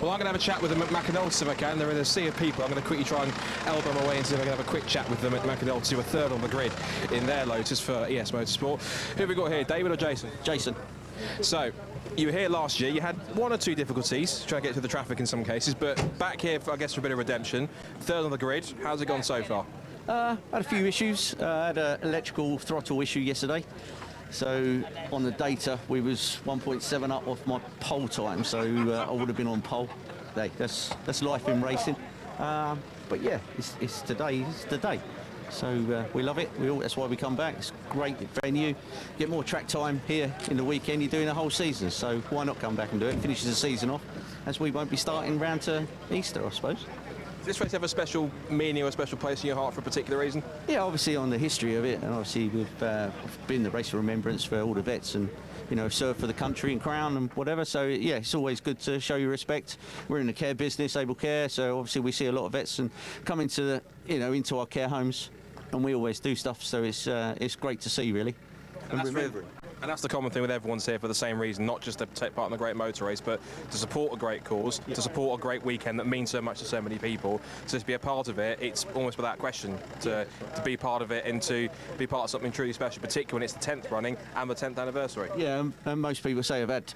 Well, I'm going to have a chat with them at McAnulty if I can. They're in a sea of people. I'm going to quickly try and elbow my way and see if I can have a quick chat with them at McAnulty, who are 3rd on the grid in their Lotus for ES Motorsport. Who have we got here, David or Jason? Jason. So, you were here last year. You had 1 or 2 difficulties trying to get through the traffic in some cases, but back here, I guess, for a bit of redemption. 3rd on the grid. How's it gone so far? Had a few issues. I had an electrical throttle issue yesterday. So on the data, we was 1.7 up off my pole time, so I would have been on pole. Hey, that's life in racing. But yeah, it's today. It's the day. So we love it. That's why we come back. It's a great venue. Get more track time here in the weekend. You're doing the whole season, so why not come back and do it? Finishes the season off, as we won't be starting round to Easter, I suppose. Does this race have a special meaning or a special place in your heart for a particular reason? Yeah, obviously on the history of it, and obviously we've been the Race of Remembrance for all the vets, and served for the country and crown and whatever. So yeah, it's always good to show your respect. We're in the care business, able care, so obviously we see a lot of vets and come into into our care homes, and we always do stuff. So it's great to see, really. And that's the common thing with everyone's here for the same reason, not just to take part in a great motor race, but to support a great cause, to support a great weekend that means so much to so many people. So to be a part of it, it's almost without question to be part of it and to be part of something truly special, particularly when it's the 10th running and the 10th anniversary. Yeah, and most people say I've had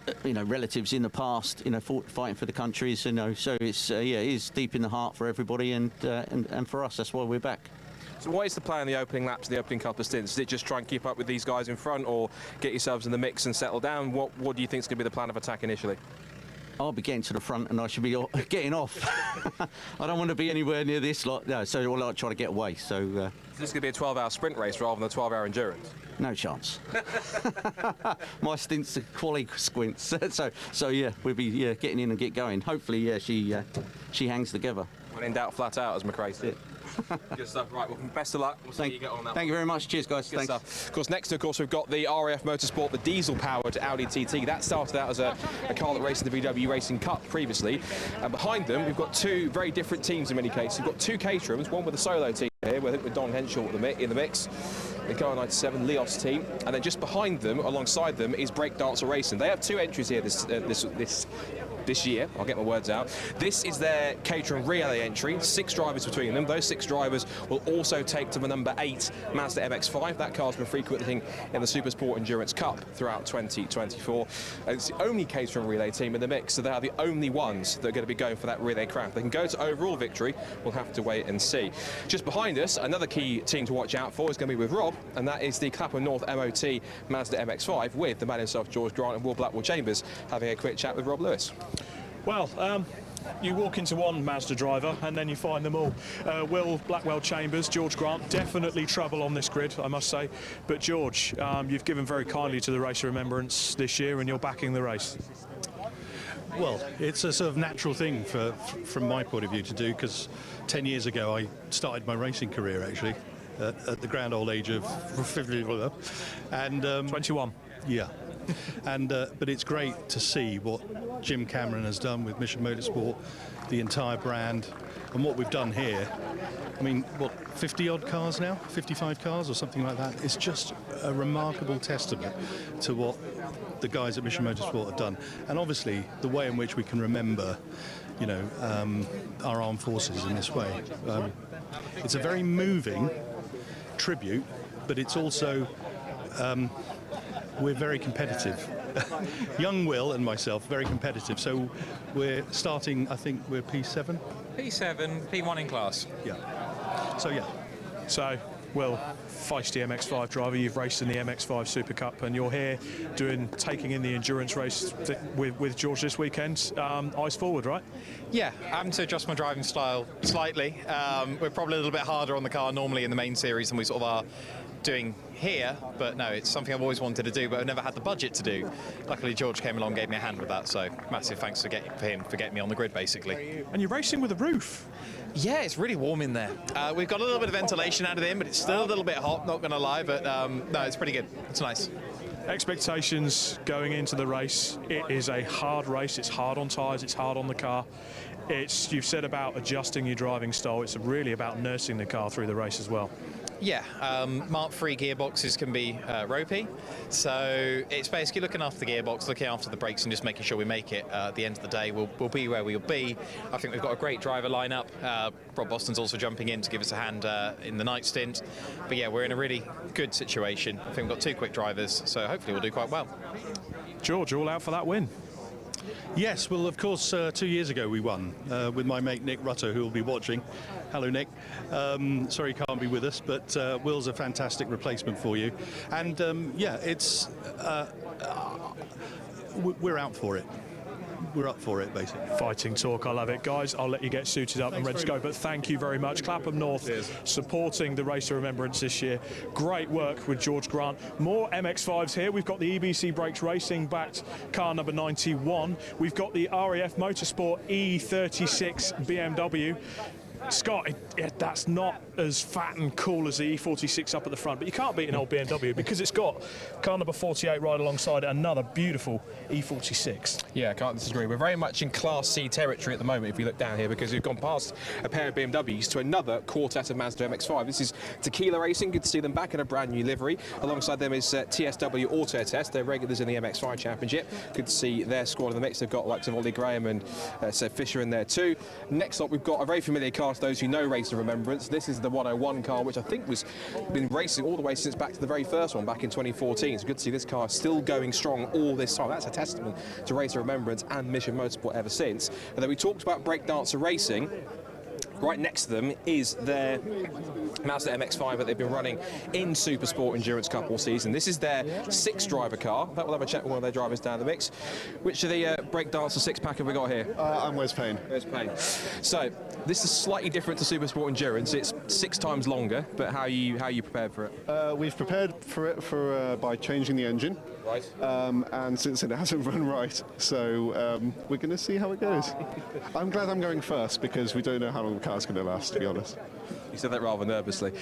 relatives in the past, fighting for the countries, so it's it is deep in the heart for everybody, and for us, that's why we're back. So what is the plan in the opening laps, the opening couple of stints? Is it just try and keep up with these guys in front, or get yourselves in the mix and settle down? What do you think is going to be the plan of attack initially? I'll be getting to the front and I should be getting off. I don't want to be anywhere near this lot, no, so I'll try to get away. So this is going to be a 12-hour sprint race rather than a 12-hour endurance? No chance. My stint's a quali squints. so yeah, we'll be getting in and get going. Hopefully, yeah, she hangs together. When in doubt, flat out, as McRae said. Good stuff. Right, well, best of luck. We'll see you get on that. Thank you very much. Cheers, guys. Good Thanks. stuff. Of course, next, of course, we've got the RAF Motorsport, the diesel-powered Audi TT. That started out as a car that raced in the VW Racing Cup previously. And behind them, we've got two very different teams in many cases. We've got two Caterhams, one with a solo team here, with Don Henshaw in the mix. The Car 97 Leos team, and then just behind them, alongside them, is Breakdancer Racing. They have two entries here this year. I'll get my words out. This is their Caterham relay entry. 6 drivers between them. Those 6 drivers will also take to the number 8 Mazda MX-5. That car's been frequently in the Supersport Endurance Cup throughout 2024. And it's the only Caterham relay team in the mix, so they are the only ones that are going to be going for that relay crown. If they can go to overall victory, we'll have to wait and see. Just behind us, another key team to watch out for is going to be with Rob, and that is the Clapham North MOT Mazda MX-5 with the man himself, George Grant, and Will Blackwell Chambers having a quick chat with Rob Lewis. Well, you walk into one Mazda driver and then you find them all. Will Blackwell Chambers, George Grant, definitely trouble on this grid, I must say. But George, you've given very kindly to the Race of Remembrance this year and you're backing the race. Well, it's a sort of natural thing from my point of view to do, because 10 years ago I started my racing career actually at the grand old age of 21. Yeah. And but it's great to see what Jim Cameron has done with Mission Motorsport, the entire brand, and what we've done here. I mean, what, 50 odd cars now, 55 cars or something like that. It's just a remarkable testament to what the guys at Mission Motorsport have done, and obviously the way in which we can remember, you know, our armed forces in this way. It's a very moving tribute, but it's also we're very competitive. Young Will and myself, very competitive. So we're starting, I think we're P7? P7, P1 in class. Yeah. So, yeah. So, Will, feisty MX-5 driver, you've raced in the MX-5 Super Cup and you're here taking in the endurance race with George this weekend. Eyes forward, right? Yeah, having to adjust my driving style slightly. We're probably a little bit harder on the car normally in the main series than we sort of are doing here, but no, it's something I've always wanted to do, but I've never had the budget to do. Luckily, George came along and gave me a hand with that, so massive thanks for him for getting me on the grid, basically. And you're racing with a roof. Yeah, it's really warm in there. We've got a little bit of ventilation out of it, but it's still a little bit hot, not going to lie, but no, it's pretty good. It's nice. Expectations going into the race. It is a hard race. It's hard on tyres, it's hard on the car. You've said about adjusting your driving style. It's really about nursing the car through the race as well. Yeah, Mark III gearboxes can be ropey, so it's basically looking after the gearbox, looking after the brakes and just making sure we make it. At the end of the day, we'll be where we'll be. I think we've got a great driver lineup. Rob Boston's also jumping in to give us a hand in the night stint. But yeah, we're in a really good situation. I think we've got 2 quick drivers, so hopefully we'll do quite well. George, all out for that win? Yes, well, of course, 2 years ago we won with my mate Nick Rutter, who will be watching. Hello, Nick. Sorry he can't be with us, but Will's a fantastic replacement for you. And, yeah, it's... we're out for it. We're up for it, basically. Fighting talk, I love it. Guys, I'll let you get suited up and ready to go, but thank you very much. Clapham North supporting the Race of Remembrance this year. Great work with George Grant. More MX-5s here. We've got the EBC Brakes Racing backed car number 91. We've got the RAF Motorsport E36 BMW. Scott, that's not as fat and cool as the E46 up at the front, but you can't beat an old BMW because it's got car number 48 right alongside it, another beautiful E46. Yeah, I can't disagree. We're very much in Class C territory at the moment if you look down here, because we've gone past a pair of BMWs to another quartet of Mazda MX-5. This is Tequila Racing. Good to see them back in a brand new livery. Alongside them is TSW Auto Test. They're regulars in the MX-5 Championship. Good to see their squad in the mix. They've got likes of Ollie Graham and Seb Fisher in there too. Next up, we've got a very familiar car to those who know Race of Remembrance. This is the 101 car, which I think was been racing all the way since back to the very first one back in 2014. So good to see this car still going strong all this time. That's a testament to Race of Remembrance and Mission Motorsport ever since. And then we talked about Breakdancer Racing. right next to them is their Mazda MX-5 that they've been running in Supersport Endurance Cup all season. This is their 6-driver car. We'll have a chat with one of their drivers down the mix. Which of the breakdancer 6-pack have we got here? I'm Wes Payne. Wes Payne. So this is slightly different to Supersport Endurance. It's 6 times longer, but how you prepared for it? We've prepared for it by changing the engine. Right. And since it hasn't run right, so we're going to see how it goes. I'm glad I'm going first because we don't know how long the car's going to last, to be honest. You said that rather nervously.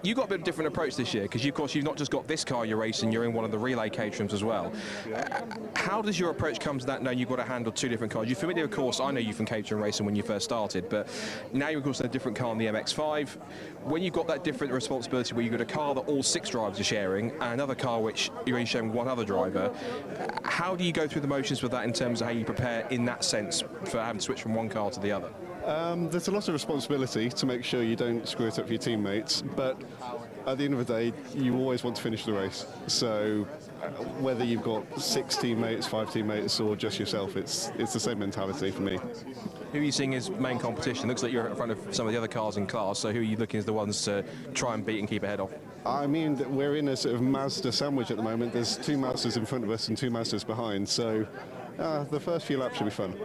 You got a bit of a different approach this year because, of course, you've not just got this car you're racing, you're in one of the relay caterhams as well. How does your approach come to that knowing you've got to handle 2 different cars? You're familiar, of course, I know you from catering racing when you first started, but now you're, of course, in a different car on the MX-5. When you've got that different responsibility where you've got a car that all 6 drivers are sharing and another car which you're only sharing one other driver, how do you go through the motions with that in terms of how you prepare in that sense for having to switch from one car to the other? There's a lot of responsibility to make sure you don't screw it up for your teammates, but at the end of the day, you always want to finish the race. So whether you've got 6 teammates, 5 teammates, or just yourself, it's the same mentality for me. Who are you seeing as main competition? Looks like you're in front of some of the other cars in class, so who are you looking as the ones to try and beat and keep ahead of? I mean, we're in a sort of Mazda sandwich at the moment. There's 2 Mazdas in front of us and 2 Mazdas behind, so the first few laps should be fun.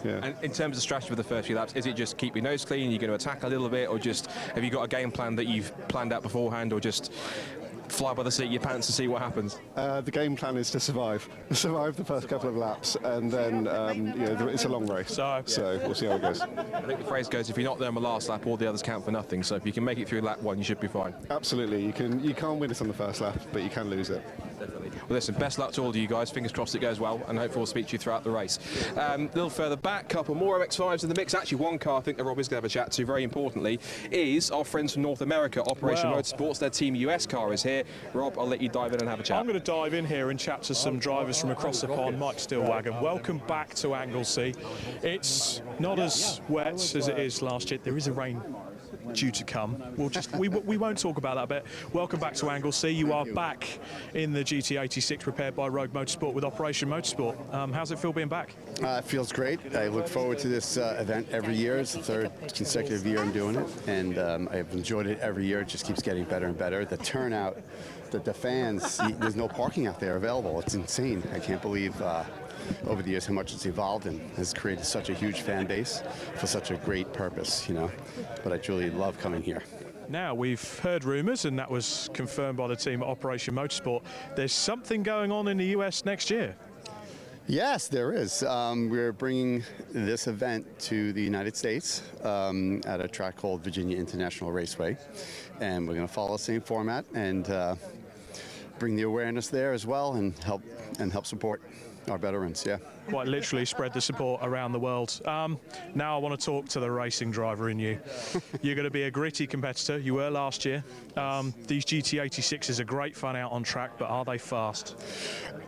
Yeah. And in terms of strategy for the first few laps, is it just keep your nose clean, you're going to attack a little bit, or just have you got a game plan that you've planned out beforehand, or just fly by the seat of your pants to see what happens? The game plan is to survive the first couple of laps, and then it's a long race, so we'll see how it goes. I think the phrase goes, if you're not there on the last lap, all the others count for nothing, so if you can make it through lap 1, you should be fine. Absolutely, you can't win it on the first lap, but you can lose it. Definitely. Well, listen, best luck to all of you guys. Fingers crossed it goes well, and hopefully we'll speak to you throughout the race. A little further back, couple more MX-5s in the mix. Actually, one car I think that Rob is going to have a chat to, very importantly, is our friends from North America, Operation Motorsports. Their Team US car is here. Rob, I'll let you dive in and have a chat. I'm going to dive in here and chat to some drivers from across the pond. Mike Stillwagon, welcome back to Anglesey. It's not as wet as it is last year. There is a rain due to come. We won't talk about that bit. Welcome back to Anglesey. You are back in the GT86 prepared by Rogue Motorsport with Operation Motorsport. How's it feel being back? It feels great. I look forward to this event every year. It's the 3rd consecutive year I'm doing it, and I've enjoyed it every year. It just keeps getting better and better. The turnout, the fans, there's no parking out there available. It's insane. I can't believe over the years how much it's evolved and has created such a huge fan base for such a great purpose, But I truly love coming here. Now, we've heard rumours, and that was confirmed by the team at Operation Motorsport. There's something going on in the US next year. Yes, there is. We're bringing this event to the United States at a track called Virginia International Raceway, and we're going to follow the same format and bring the awareness there as well, and help support our veterans. Yeah. Quite literally spread the support around the world. Now I want to talk to the racing driver in you. You're going to be a gritty competitor. You were last year. These GT86s are great fun out on track, but are they fast?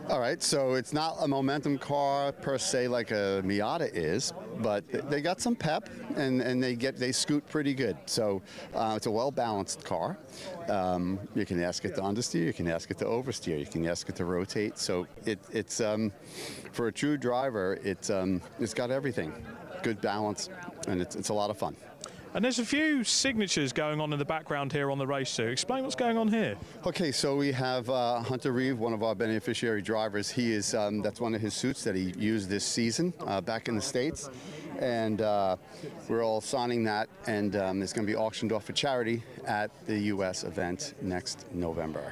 All right, so it's not a momentum car per se like a Miata is, but they got some pep and they scoot pretty good. So it's a well-balanced car. You can ask it to understeer, you can ask it to oversteer, you can ask it to rotate. So it's for a true driver, it's got everything. Good balance, and it's a lot of fun. And there's a few signatures going on in the background here on the race too. Explain what's going on here. Okay, so we have Hunter Reeve, one of our beneficiary drivers. He is that's one of his suits that he used this season back in the States, and we're all signing that, and it's going to be auctioned off for charity at the U.S. event next November.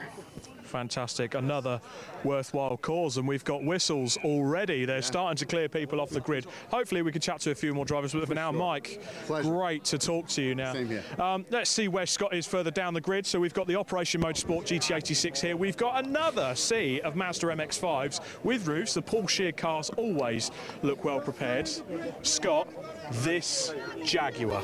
Fantastic, another worthwhile cause, and we've got whistles already. They're starting to clear people off the grid. Hopefully we can chat to a few more drivers, but for now, Mike, great to talk to you now. Same here. Let's see where Scott is further down the grid. So we've got the Operation Motorsport GT86 here. We've got another sea of Mazda MX-5s with roofs. The Paul Shear cars always look well prepared. Scott, this Jaguar.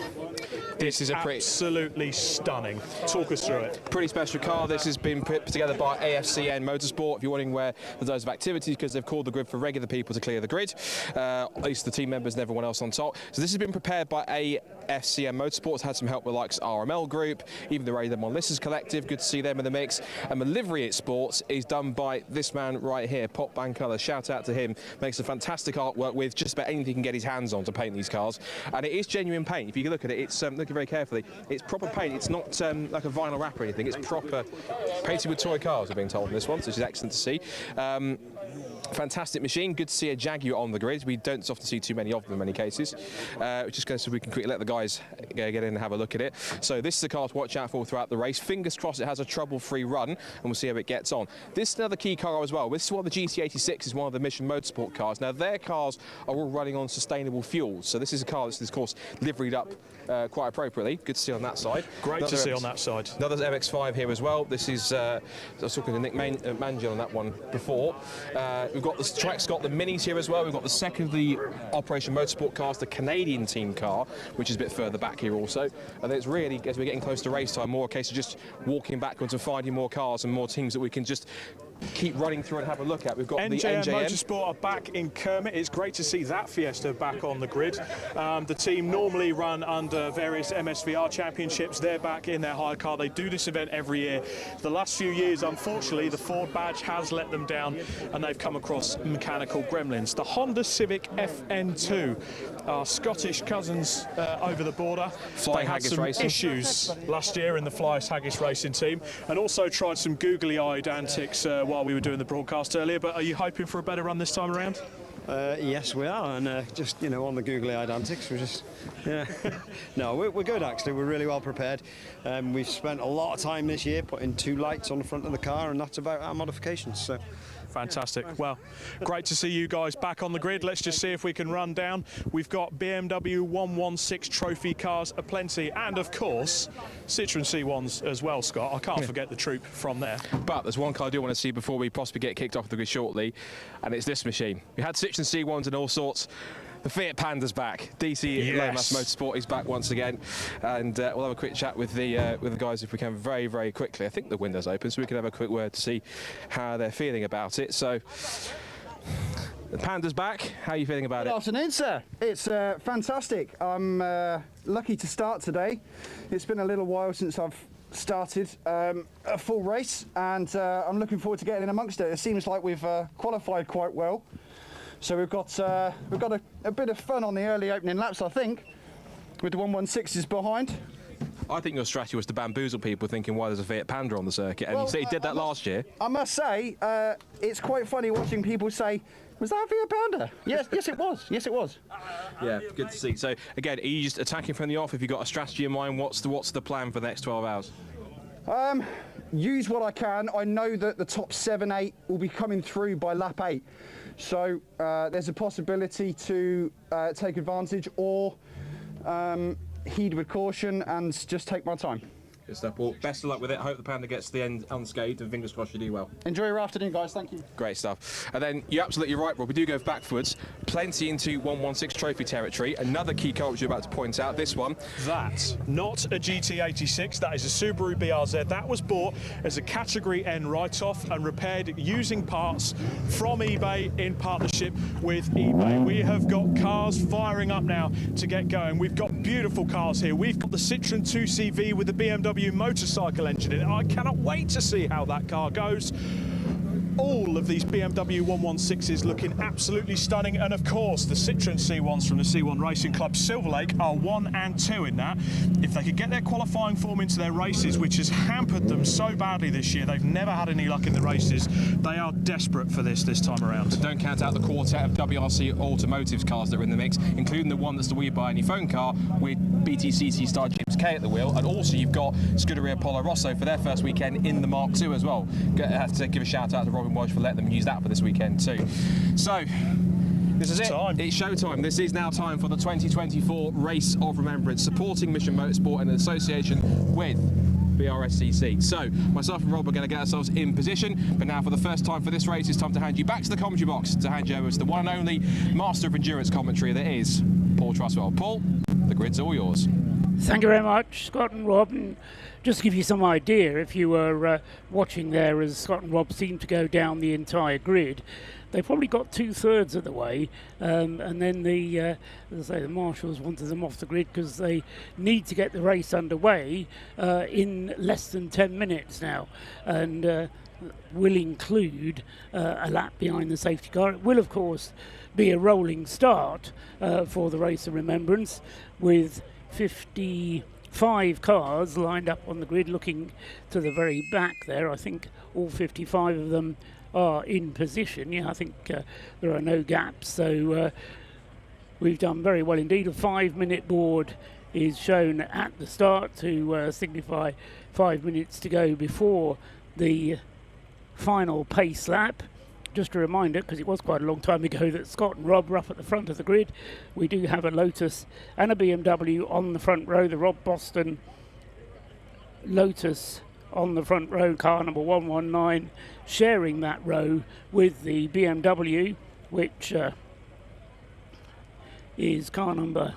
This is absolutely stunning. Talk us through it. Pretty special car. This has been put together by AFCN Motorsport. If you're wondering where there's loads of activities, because they've called the grid for regular people to clear the grid, at least the team members and everyone else on top. So this has been prepared by a FCM Motorsports had some help with likes RML Group, even the Ray Monlisses Collective, good to see them in the mix. And Malivriate Sports is done by this man right here, Pop Bancolour. Shout out to him, makes a fantastic artwork with just about anything he can get his hands on to paint these cars. And it is genuine paint. If you can look at it, it's looking very carefully. It's proper paint. It's not like a vinyl wrap or anything. It's proper painted with toy cars, we're being told in this one, which is excellent to see. Fantastic machine. Good to see a Jaguar on the grid. We don't often see too many of them in many cases. Just going so we can quickly let the guys get in and have a look at it. So this is the car to watch out for throughout the race. Fingers crossed it has a trouble-free run, and we'll see how it gets on. This is another key car as well. This is one of the GT86 is one of the Mission Motorsport cars. Now their cars are all running on sustainable fuels. So this is a car that's, of course, liveried up quite appropriately. Good to see on that side. Great to see on that side. Another MX-5 here as well. This is, I was talking to Nick Mangill on that one before. We've got the Track's got the minis here as well. We've got the second of the Operation Motorsport cars, the Canadian team car, which is a bit further back here also. And it's really, as we're getting close to race time, more a case of just walking backwards and finding more cars and more teams that we can just keep running through and have a look at. We've got the NJM Motorsport are back in Kermit. It's great to see that Fiesta back on the grid. The team normally run under various MSVR championships. They're back in their hire car. They do this event every year. The last few years, unfortunately, the Ford badge has let them down and they've come across mechanical gremlins. The Honda Civic FN2 are Scottish cousins over the border. Flying they had Haggis some Racing. issues last year in the Flyers Haggis Racing team and also tried some googly-eyed antics while we were doing the broadcast earlier, but are you hoping for a better run this time around? Yes, we are, and just, you know, on the googly-eyed antics, we're just, yeah. No, we're good, actually. We're really well prepared. We've spent a lot of time this year putting 2 lights on the front of the car, and that's about our modifications, so. Fantastic. Well, great to see you guys back on the grid. Let's just see if we can run down. We've got BMW 116 trophy cars aplenty, and of course, Citroen C1s as well, Scott. I can't forget the troop from there. But there's one car I do want to see before we possibly get kicked off the grid shortly, and it's this machine. We had Citroen C1s and all sorts. The Fiat Panda's back. DC Lomas Motorsport is back once again, and we'll have a quick chat with the guys if we can very, very quickly. I think the window's open, so we can have a quick word to see how they're feeling about it. So, the Panda's back. How are you feeling about it? Good afternoon, sir. It's fantastic. I'm lucky to start today. It's been a little while since I've started a full race, and I'm looking forward to getting in amongst it. It seems like we've qualified quite well. So we've got a bit of fun on the early opening laps, I think, with the 116s behind. I think your strategy was to bamboozle people thinking why there's a Fiat Panda on the circuit, and you said you did that last year. I must say, it's quite funny watching people say, was that a Fiat Panda? Yes, yes it was. Yes it was. Yeah, good to see. So again, are you just attacking from the off? Have you got a strategy in mind? What's the plan for the next 12 hours? Use what I can. I know that the top 7, 8 will be coming through by lap 8. So there's a possibility to take advantage or heed with caution and just take my time. Good stuff. Well, best of luck with it. I hope the Panda gets to the end unscathed, and fingers crossed you do well. Enjoy your afternoon, guys. Thank you. Great stuff. And then you're absolutely right, Rob. We do go backwards, plenty into 116 trophy territory. Another key car which you're about to point out, this one. That's not a GT86. That is a Subaru BRZ. That was bought as a Category N write-off and repaired using parts from eBay in partnership with eBay. We have got cars firing up now to get going. We've got beautiful cars here. We've got the Citroen 2CV with the BMW motorcycle engine in it. I cannot wait to see how that car goes. All of these BMW 116s looking absolutely stunning, and of course the Citroen C1s from the C1 Racing Club Silver Lake are 1 and 2 in that. If they could get their qualifying form into their races, which has hampered them so badly this year, they've never had any luck in the races, they are desperate for this time around. Don't count out the quartet of WRC Automotives cars that are in the mix, including the one that's the We Buy Any Phone car with BTCC star James Kay at the wheel, and also you've got Scuderia Polo Rosso for their first weekend in the Mark II as well. I have to give a shout out to Robin Walsh for letting them use that for this weekend too. So this is it. It's showtime. This is now time for the 2024 Race of Remembrance, supporting Mission Motorsport in association with BRSCC. So myself and Rob are going to get ourselves in position, but now for the first time for this race, it's time to hand you back to the commentary box to hand you over to the one and only master of endurance commentary that is Paul Truswell. Paul, the grid's all yours. Thank you very much, Scott and Rob. And just to give you some idea, if you were watching there as Scott and Rob seemed to go down the entire grid, they probably got 2/3 of the way, and then as I say, the marshals wanted them off the grid because they need to get the race underway in less than 10 minutes now, and will include a lap behind the safety car. It will, of course, be a rolling start for the Race of Remembrance, with 55 cars lined up on the grid looking to the very back there. I think all 55 of them are in position. Yeah, I think there are no gaps, so we've done very well indeed. A 5-minute board is shown at the start to signify 5 minutes to go before the final pace lap. Just a reminder, because it was quite a long time ago, that Scott and Rob were up at the front of the grid. We do have a Lotus and a BMW on the front row. The Rob Boston Lotus on the front row, car number 119, sharing that row with the BMW, which is car number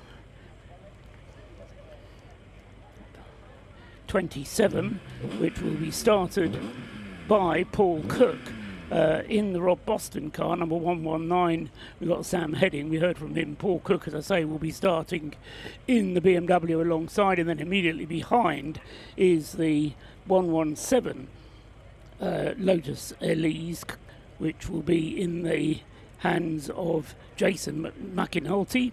27, which will be started by Paul Cook in the Rob Boston car, number 119. We've got Sam Heading, we heard from him. Paul Cook, as I say, will be starting in the BMW alongside, and then immediately behind is the 117 Lotus Elise, which will be in the hands of Jason McInulty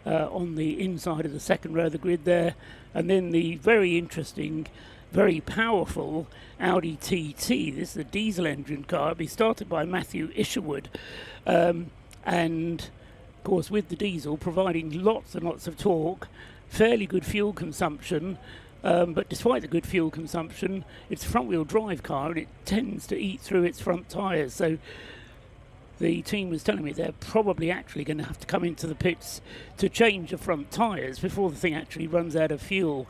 on the inside of the second row of the grid there. And then the very interesting, very powerful Audi TT. This is a diesel engine car. It'll be started by Matthew Isherwood, and of course with the diesel providing lots and lots of torque, fairly good fuel consumption, but despite the good fuel consumption, it's a front wheel drive car and it tends to eat through its front tyres. So the team was telling me they're probably actually going to have to come into the pits to change the front tyres before the thing actually runs out of fuel.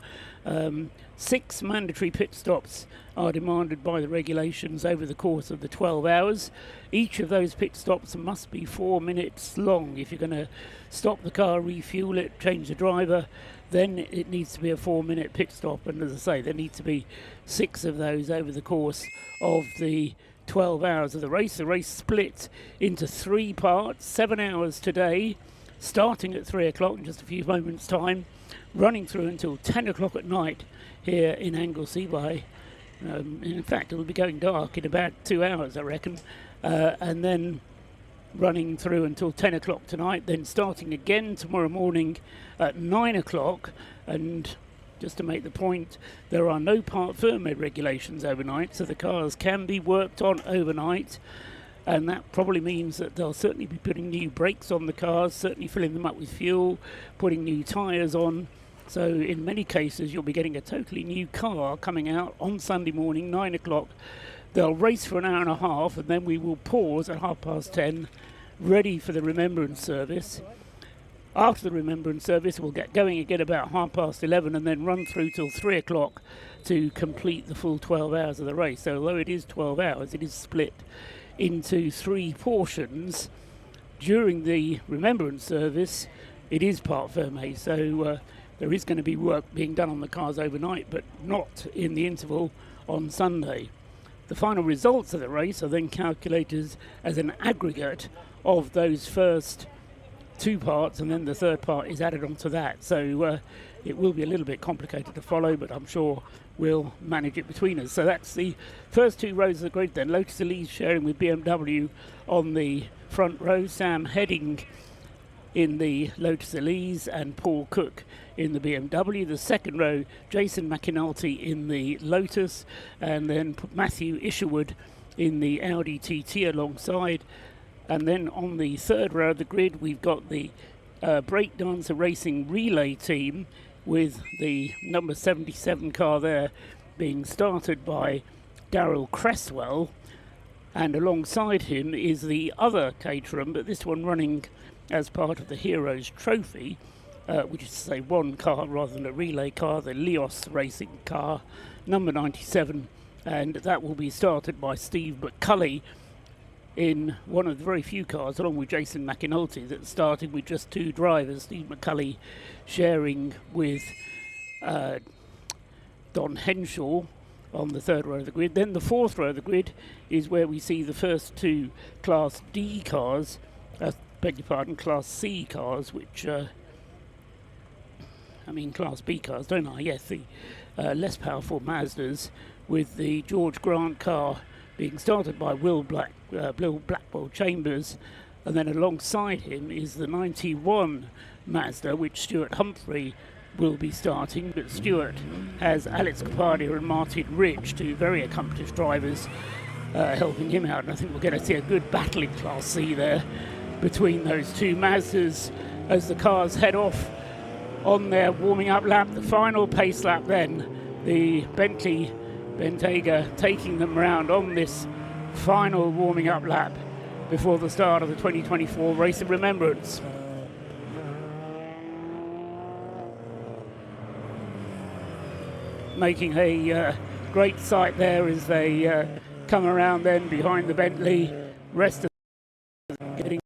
6 mandatory pit stops are demanded by the regulations over the course of the 12 hours. Each of those pit stops must be 4 minutes long. If you're going to stop the car, refuel it, change the driver, then it needs to be a 4-minute pit stop. And as I say, there need to be 6 of those over the course of the 12 hours of the race. The race split into 3 parts, 7 hours today, starting at 3 o'clock in just a few moments' time, running through until 10 o'clock at night here in Anglesey. In fact, it'll be going dark in about 2 hours, I reckon, and then running through until 10 o'clock tonight, then starting again tomorrow morning at 9 o'clock. And just to make the point, there are no part firmware regulations overnight, so the cars can be worked on overnight, and that probably means that they'll certainly be putting new brakes on the cars, certainly filling them up with fuel, putting new tyres on. So in many cases you'll be getting a totally new car coming out on Sunday morning, 9 o'clock. They'll race for an hour and a half, and then we will pause at 10:30, ready for the remembrance service. After the remembrance service, we'll get going again about 11:30 and then run through till 3 o'clock to complete the full 12 hours of the race. So although it is 12 hours, it is split into 3 portions. During the remembrance service, it is part fermé, so there is going to be work being done on the cars overnight, but not in the interval on Sunday. The final results of the race are then calculated as an aggregate of those first 2 parts, and then the third part is added onto that. So it will be a little bit complicated to follow, but I'm sure we'll manage it between us. So that's the first 2 rows of the grid then. Lotus Elise sharing with BMW on the front row, Sam Heading in the Lotus Elise and Paul Cook in the BMW. The second row, Jason McInulty in the Lotus, and then Matthew Isherwood in the Audi TT alongside. And then on the third row of the grid, we've got the Breakdancer Racing relay team with the number 77 car there being started by Darryl Cresswell. And alongside him is the other Caterham, but this one running as part of the Heroes Trophy, which is to say one car rather than a relay car, the Leos Racing car, number 97. And that will be started by Steve McCulley in one of the very few cars, along with Jason McInulty, that started with just 2 drivers. Steve McCulley sharing with Don Henshaw on the third row of the grid. Then the fourth row of the grid is where we see the first two Class D cars, beg your pardon, Class C cars, which, I mean Class B cars, don't I? Yes, the less powerful Mazdas, with the George Grant car being started by Will Blackwell Chambers, and then alongside him is the 91 Mazda, which Stuart Humphrey will be starting, but Stuart has Alex Capadia and Martin Rich, two very accomplished drivers, helping him out, and I think we're going to see a good battle in Class C there between those two Mazdas as the cars head off on their warming up lap. The final pace lap then, the Bentley Bentayga taking them round on this final warming up lap before the start of the 2024 Race of Remembrance. Making a great sight there as they come around then behind the Bentley. Rest of getting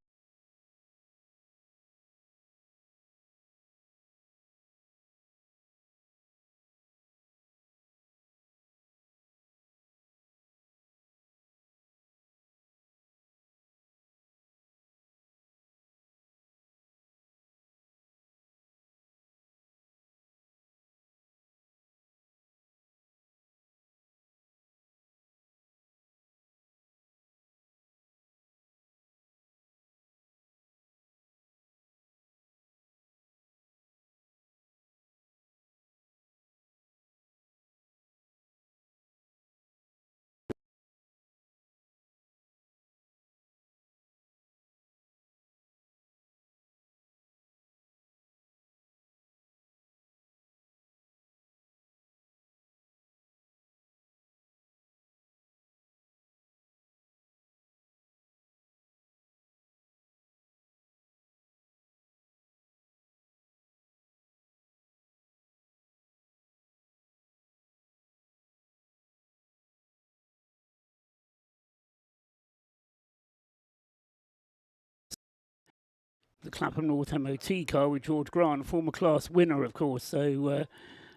the Clapham North MOT car with George Grant, former class winner, of course. So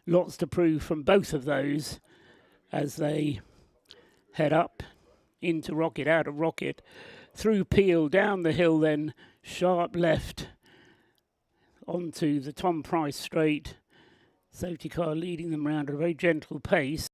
lots to prove from both of those as they head up into Rocket, out of Rocket, through Peel, down the hill, then sharp left onto the Tom Price straight. Safety car leading them round at a very gentle pace.